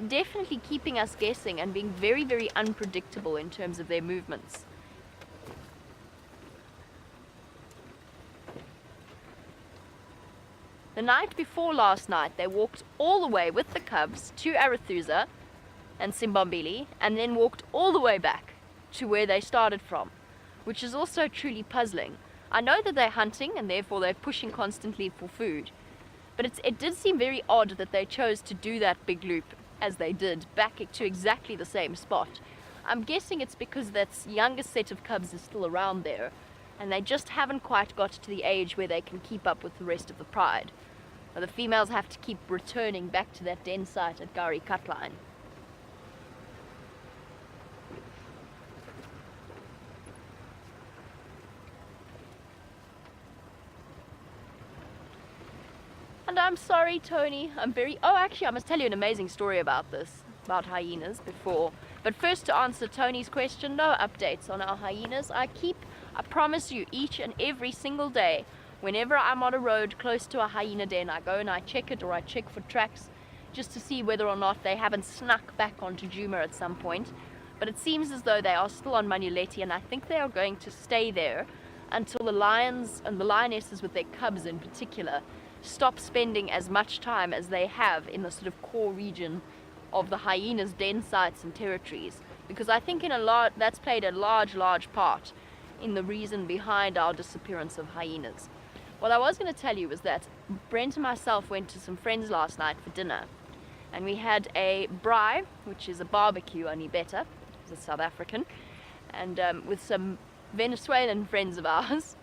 definitely keeping us guessing and being very, very unpredictable in terms of their movements. The night before last night, they walked all the way with the cubs to Arathusa and Simbambili, and then walked all the way back to where they started from, which is also truly puzzling. I know that they're hunting and therefore they're pushing constantly for food, but it did seem very odd that they chose to do that big loop as they did, back to exactly the same spot. I'm guessing it's because that youngest set of cubs is still around there, and they just haven't quite got to the age where they can keep up with the rest of the pride. Or the females have to keep returning back to that den site at Gari Cutline. And I'm sorry, Tony. Oh, actually, I must tell you an amazing story about this, about hyenas before. But first, to answer Tony's question, no updates on our hyenas. I promise you, each and every single day, whenever I'm on a road close to a hyena den, I go and I check it, or I check for tracks just to see whether or not they haven't snuck back onto Djuma at some point. But it seems as though they are still on Manuletti, and I think they are going to stay there until the lions and the lionesses with their cubs in particular stop spending as much time as they have in the sort of core region of the hyenas' den sites and territories, because I think that's played a large part in the reason behind our disappearance of hyenas. What I was going to tell you was that Brent and myself went to some friends last night for dinner, and we had a braai, which is a barbecue, only better, it's a South African, and with some Venezuelan friends of ours.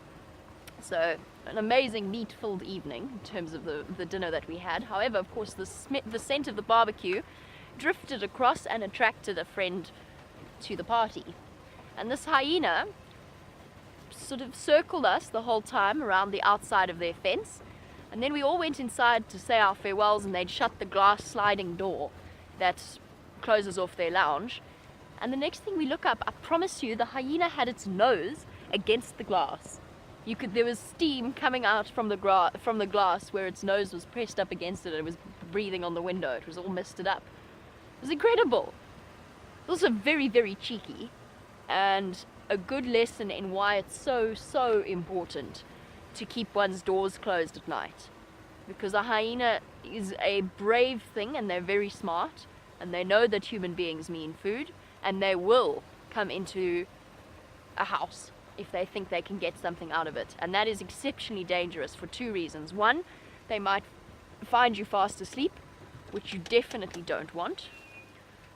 So an amazing meat-filled evening in terms of the dinner that we had. However, of course, the scent of the barbecue drifted across and attracted a friend to the party. And this hyena sort of circled us the whole time around the outside of their fence. And then we all went inside to say our farewells, and they'd shut the glass sliding door that closes off their lounge. And the next thing we look up, I promise you, the hyena had its nose against the glass. There was steam coming out from the glass where its nose was pressed up against it. It was breathing on the window. It was all misted up. It was incredible. Also very, very cheeky, and a good lesson in why it's so important to keep one's doors closed at night. Because a hyena is a brave thing, and they're very smart, and they know that human beings mean food, and they will come into a house if they think they can get something out of it. And that is exceptionally dangerous for two reasons. One, they might find you fast asleep, which you definitely don't want.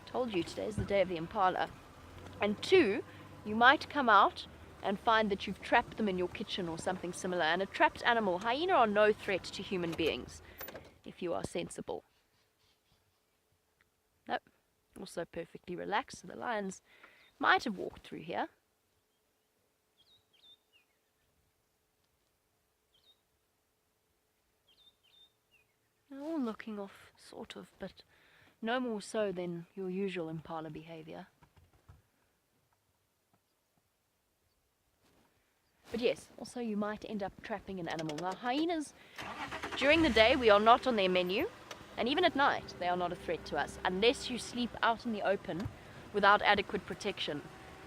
Told you today's the day of the impala. And two, you might come out and find that you've trapped them in your kitchen or something similar. And a trapped animal, hyena, are no threat to human beings if you are sensible. Nope. Also perfectly relaxed, so the lions might have walked through here. They're all looking off, sort of, but no more so than your usual impala behavior. But yes, also you might end up trapping an animal. Now, hyenas, during the day, we are not on their menu. And even at night, they are not a threat to us, unless you sleep out in the open without adequate protection.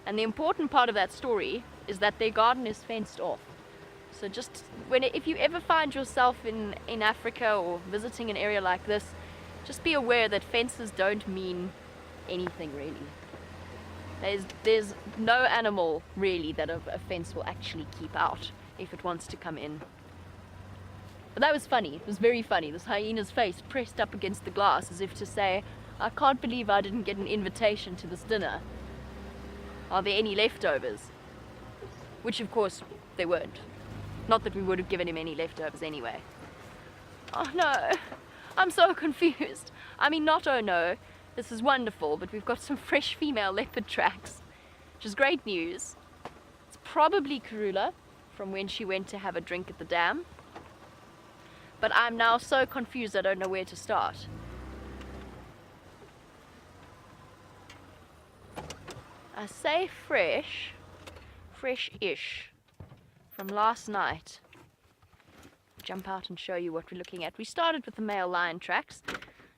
And the important part of that story is that their garden is fenced off. So just if you ever find yourself in Africa or visiting an area like this, just be aware that fences don't mean anything really. There's no animal really that a fence will actually keep out if it wants to come in. But that was funny. It was very funny. This hyena's face pressed up against the glass as if to say, I can't believe I didn't get an invitation to this dinner. Are there any leftovers? Which of course there weren't. Not that we would have given him any leftovers anyway. Oh no, I'm so confused. I mean, not oh no, this is wonderful, but we've got some fresh female leopard tracks, which is great news. It's probably Karula from when she went to have a drink at the dam. But I'm now so confused I don't know where to start. I say fresh-ish, from last night. Jump out and show you what we're looking at. We started with the male lion tracks.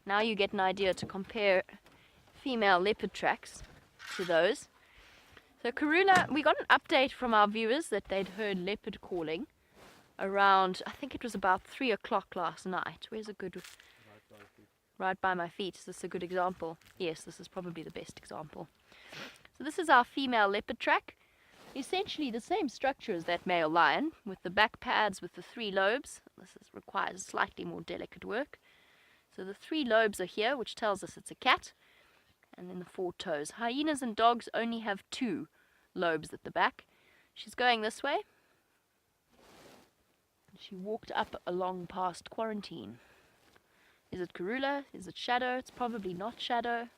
Now you get an idea to compare female leopard tracks to those. So Karula, we got an update from our viewers that they'd heard leopard calling around, I think it was about 3 o'clock last night. Where's a good... Right by my feet. Is this a good example? Yes, this is probably the best example. So this is our female leopard track. Essentially the same structure as that male lion, with the back pads with the 3 lobes. Requires slightly more delicate work. So the 3 lobes are here, which tells us it's a cat. And then the 4 toes. Hyenas and dogs only have 2 lobes at the back. She's going this way. She walked up along past quarantine. Is it Karula? Is it Shadow? It's probably not Shadow,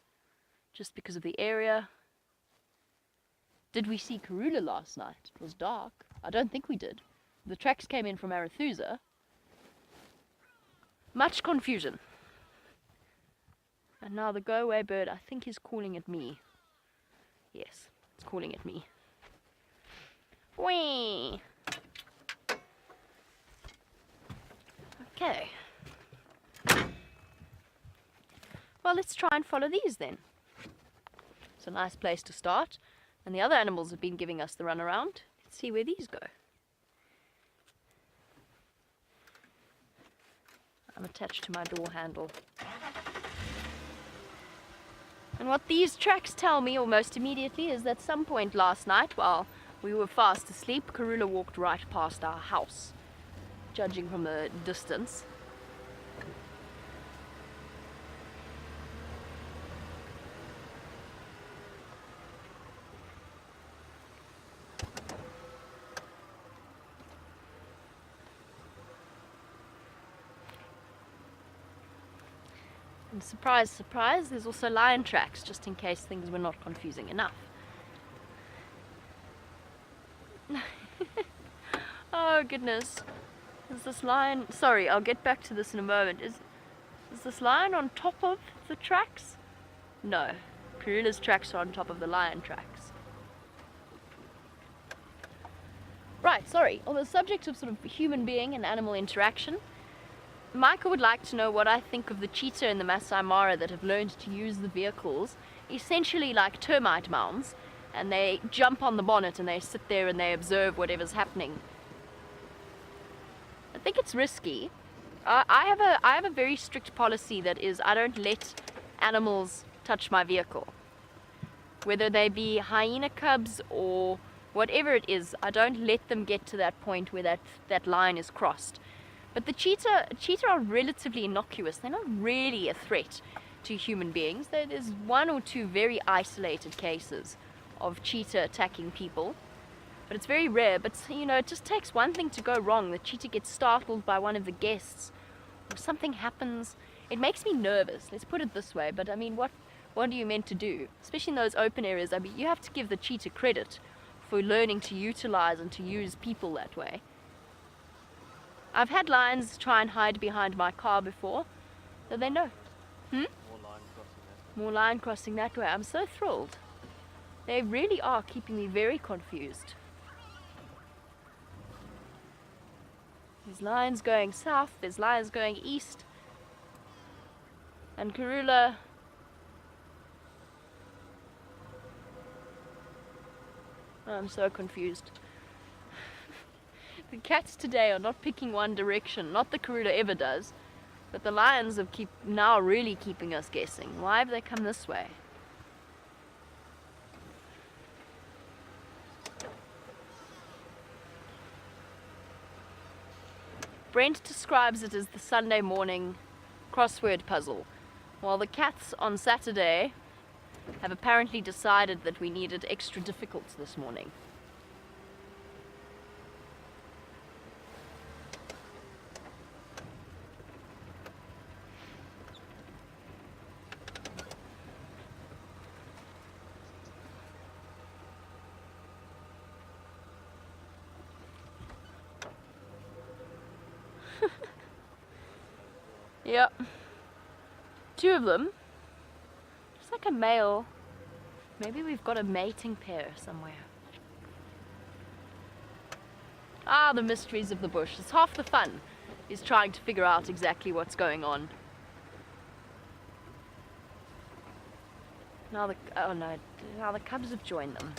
just because of the area. Did we see Karula last night? It was dark. I don't think we did. The tracks came in from Arathusa. Much confusion. And now the go-away bird, I think, is calling at me. Yes, it's calling at me. Whee! Okay. Well, let's try and follow these then. It's a nice place to start. And the other animals have been giving us the runaround. Let's see where these go. I'm attached to my door handle. And what these tracks tell me almost immediately is that some point last night, while we were fast asleep, Karula walked right past our house, judging from the distance. And surprise, surprise, there's also lion tracks, just in case things were not confusing enough. Oh goodness. Is this lion... Sorry, I'll get back to this in a moment. Is this lion on top of the tracks? No. Karula's tracks are on top of the lion tracks. Right, sorry. On the subject of sort of human being and animal interaction, Micah would like to know what I think of the cheetah and the Masai Mara that have learned to use the vehicles essentially like termite mounds, and they jump on the bonnet and they sit there and they observe whatever's happening. I think it's risky. I have a very strict policy that is I don't let animals touch my vehicle. Whether they be hyena cubs or whatever it is, I don't let them get to that point where that line is crossed. But the cheetah are relatively innocuous. They're not really a threat to human beings. There's one or two very isolated cases of cheetah attacking people. But it's very rare. But, you know, it just takes one thing to go wrong. The cheetah gets startled by one of the guests, or something happens. It makes me nervous, let's put it this way. But, I mean, what are you meant to do? Especially in those open areas. I mean, you have to give the cheetah credit for learning to utilize and to use people that way. I've had lions try and hide behind my car before, so they know. More lion crossing that way. I'm so thrilled. They really are keeping me very confused. There's lions going south, there's lions going east. And Karula... Oh, I'm so confused. The cats today are not picking one direction, not that Karula ever does, but the lions have now really keeping us guessing. Why have they come this way? Brent describes it as the Sunday morning crossword puzzle, while the cats on Saturday have apparently decided that we needed extra difficult this morning. Yep. Two of them. It's like a male. Maybe we've got a mating pair somewhere. Ah, the mysteries of the bush. It's half the fun, is trying to figure out exactly what's going on. Now the cubs have joined them.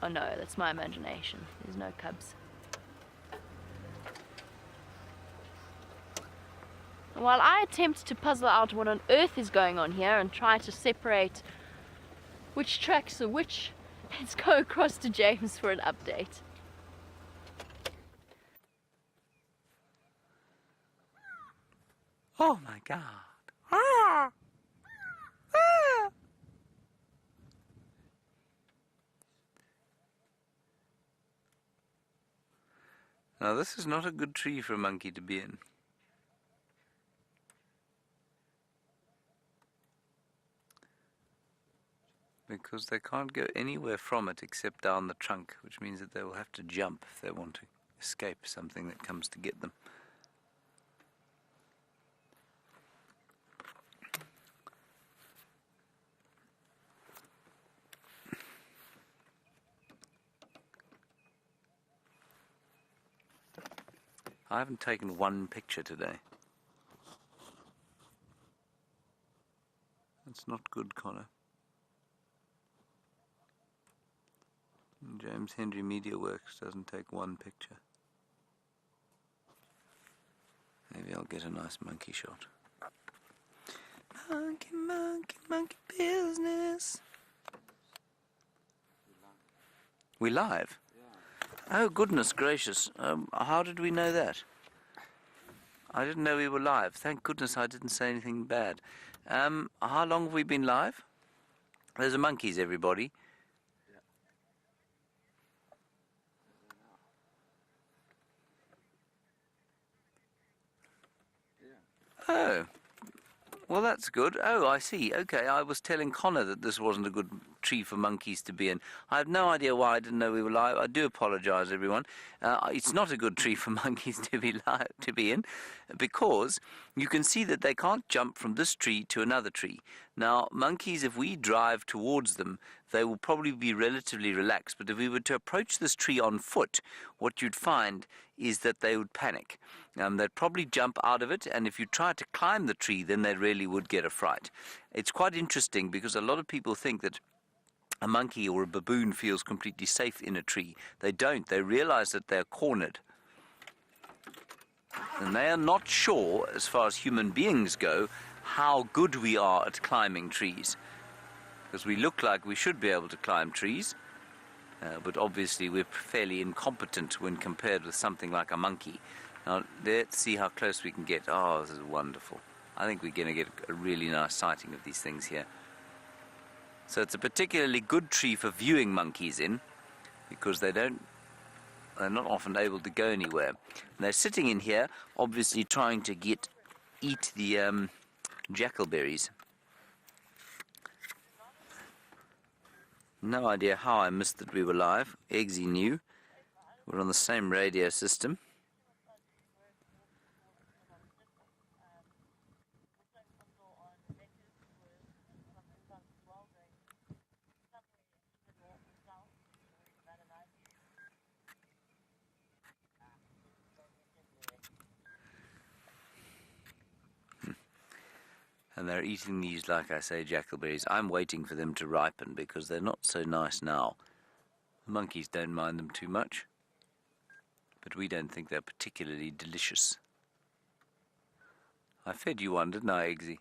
Oh no, that's my imagination. There's no cubs. While I attempt to puzzle out what on earth is going on here and try to separate which tracks are which, let's go across to James for an update. Oh my God. Ah! Ah! Now this is not a good tree for a monkey to be in. Because they can't go anywhere from it except down the trunk, which means that they will have to jump if they want to escape something that comes to get them. I haven't taken one picture today. That's not good, Connor. James Henry Media Works doesn't take one picture. Maybe I'll get a nice monkey shot. Monkey, monkey, monkey business. We live? Oh, goodness gracious. How did we know that? I didn't know we were live. Thank goodness I didn't say anything bad. How long have we been live? Those are monkeys, everybody. Oh. Well, that's good. Oh, I see. Okay, I was telling Connor that this wasn't a good tree for monkeys to be in. I have no idea why I didn't know we were live. I do apologise, everyone. It's not a good tree for monkeys to be in, because you can see that they can't jump from this tree to another tree. Now, monkeys, if we drive towards them, they will probably be relatively relaxed. But if we were to approach this tree on foot, what you'd find is that they would panic. They'd probably jump out of it, and if you tried to climb the tree, then they really would get a fright. It's quite interesting because a lot of people think that a monkey or a baboon feels completely safe in a tree. They don't. They realize that they're cornered. And they are not sure, as far as human beings go, how good we are at climbing trees. Because we look like we should be able to climb trees, but obviously we're fairly incompetent when compared with something like a monkey. Now, let's see how close we can get. Oh, this is wonderful. I think we're going to get a really nice sighting of these things here. So it's a particularly good tree for viewing monkeys in, because they're not often able to go anywhere. And they're sitting in here, obviously trying to eat the jackalberries. No idea how I missed that we were live. Eggsy knew. We're on the same radio system. And they're eating these, like I say, jackalberries. I'm waiting for them to ripen because they're not so nice now. The monkeys don't mind them too much, but we don't think they're particularly delicious. I fed you one, didn't I, Eggsy?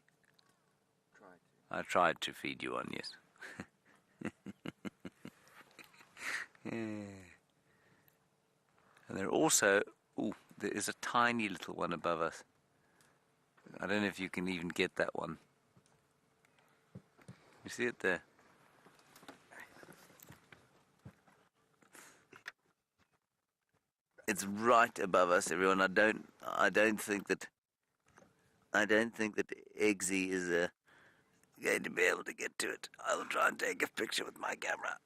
I tried to feed you one, yes. Yeah. And they're also... Ooh, there is a tiny little one above us. I don't know if you can even get that one. You see it there? It's right above us, everyone. I don't think that Eggsy is going to be able to get to it. I will try and take a picture with my camera.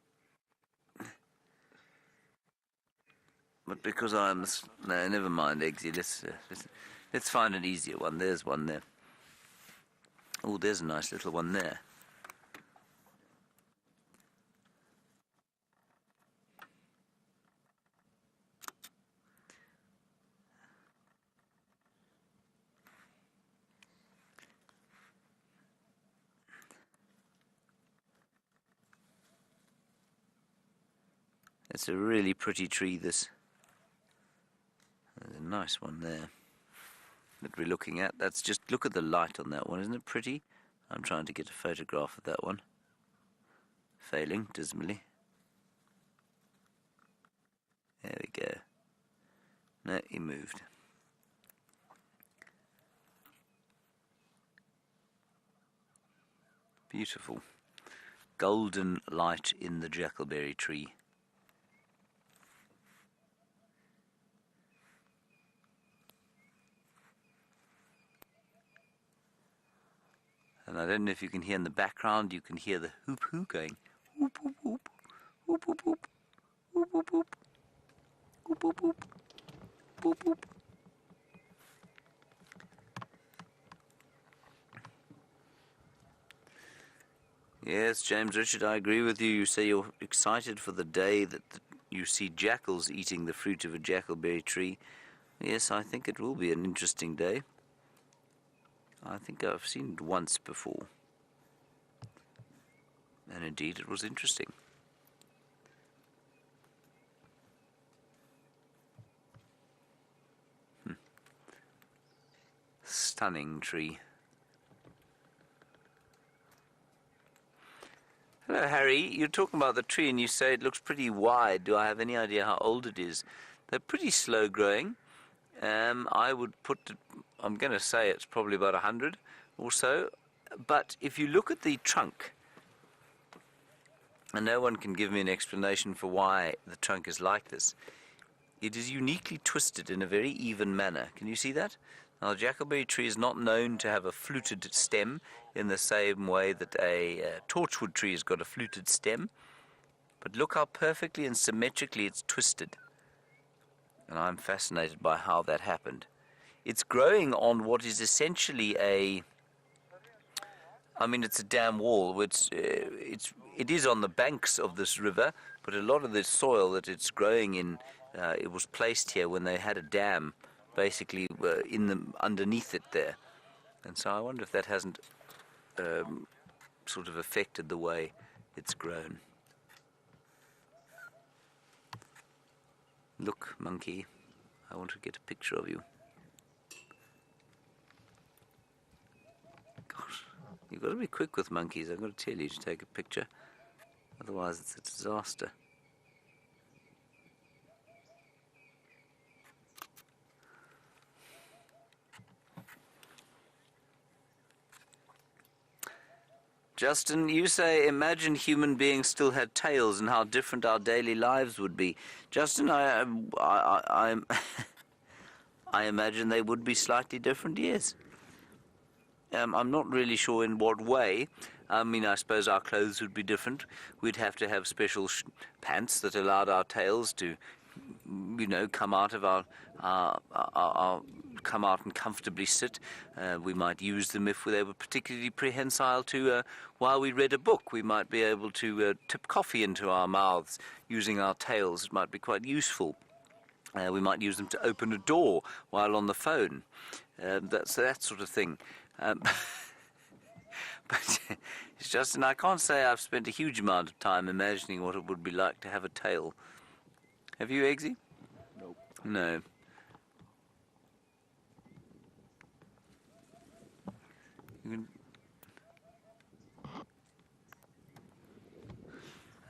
But because no, never mind, Eggsy. Let's find an easier one. There's one there. Oh, there's a nice little one there. It's a really pretty tree, this. There's a nice one there that we're looking at. That's just, look at the light on that one, isn't it pretty? I'm trying to get a photograph of that one. Failing dismally. There we go. No, he moved. Beautiful. Golden light in the jackalberry tree. And I don't know if you can hear in the background, you can hear the hoop hoop going. Hoop hoop hoop. Hoop hoop hoop. Hoop hoop hoop. Hoop hoop hoop. Hoop hoop. Yes, James Richard, I agree with you. You say you're excited for the day that you see jackals eating the fruit of a jackalberry tree. Yes, I think it will be an interesting day. I think I've seen it once before. And indeed, it was interesting. Stunning tree. Hello, Harry. You're talking about the tree and you say it looks pretty wide. Do I have any idea how old it is? They're pretty slow growing. I would put it, I'm going to say it's probably about 100 or so. But if you look at the trunk, and no one can give me an explanation for why the trunk is like this, it is uniquely twisted in a very even manner. Can you see that? Now, the jackleberry tree is not known to have a fluted stem in the same way that a torchwood tree has got a fluted stem. But look how perfectly and symmetrically it's twisted. And I'm fascinated by how that happened. It's growing on what is essentially it's a dam wall. It is on the banks of this river, but a lot of the soil that it's growing in, it was placed here when they had a dam, basically underneath it there. And so I wonder if that hasn't sort of affected the way it's grown. Look, monkey, I want to get a picture of you. Gosh, you've got to be quick with monkeys. I've got to tell you to take a picture. Otherwise it's a disaster. Justin, you say, imagine human beings still had tails and how different our daily lives would be. Justin, I imagine they would be slightly different, yes. I'm not really sure in what way. I suppose our clothes would be different. We'd have to have special pants that allowed our tails to, come out of come out and comfortably sit. We might use them if they were particularly prehensile to, while we read a book, we might be able to tip coffee into our mouths using our tails. It might be quite useful. We might use them to open a door while on the phone. That's that sort of thing. But it's Justin, I can't say I've spent a huge amount of time imagining what it would be like to have a tail. Have you, Eggsy? Nope. No.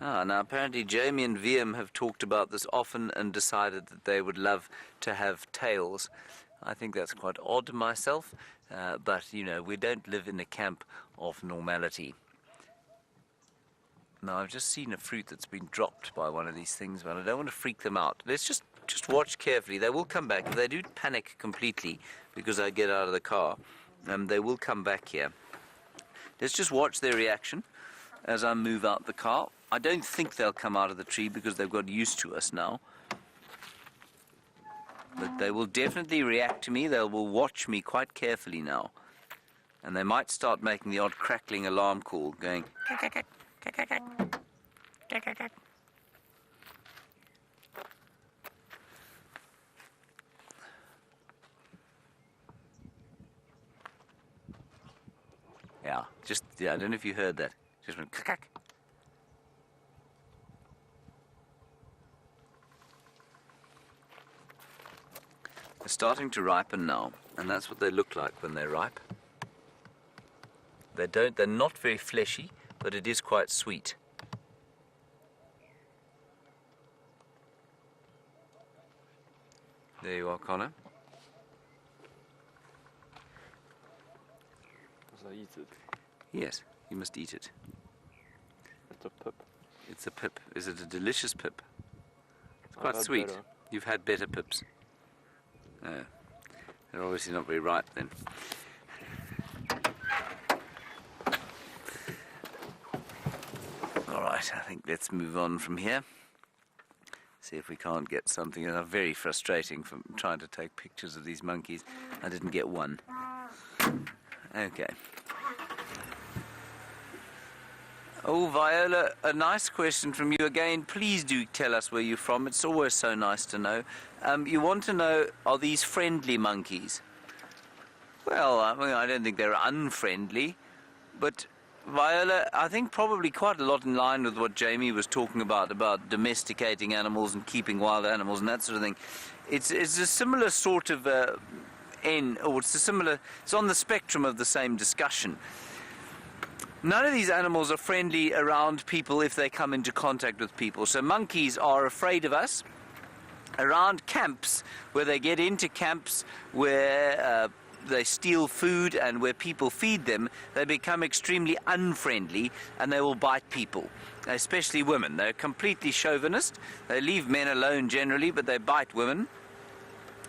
Now apparently Jamie and VM have talked about this often and decided that they would love to have tails. I think that's quite odd myself, but, we don't live in a camp of normality. Now, I've just seen a fruit that's been dropped by one of these things, but I don't want to freak them out. Let's just watch carefully. They will come back. If they do panic completely because I get out of the car, they will come back here. Let's just watch their reaction as I move out the car. I don't think they'll come out of the tree because they've got used to us now. But they will definitely react to me. They will watch me quite carefully now. And they might start making the odd crackling alarm call, going... Yeah, I don't know if you heard that. Just went... They're starting to ripen now, and that's what they look like when they're ripe. They're not very fleshy, but it is quite sweet. There you are, Connor. Must I eat it? Yes, you must eat it. It's a pip. It's a pip. Is it a delicious pip? It's quite I've had sweet. better. You've had better pips. No, they're obviously not very ripe then. All right, I think let's move on from here. See if we can't get something. It's very frustrating from trying to take pictures of these monkeys. I didn't get one. Okay. Oh, Viola, a nice question from you again. Please do tell us where you're from. It's always so nice to know. You want to know, are these friendly monkeys? Well, I mean, I don't think they're unfriendly, but Viola, I think probably quite a lot in line with what Jamie was talking about domesticating animals and keeping wild animals and that sort of thing. It's a similar sort of it's on the spectrum of the same discussion. None of these animals are friendly around people if they come into contact with people. So monkeys are afraid of us around camps, where they get into camps where they steal food and where people feed them. They become extremely unfriendly and they will bite people, especially women. They're completely chauvinist. They leave men alone generally, but they bite women.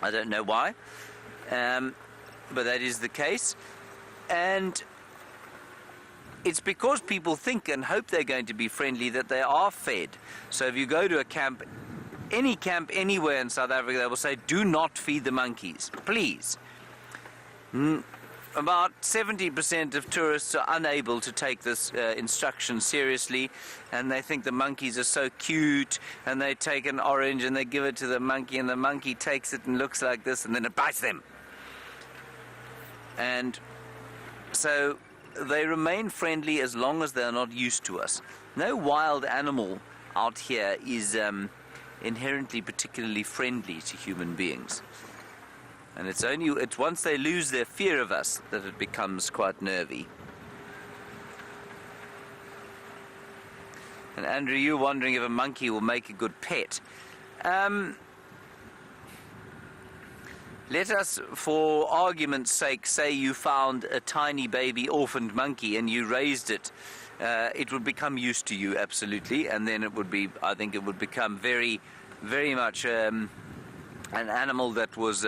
I don't know why, but that is the case. And it's because people think and hope they're going to be friendly that they are fed. So if you go to a camp, any camp anywhere in South Africa, they will say, do not feed the monkeys, please. About 70% of tourists are unable to take this instruction seriously, and they think the monkeys are so cute, and they take an orange and they give it to the monkey, and the monkey takes it and looks like this, and then it bites them. And so they remain friendly as long as they're not used to us. No wild animal out here is inherently particularly friendly to human beings. And it's once they lose their fear of us that it becomes quite nervy. And Andrew, you're wondering if a monkey will make a good pet. Let us, for argument's sake, say you found a tiny baby orphaned monkey and you raised it. It would become used to you, absolutely, and then I think it would become very, very much an animal that was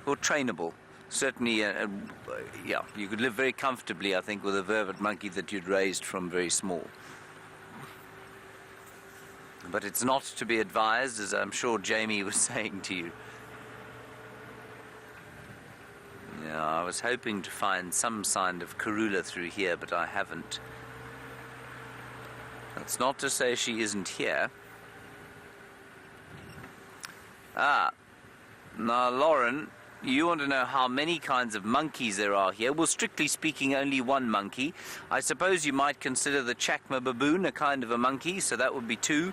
trainable. Certainly, yeah, you could live very comfortably, I think, with a vervet monkey that you'd raised from very small. But it's not to be advised, as I'm sure Jamie was saying to you. Yeah, I was hoping to find some sign of Karula through here, but I haven't. That's not to say she isn't here. Now, Lauren, you want to know how many kinds of monkeys there are here. Well, strictly speaking, only one monkey. I suppose you might consider the Chacma baboon a kind of a monkey, so that would be 2.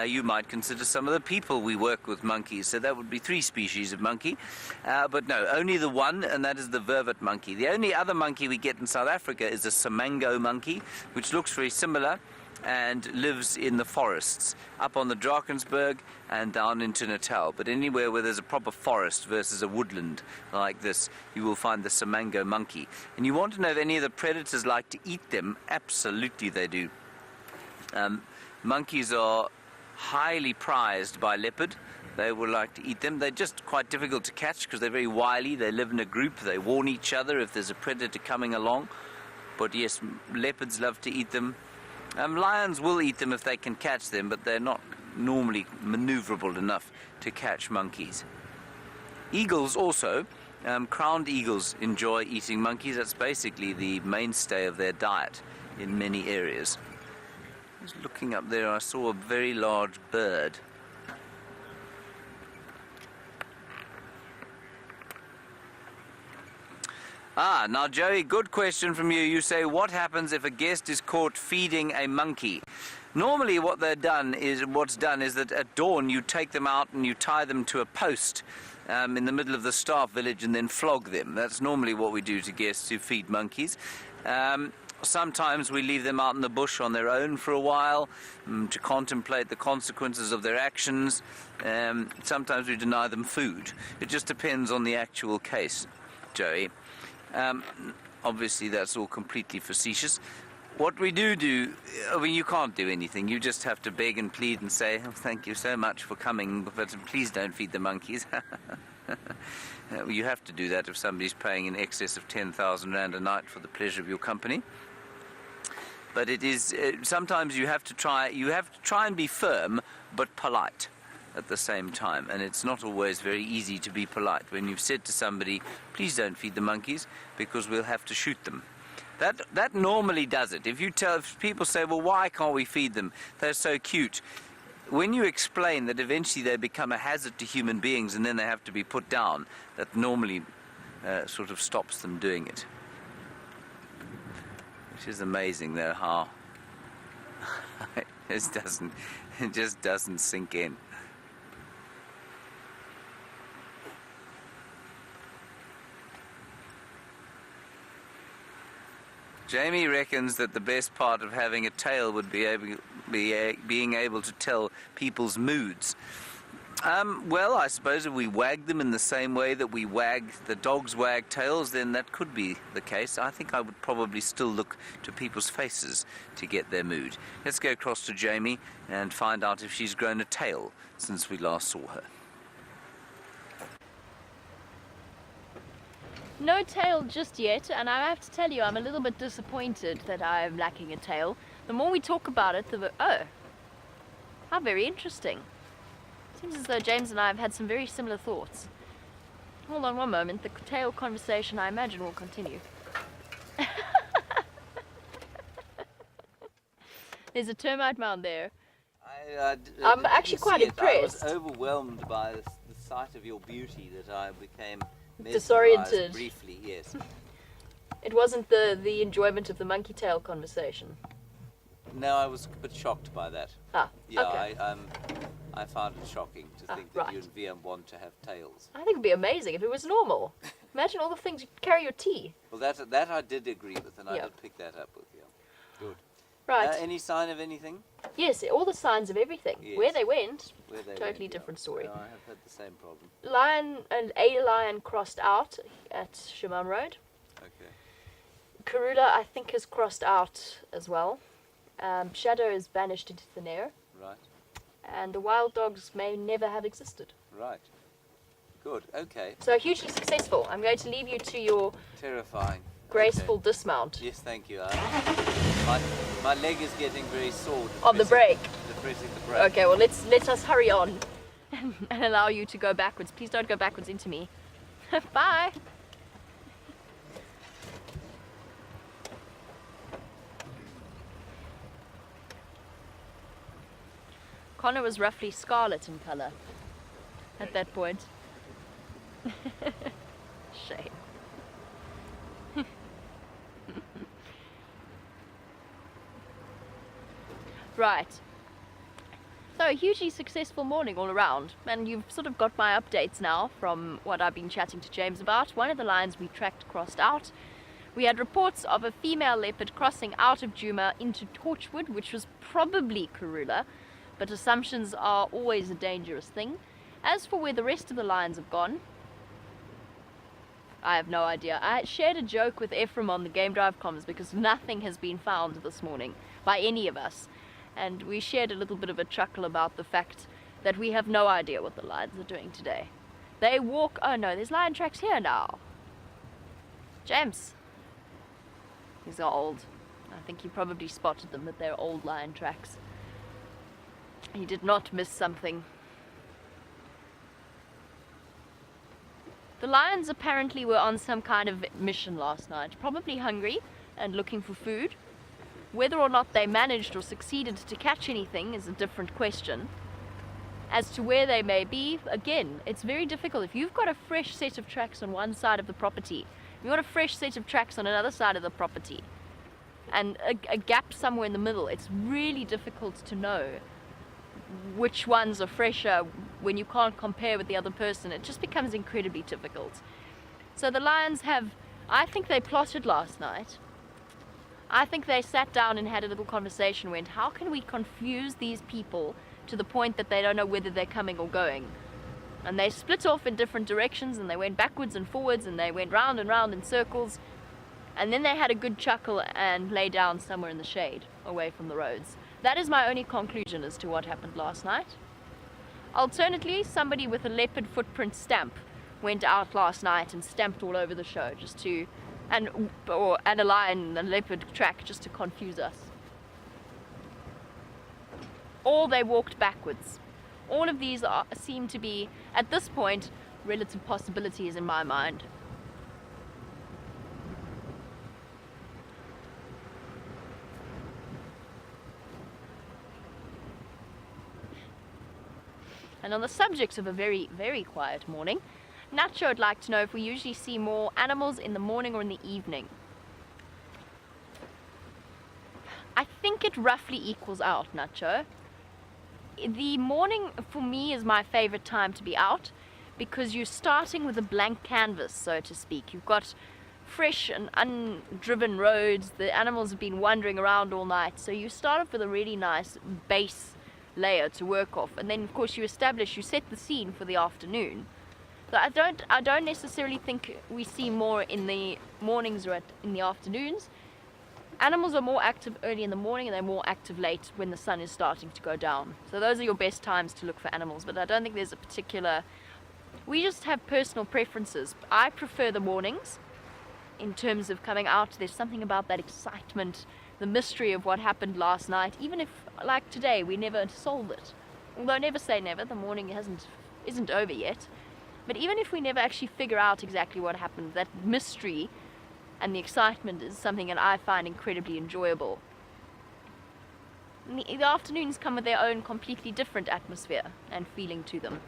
You might consider some of the people we work with monkeys, so that would be 3 species of monkey. But no, only the one, and that is the vervet monkey. The only other monkey we get in South Africa is a Simango monkey, which looks very similar and lives in the forests, up on the Drakensberg and down into Natal. But anywhere where there's a proper forest versus a woodland like this, you will find the Simango monkey. And you want to know if any of the predators like to eat them? Absolutely they do. Monkeys are highly prized by leopard. They will like to eat them. They're just quite difficult to catch because they're very wily. They live in a group. They warn each other if there's a predator coming along. But yes, leopards love to eat them. Lions will eat them if they can catch them, but they're not normally maneuverable enough to catch monkeys. Eagles also, crowned eagles enjoy eating monkeys. That's basically the mainstay of their diet in many areas. Just looking up there, I saw a very large bird. Now Joey, good question from you. You say, what happens if a guest is caught feeding a monkey? Normally what's done is that at dawn you take them out and you tie them to a post in the middle of the staff village and then flog them. That's normally what we do to guests who feed monkeys. Sometimes we leave them out in the bush on their own for a while to contemplate the consequences of their actions. Sometimes we deny them food. It just depends on the actual case, Joey. Obviously that's all completely facetious. What we do, I mean, you can't do anything. You just have to beg and plead and say, oh, thank you so much for coming, but please don't feed the monkeys. You have to do that if somebody's paying in excess of 10,000 Rand a night for the pleasure of your company. But it is, sometimes you have to try and be firm, but polite at the same time, and it's not always very easy to be polite when you've said to somebody, please don't feed the monkeys because we'll have to shoot them. That normally does it. If people say, well, why can't we feed them? They're so cute. When you explain that eventually they become a hazard to human beings and then they have to be put down, that normally sort of stops them doing it. Which is amazing, though, how it just doesn't sink in. Jamie reckons that the best part of having a tail would be being able to tell people's moods. Well, I suppose if we wag them in the same way that the dogs wag tails, then that could be the case. I think I would probably still look to people's faces to get their mood. Let's go across to Jamie and find out if she's grown a tail since we last saw her. No tail just yet, and I have to tell you, I'm a little bit disappointed that I'm lacking a tail. The more we talk about it, oh, how very interesting. Seems as though James and I have had some very similar thoughts. Hold on one moment, the tail conversation I imagine will continue. There's a termite mound there. I'm actually quite impressed. I was overwhelmed by the sight of your beauty that I became disoriented briefly, yes. It wasn't the enjoyment of the monkey tail conversation. No, I was a bit shocked by that. Ah, yeah, okay. I found it shocking to think that you and VM want to have tails. I think it'd be amazing if it was normal. Imagine all the things you carry your tea. Well, that I did agree with, and I did pick that up with you. Good. Right. Any sign of anything? Yes, all the signs of everything. Yes. Where they went, Totally went, different story. No, I have had the same problem. A lion crossed out at Shimon Road. Okay. Karula, I think, has crossed out as well. Shadow is vanished into thin air. Right. And the wild dogs may never have existed. Right. Good. Okay. So hugely successful. I'm going to leave you to your terrifying, graceful dismount. Yes, thank you. My leg is getting very sore. On the brake. Depressing the brake. Okay, well let us hurry on and allow you to go backwards. Please don't go backwards into me. Bye. Connor was roughly scarlet in colour at that point. Shame. Right. So a hugely successful morning all around, and you've sort of got my updates now from what I've been chatting to James about. One of the lines we tracked crossed out. We had reports of a female leopard crossing out of Djuma into Torchwood, which was probably Karula, but assumptions are always a dangerous thing. As for where the rest of the lions have gone, I have no idea. I shared a joke with Ephraim on the Game Drive comms because nothing has been found this morning by any of us. And we shared a little bit of a chuckle about the fact that we have no idea what the lions are doing today. They walk... Oh no, there's lion tracks here now. James. These are old. I think you probably spotted them, but they're old lion tracks. He did not miss something. The lions apparently were on some kind of mission last night, probably hungry and looking for food. Whether or not they managed or succeeded to catch anything is a different question. As to where they may be, again, it's very difficult. If you've got a fresh set of tracks on one side of the property, you've got a fresh set of tracks on another side of the property, and a gap somewhere in the middle, it's really difficult to know which ones are fresher when you can't compare with the other person. It just becomes incredibly difficult. So the lions have, I think they plotted last night. I think they sat down and had a little conversation, went, how can we confuse these people to the point that they don't know whether they're coming or going? And they split off in different directions, and they went backwards and forwards, and they went round and round in circles, and then they had a good chuckle and lay down somewhere in the shade away from the roads. That is my only conclusion as to what happened last night. Alternately, somebody with a leopard footprint stamp went out last night and stamped all over the show just to, and a lion and a leopard track just to confuse us. Or they walked backwards. All of these seem to be, at this point, relative possibilities in my mind. And on the subject of a very, very quiet morning, Nacho would like to know if we usually see more animals in the morning or in the evening. I think it roughly equals out, Nacho. The morning for me is my favorite time to be out because you're starting with a blank canvas, so to speak. You've got fresh and undriven roads. The animals have been wandering around all night, so you start off with a really nice base layer to work off, and then of course you set the scene for the afternoon. So I don't necessarily think we see more in the mornings or in the afternoons. Animals are more active early in the morning and they're more active late when the sun is starting to go down. So those are your best times to look for animals, but I don't think there's a particular... We just have personal preferences. I prefer the mornings in terms of coming out. There's something about that excitement, the mystery of what happened last night, even if, like today, we never solve it. Although never say never, the morning isn't over yet. But even if we never actually figure out exactly what happened, that mystery and the excitement is something that I find incredibly enjoyable. And the afternoons come with their own completely different atmosphere and feeling to them.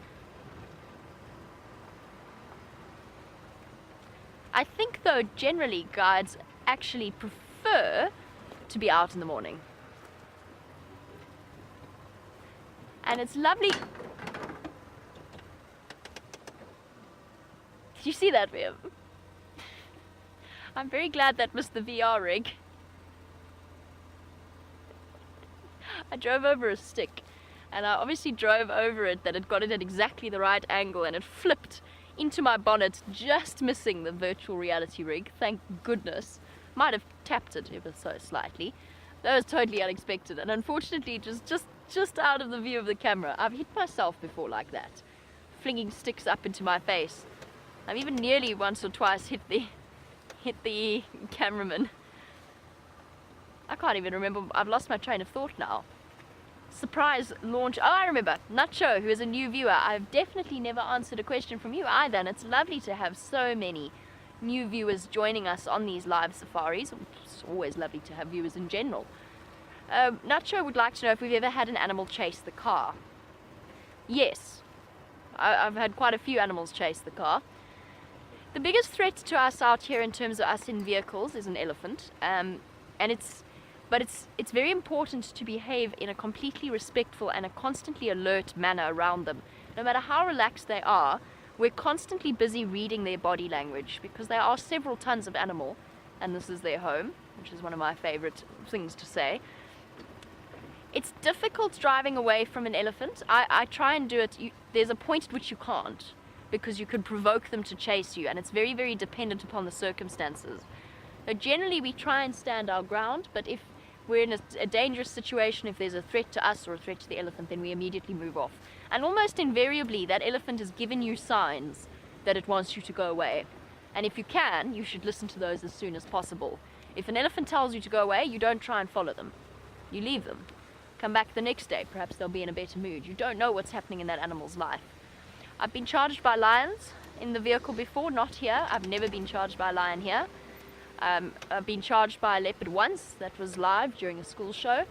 I think though generally guides actually prefer to be out in the morning. And it's lovely. Did you see that, Viv? I'm very glad that missed the VR rig. I drove over a stick and I obviously drove over it that it got it at exactly the right angle and it flipped into my bonnet, just missing the virtual reality rig. Thank goodness. Might have tapped it ever so slightly. That was totally unexpected and unfortunately just out of the view of the camera. I've hit myself before like that, flinging sticks up into my face. I've even nearly once or twice hit the cameraman. I can't even remember. I've lost my train of thought now. Surprise launch. Oh, I remember. Nacho, who is a new viewer. I've definitely never answered a question from you either, and it's lovely to have so many new viewers joining us on these live safaris. It's always lovely to have viewers in general. Nacho would like to know if we've ever had an animal chase the car. Yes. I've had quite a few animals chase the car. The biggest threat to us out here in terms of us in vehicles is an elephant, but it's very important to behave in a completely respectful and a constantly alert manner around them. No matter how relaxed they are, we're constantly busy reading their body language because there are several tons of animal and this is their home, which is one of my favorite things to say. It's difficult driving away from an elephant. I try and do it. There's a point at which you can't, because you could provoke them to chase you, and it's very, very dependent upon the circumstances. So generally we try and stand our ground, but if we're in a dangerous situation, if there's a threat to us or a threat to the elephant, then we immediately move off. And almost invariably that elephant has given you signs that it wants you to go away. And if you can, you should listen to those as soon as possible. If an elephant tells you to go away, you don't try and follow them. You leave them. Come back the next day, perhaps they'll be in a better mood. You don't know what's happening in that animal's life. I've been charged by lions in the vehicle before, not here. I've never been charged by a lion here. I've been charged by a leopard once. That was live during a school show,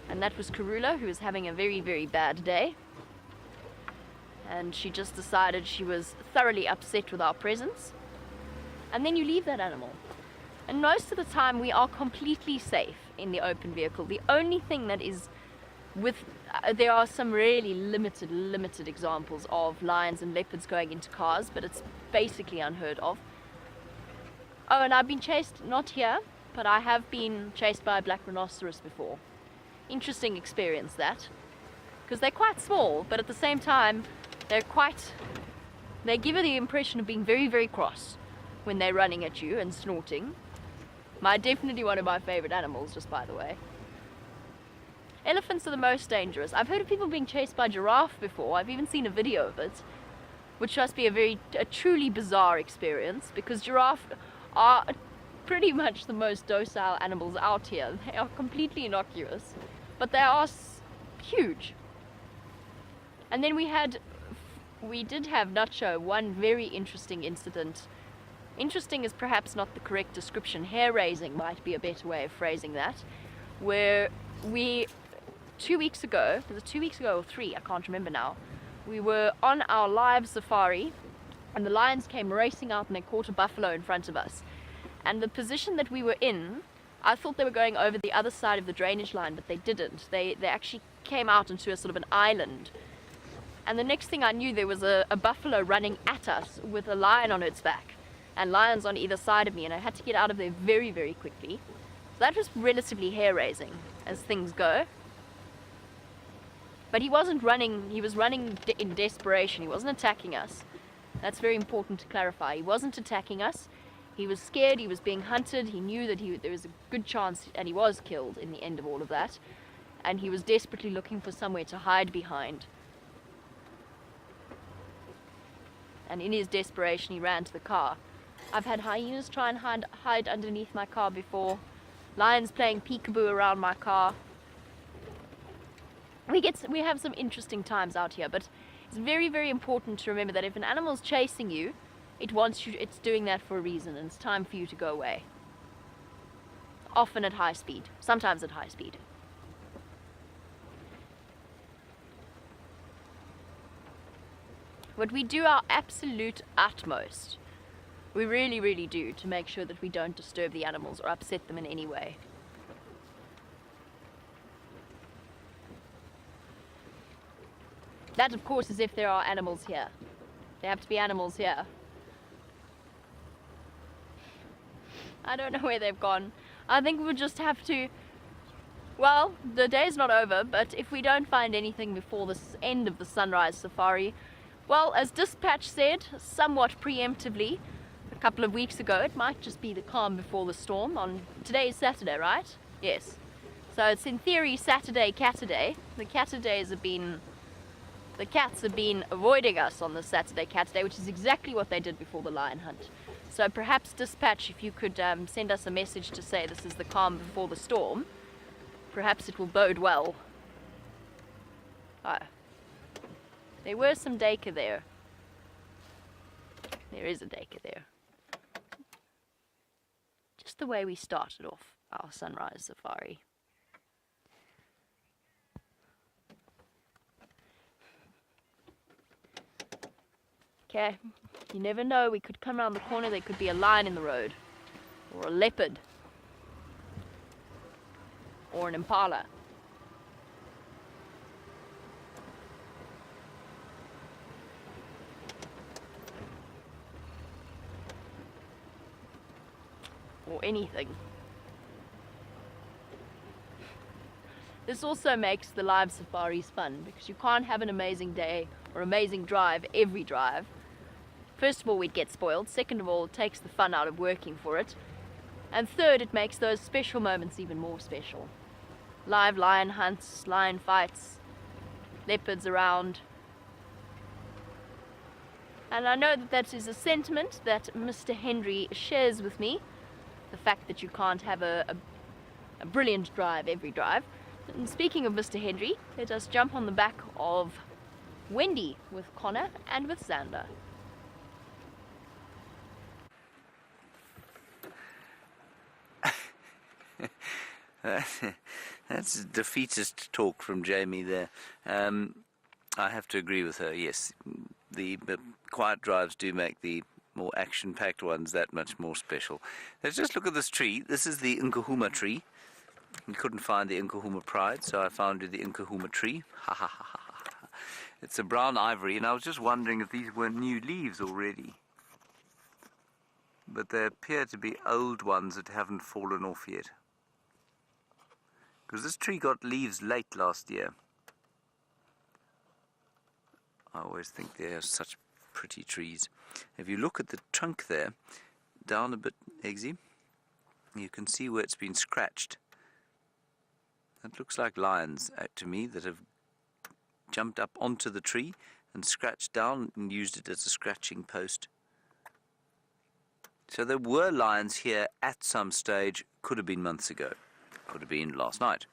and that was Karula, who was having a very, very bad day. And she just decided she was thoroughly upset with our presence. And then you leave that animal. And most of the time we are completely safe in the open vehicle. The only thing that is there are some really limited examples of lions and leopards going into cars, but it's basically unheard of. Oh, and I've been chased, not here, but I have been chased by a black rhinoceros before. Interesting experience that, because they're quite small, but at the same time they give you the impression of being very, very cross when they're running at you and snorting. Definitely one of my favorite animals, just by the way. Elephants are the most dangerous. I've heard of people being chased by giraffe before. I've even seen a video of it, which must be a truly bizarre experience, because giraffe are pretty much the most docile animals out here. They are completely innocuous, but they are huge. And then we did have, Nacho, one very interesting incident. Interesting is perhaps not the correct description. Hair-raising might be a better way of phrasing that, where we 2 weeks ago, was it 2 weeks ago or 3, I can't remember now, We were on our live safari, and the lions came racing out and they caught a buffalo in front of us. And the position that we were in, I thought they were going over the other side of the drainage line, but they didn't. They actually came out into a sort of an island. And the next thing I knew, there was a buffalo running at us with a lion on its back, and lions on either side of me, and I had to get out of there very, very quickly. So that was relatively hair-raising, as things go. But he wasn't running, he was running in desperation. He wasn't attacking us. That's very important to clarify. He wasn't attacking us. He was scared, he was being hunted, he knew that there was a good chance, and he was killed in the end of all of that. And he was desperately looking for somewhere to hide behind. And in his desperation, he ran to the car. I've had hyenas try and hide underneath my car before. Lions playing peekaboo around my car. We have some interesting times out here, but it's very, very important to remember that if an animal's chasing you, it's doing that for a reason, and it's time for you to go away. Often at high speed, sometimes at high speed. But we do our absolute utmost. We really, really do, to make sure that we don't disturb the animals or upset them in any way. That, of course, is if there are animals here. There have to be animals here. I don't know where they've gone. I think we'll just have to... Well, the day's not over, but if we don't find anything before the end of the sunrise safari, well, as Dispatch said, somewhat preemptively, a couple of weeks ago, it might just be the calm before the storm. Today's Saturday, right? Yes. So it's in theory Saturday Cataday. The cats have been avoiding us on the Saturday Cataday, which is exactly what they did before the lion hunt. So perhaps Dispatch, if you could send us a message to say this is the calm before the storm, perhaps it will bode well. Oh. There were some duiker there. There is a duiker there. Just the way we started off our sunrise safari. Okay, you never know, we could come around the corner, there could be a lion in the road, or a leopard, or an impala. Or anything. This also makes the live safaris fun, because you can't have an amazing day or amazing drive every drive. First of all, we'd get spoiled. Second of all, it takes the fun out of working for it. And third, it makes those special moments even more special. Live lion hunts, lion fights, leopards around. And I know that is a sentiment that Mr. Henry shares with me. The fact that you can't have a brilliant drive every drive. And speaking of Mr. Henry, let us jump on the back of Wendy with Connor and with Xander. That's defeatist talk from Jamie there. I have to agree with her, yes. The quiet drives do make the more action-packed ones that much more special. Let's just look at this tree. This is the Nkahuma tree. We couldn't find the Nkahuma pride, so I found the Nkahuma tree. Ha ha ha ha. It's a brown ivory, and I was just wondering if these were new leaves already. But they appear to be old ones that haven't fallen off yet. Because this tree got leaves late last year. I always think they are such pretty trees. If you look at the trunk there, down a bit, Eggsy, you can see where it's been scratched. That looks like lions to me that have jumped up onto the tree and scratched down and used it as a scratching post. So there were lions here at some stage, could have been months ago. Could have been last night.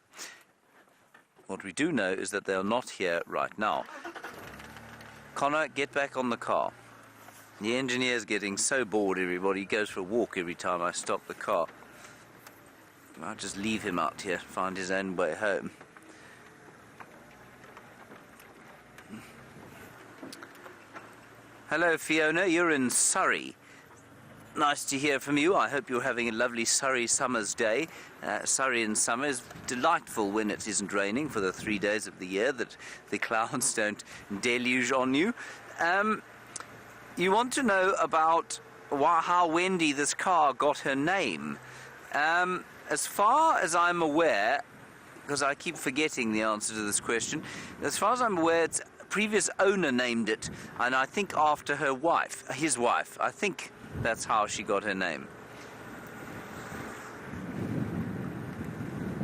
What we do know is that they are not here right now. Connor, get back on the car. The engineer's getting so bored, everybody. He goes for a walk every time I stop the car. I'll just leave him out here, find his own way home. Hello, Fiona. You're in Surrey. Nice to hear from you. I hope you're having a lovely Surrey summer's day. Surrey in summer is delightful when it isn't raining for the 3 days of the year that the clouds don't deluge on you. You want to know about how Wendy, this car, got her name. As far as I'm aware, because I keep forgetting the answer to this question, as far as I'm aware, its previous owner named it, and I think after her wife, his wife. I think that's how she got her name.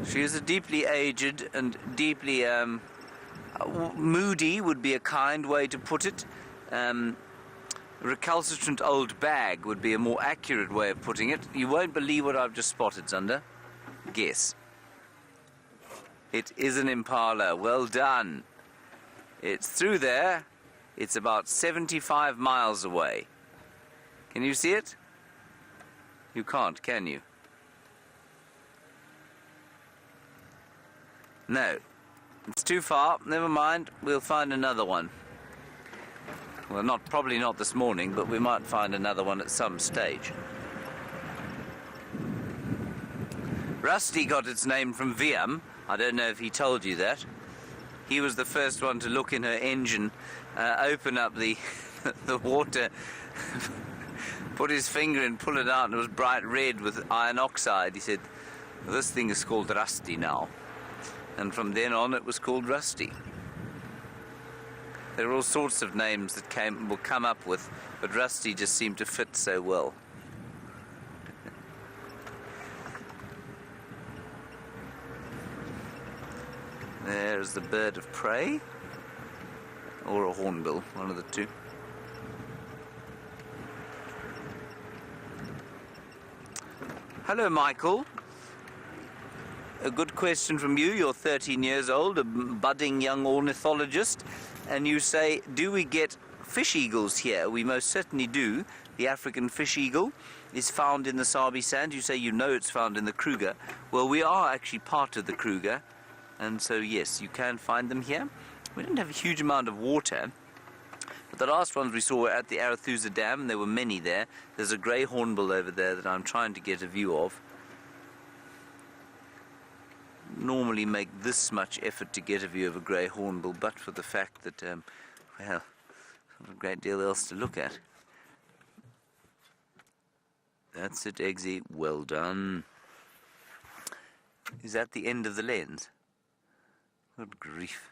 She is a deeply aged and deeply moody would be a kind way to put it. Recalcitrant old bag would be a more accurate way of putting it. You won't believe what I've just spotted, Zunder. Guess. It is an Impala. Well done. It's through there. It's about 75 miles away. Can you see it? You can't, can you? No. It's too far. Never mind. We'll find another one. Well, probably not this morning, but we might find another one at some stage. Rusty got its name from Viam. I don't know if he told you that. He was the first one to look in her engine, open up the the water, put his finger in, pull it out, and it was bright red with iron oxide. He said, "This thing is called Rusty now." And from then on, it was called Rusty. There are all sorts of names that will come up with, but Rusty just seemed to fit so well. There's the bird of prey, or a hornbill, one of the two. Hello, Michael. A good question from you. You're 13 years old, a budding young ornithologist, and you say, do we get fish eagles here? We most certainly do. The African fish eagle is found in the Sabi sand. You say you know it's found in the Kruger. Well, we are actually part of the Kruger, and so yes, you can find them here. We don't have a huge amount of water, but the last ones we saw were at the Arathusa Dam, and there were many there. There's a grey hornbill over there that I'm trying to get a view of. Normally make this much effort to get a view of a grey hornbill, but for the fact that, well, not a great deal else to look at. That's it, Eggsy. Well done. Is that the end of the lens? Good grief.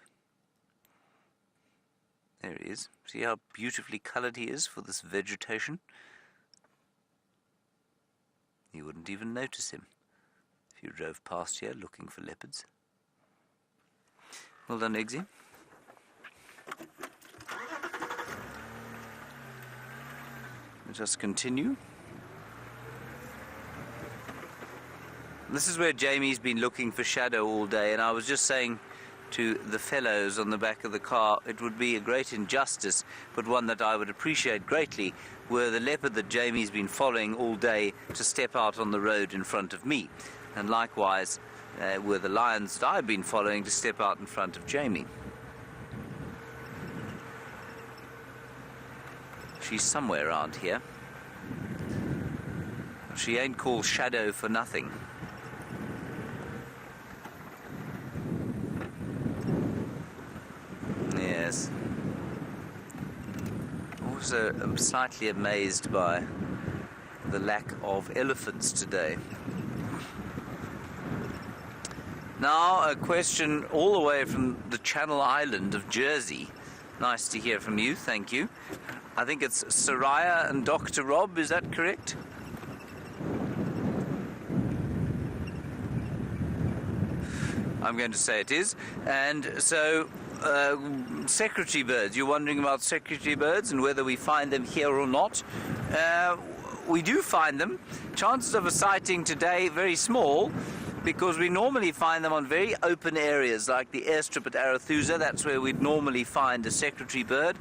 There he is. See how beautifully coloured he is for this vegetation? You wouldn't even notice him if you drove past here looking for leopards. Well done, Eggsy. Let us continue. This is where Jamie's been looking for shadow all day, and I was just saying to the fellows on the back of the car, it would be a great injustice, but one that I would appreciate greatly, were the leopard that Jamie's been following all day to step out on the road in front of me. And likewise, were the lions that I've been following to step out in front of Jamie. She's somewhere around here. She ain't called Shadow for nothing. Yes. Also, I'm slightly amazed by the lack of elephants today. Now, a question all the way from the Channel Island of Jersey. Nice to hear from you, thank you. I think it's Soraya and Dr. Rob, is that correct? I'm going to say it is. And so, secretary birds, you're wondering about secretary birds and whether we find them here or not. We do find them. Chances of a sighting today, very small, because we normally find them on very open areas like the airstrip at Arathusa. That's where we'd normally find a secretary bird.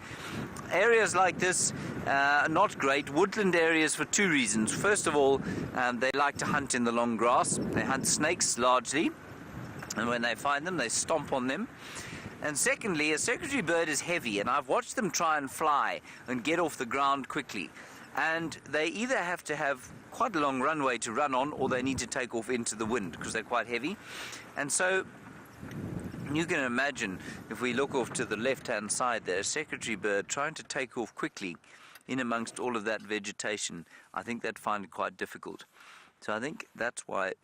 Areas like this are not great. Woodland areas for two reasons. First of all, they like to hunt in the long grass. They hunt snakes largely, and when they find them, they stomp on them. And secondly, a secretary bird is heavy, and I've watched them try and fly and get off the ground quickly. And they either have to have quite a long runway to run on, or they need to take off into the wind because they're quite heavy. And so you can imagine, if we look off to the left-hand side there, a secretary bird trying to take off quickly in amongst all of that vegetation. I think they'd find it quite difficult. So I think that's why,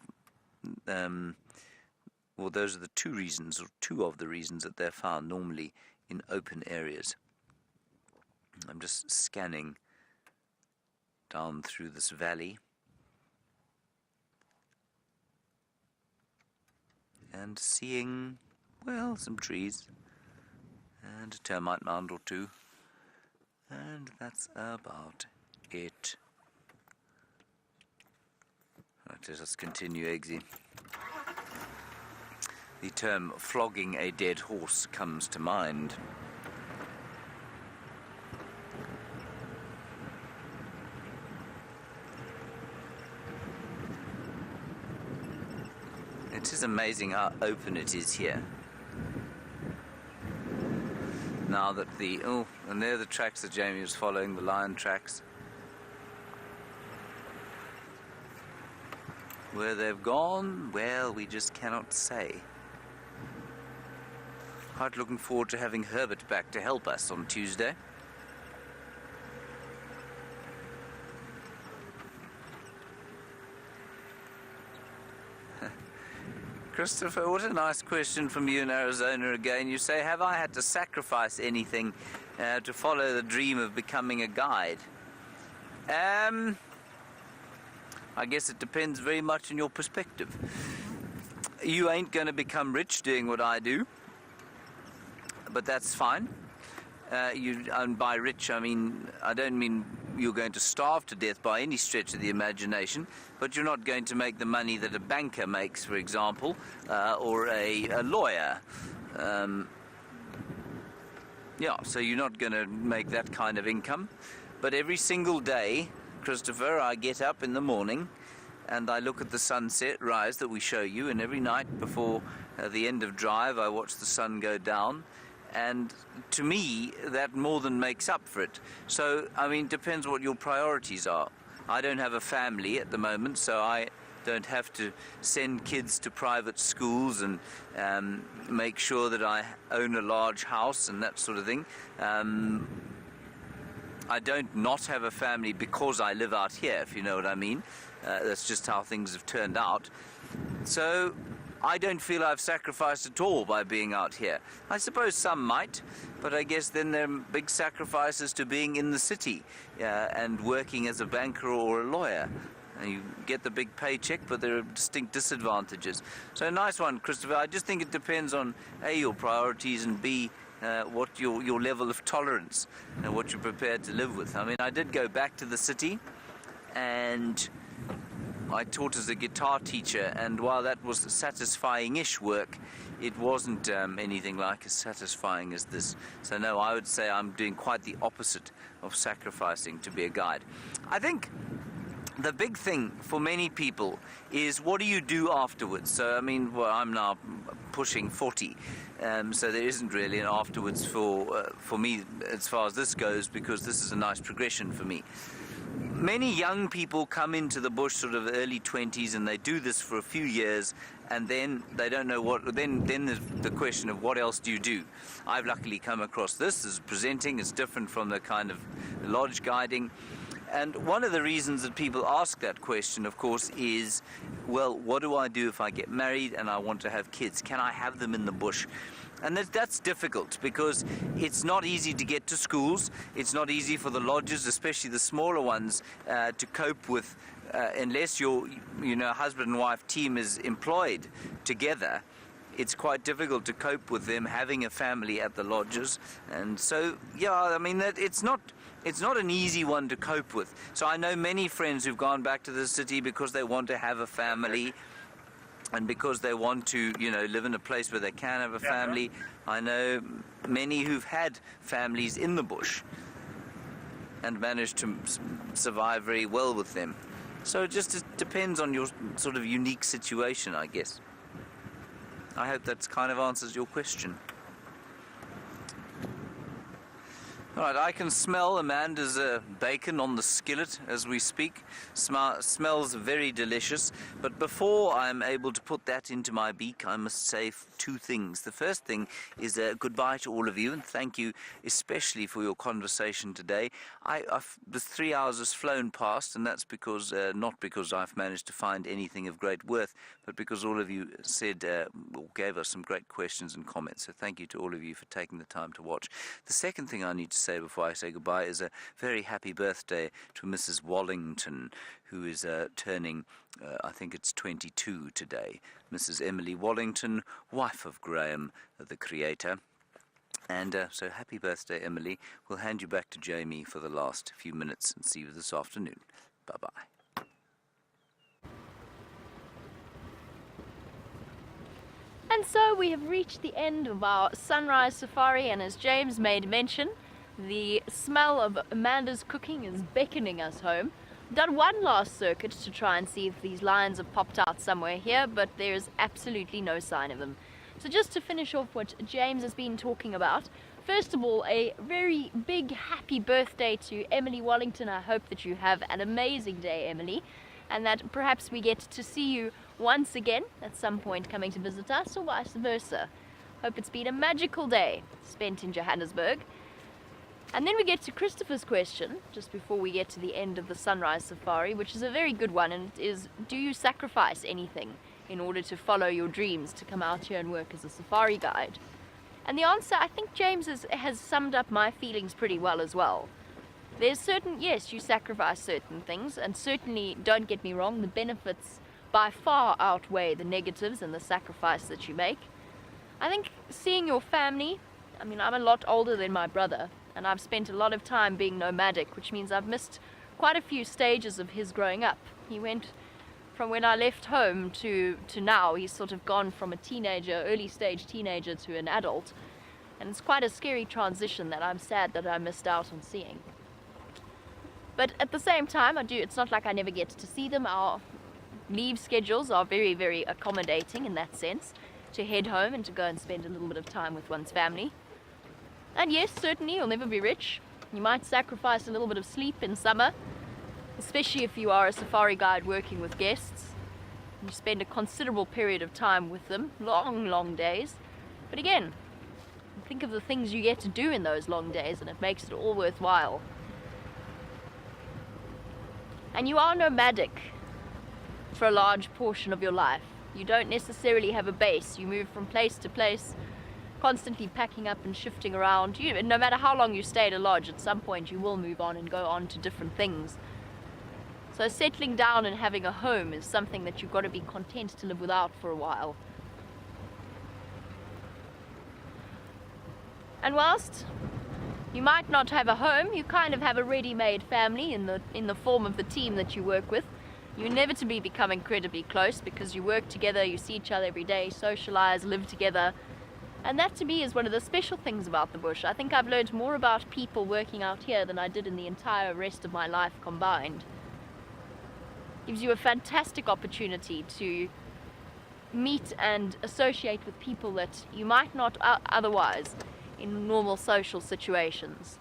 well, those are the two reasons, or two of the reasons that they're found normally in open areas. I'm just scanning down through this valley and seeing, well, some trees and a termite mound or two, and that's about it. Right, let us continue, Eggsy. The term flogging a dead horse comes to mind. It is amazing how open it is here. Now that and there are the tracks that Jamie was following, the lion tracks. Where they've gone, well, we just cannot say. Quite looking forward to having Herbert back to help us on Tuesday. Christopher, what a nice question from you in Arizona again. You say, have I had to sacrifice anything to follow the dream of becoming a guide? I guess it depends very much on your perspective. You ain't going to become rich doing what I do, but that's fine. And by rich, I don't mean you're going to starve to death by any stretch of the imagination, but you're not going to make the money that a banker makes, for example, or a lawyer. Yeah, so you're not going to make that kind of income. But every single day, Christopher, I get up in the morning and I look at the sunset rise that we show you, and every night before the end of drive I watch the sun go down, and to me that more than makes up for it. So, it depends what your priorities are. I don't have a family at the moment, so I don't have to send kids to private schools and make sure that I own a large house and that sort of thing. I don't not have a family because I live out here, if you know what I mean. That's just how things have turned out. So I don't feel I've sacrificed at all by being out here. I suppose some might, but I guess then there are big sacrifices to being in the city and working as a banker or a lawyer. You get the big paycheck, but there are distinct disadvantages. So a nice one, Christopher. I just think it depends on A, your priorities, and B, what your level of tolerance and what you're prepared to live with. I did go back to the city, and I taught as a guitar teacher, and while that was satisfying-ish work, it wasn't anything like as satisfying as this. So no, I would say I'm doing quite the opposite of sacrificing to be a guide. I think the big thing for many people is, what do you do afterwards? So, I'm now pushing 40, so there isn't really an afterwards for me as far as this goes, because this is a nice progression for me. Many young people come into the bush sort of early 20s, and they do this for a few years, and then they don't know what. Then there's the question of what else do you do? I've luckily come across this as presenting. It's different from the kind of lodge guiding. And one of the reasons that people ask that question, of course, is, well, what do I do if I get married and I want to have kids? Can I have them in the bush? And that's difficult, because it's not easy to get to schools. It's not easy for the lodges, especially the smaller ones, to cope with, unless your husband and wife team is employed together. It's quite difficult to cope with them having a family at the lodges. And so, yeah, it's not an easy one to cope with. So I know many friends who've gone back to the city because they want to have a family, and because they want to, live in a place where they can have a family. I know many who've had families in the bush and managed to survive very well with them. So it just depends on your sort of unique situation, I guess. I hope that kind of answers your question. Right, I can smell Amanda's bacon on the skillet as we speak. Smells very delicious. But before I'm able to put that into my beak, I must say two things. The first thing is goodbye to all of you, and thank you especially for your conversation today. The 3 hours has flown past, and that's because not because I've managed to find anything of great worth, but because all of you said or gave us some great questions and comments. So thank you to all of you for taking the time to watch. The second thing I need to say before I say goodbye is a very happy birthday to Mrs. Wallington, who is turning, I think it's 22 today. Mrs. Emily Wallington, wife of Graham, the creator. And so happy birthday, Emily. We'll hand you back to Jamie for the last few minutes and see you this afternoon. Bye-bye. And so we have reached the end of our sunrise safari, and as James made mention, the smell of Amanda's cooking is beckoning us home. We've done one last circuit to try and see if these lions have popped out somewhere here, but there's absolutely no sign of them. So just to finish off what James has been talking about, first of all, a very big happy birthday to Emily Wallington. I hope that you have an amazing day, Emily, and that perhaps we get to see you once again at some point coming to visit us, or vice versa. Hope it's been a magical day spent in Johannesburg. And then we get to Christopher's question, just before we get to the end of the sunrise safari, which is a very good one, and it is, do you sacrifice anything in order to follow your dreams, to come out here and work as a safari guide? And the answer, I think James has summed up my feelings pretty well as well. There's certain, yes, you sacrifice certain things, and certainly, don't get me wrong, the benefits by far outweigh the negatives and the sacrifice that you make. I think seeing your family, I mean, I'm a lot older than my brother, and I've spent a lot of time being nomadic, which means I've missed quite a few stages of his growing up. He went from when I left home to now. He's sort of gone from a teenager, early stage teenager, to an adult, and it's quite a scary transition that I'm sad that I missed out on seeing. But at the same time, it's not like I never get to see them. Our leave schedules are very, very accommodating in that sense, to head home and to go and spend a little bit of time with one's family. And yes, certainly you'll never be rich. You might sacrifice a little bit of sleep in summer, especially if you are a safari guide working with guests. You spend a considerable period of time with them, long, long days. But again, think of the things you get to do in those long days, and it makes it all worthwhile. And you are nomadic for a large portion of your life. You don't necessarily have a base. You move from place to place, constantly packing up and shifting around. No matter how long you stay at a lodge, at some point you will move on and go on to different things. So settling down and having a home is something that you've got to be content to live without for a while. And whilst you might not have a home, you kind of have a ready-made family in the form of the team that you work with. You inevitably become incredibly close because you work together, you see each other every day, socialize, live together. And that to me is one of the special things about the bush. I think I've learned more about people working out here than I did in the entire rest of my life combined. Gives you a fantastic opportunity to meet and associate with people that you might not otherwise in normal social situations.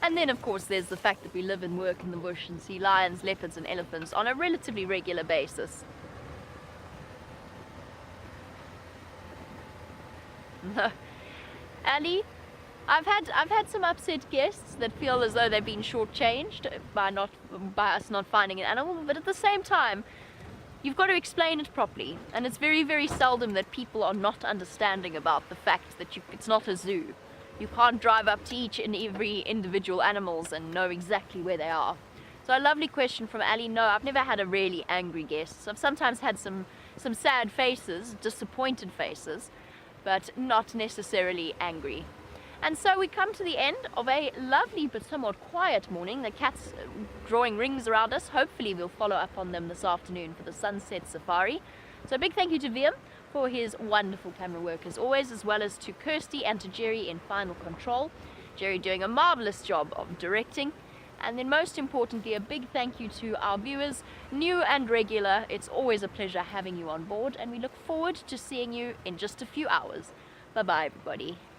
And then of course there's the fact that we live and work in the bush and see lions, leopards and elephants on a relatively regular basis. Ali, I've had some upset guests that feel as though they've been shortchanged by us not finding an animal, but at the same time, you've got to explain it properly, and it's very, very seldom that people are not understanding about the fact that it's not a zoo. You can't drive up to each and every individual animals and know exactly where they are. So a lovely question from Ali. No, I've never had a really angry guest. I've sometimes had some sad faces, disappointed faces, but not necessarily angry. And so we come to the end of a lovely but somewhat quiet morning. The cat's drawing rings around us. Hopefully we'll follow up on them this afternoon for the sunset safari. So a big thank you to Viam for his wonderful camera work as always, as well as to Kirsty and to Jerry in final control. Jerry doing a marvelous job of directing. And then most importantly, a big thank you to our viewers, new and regular. It's always a pleasure having you on board, and we look forward to seeing you in just a few hours. Bye bye everybody.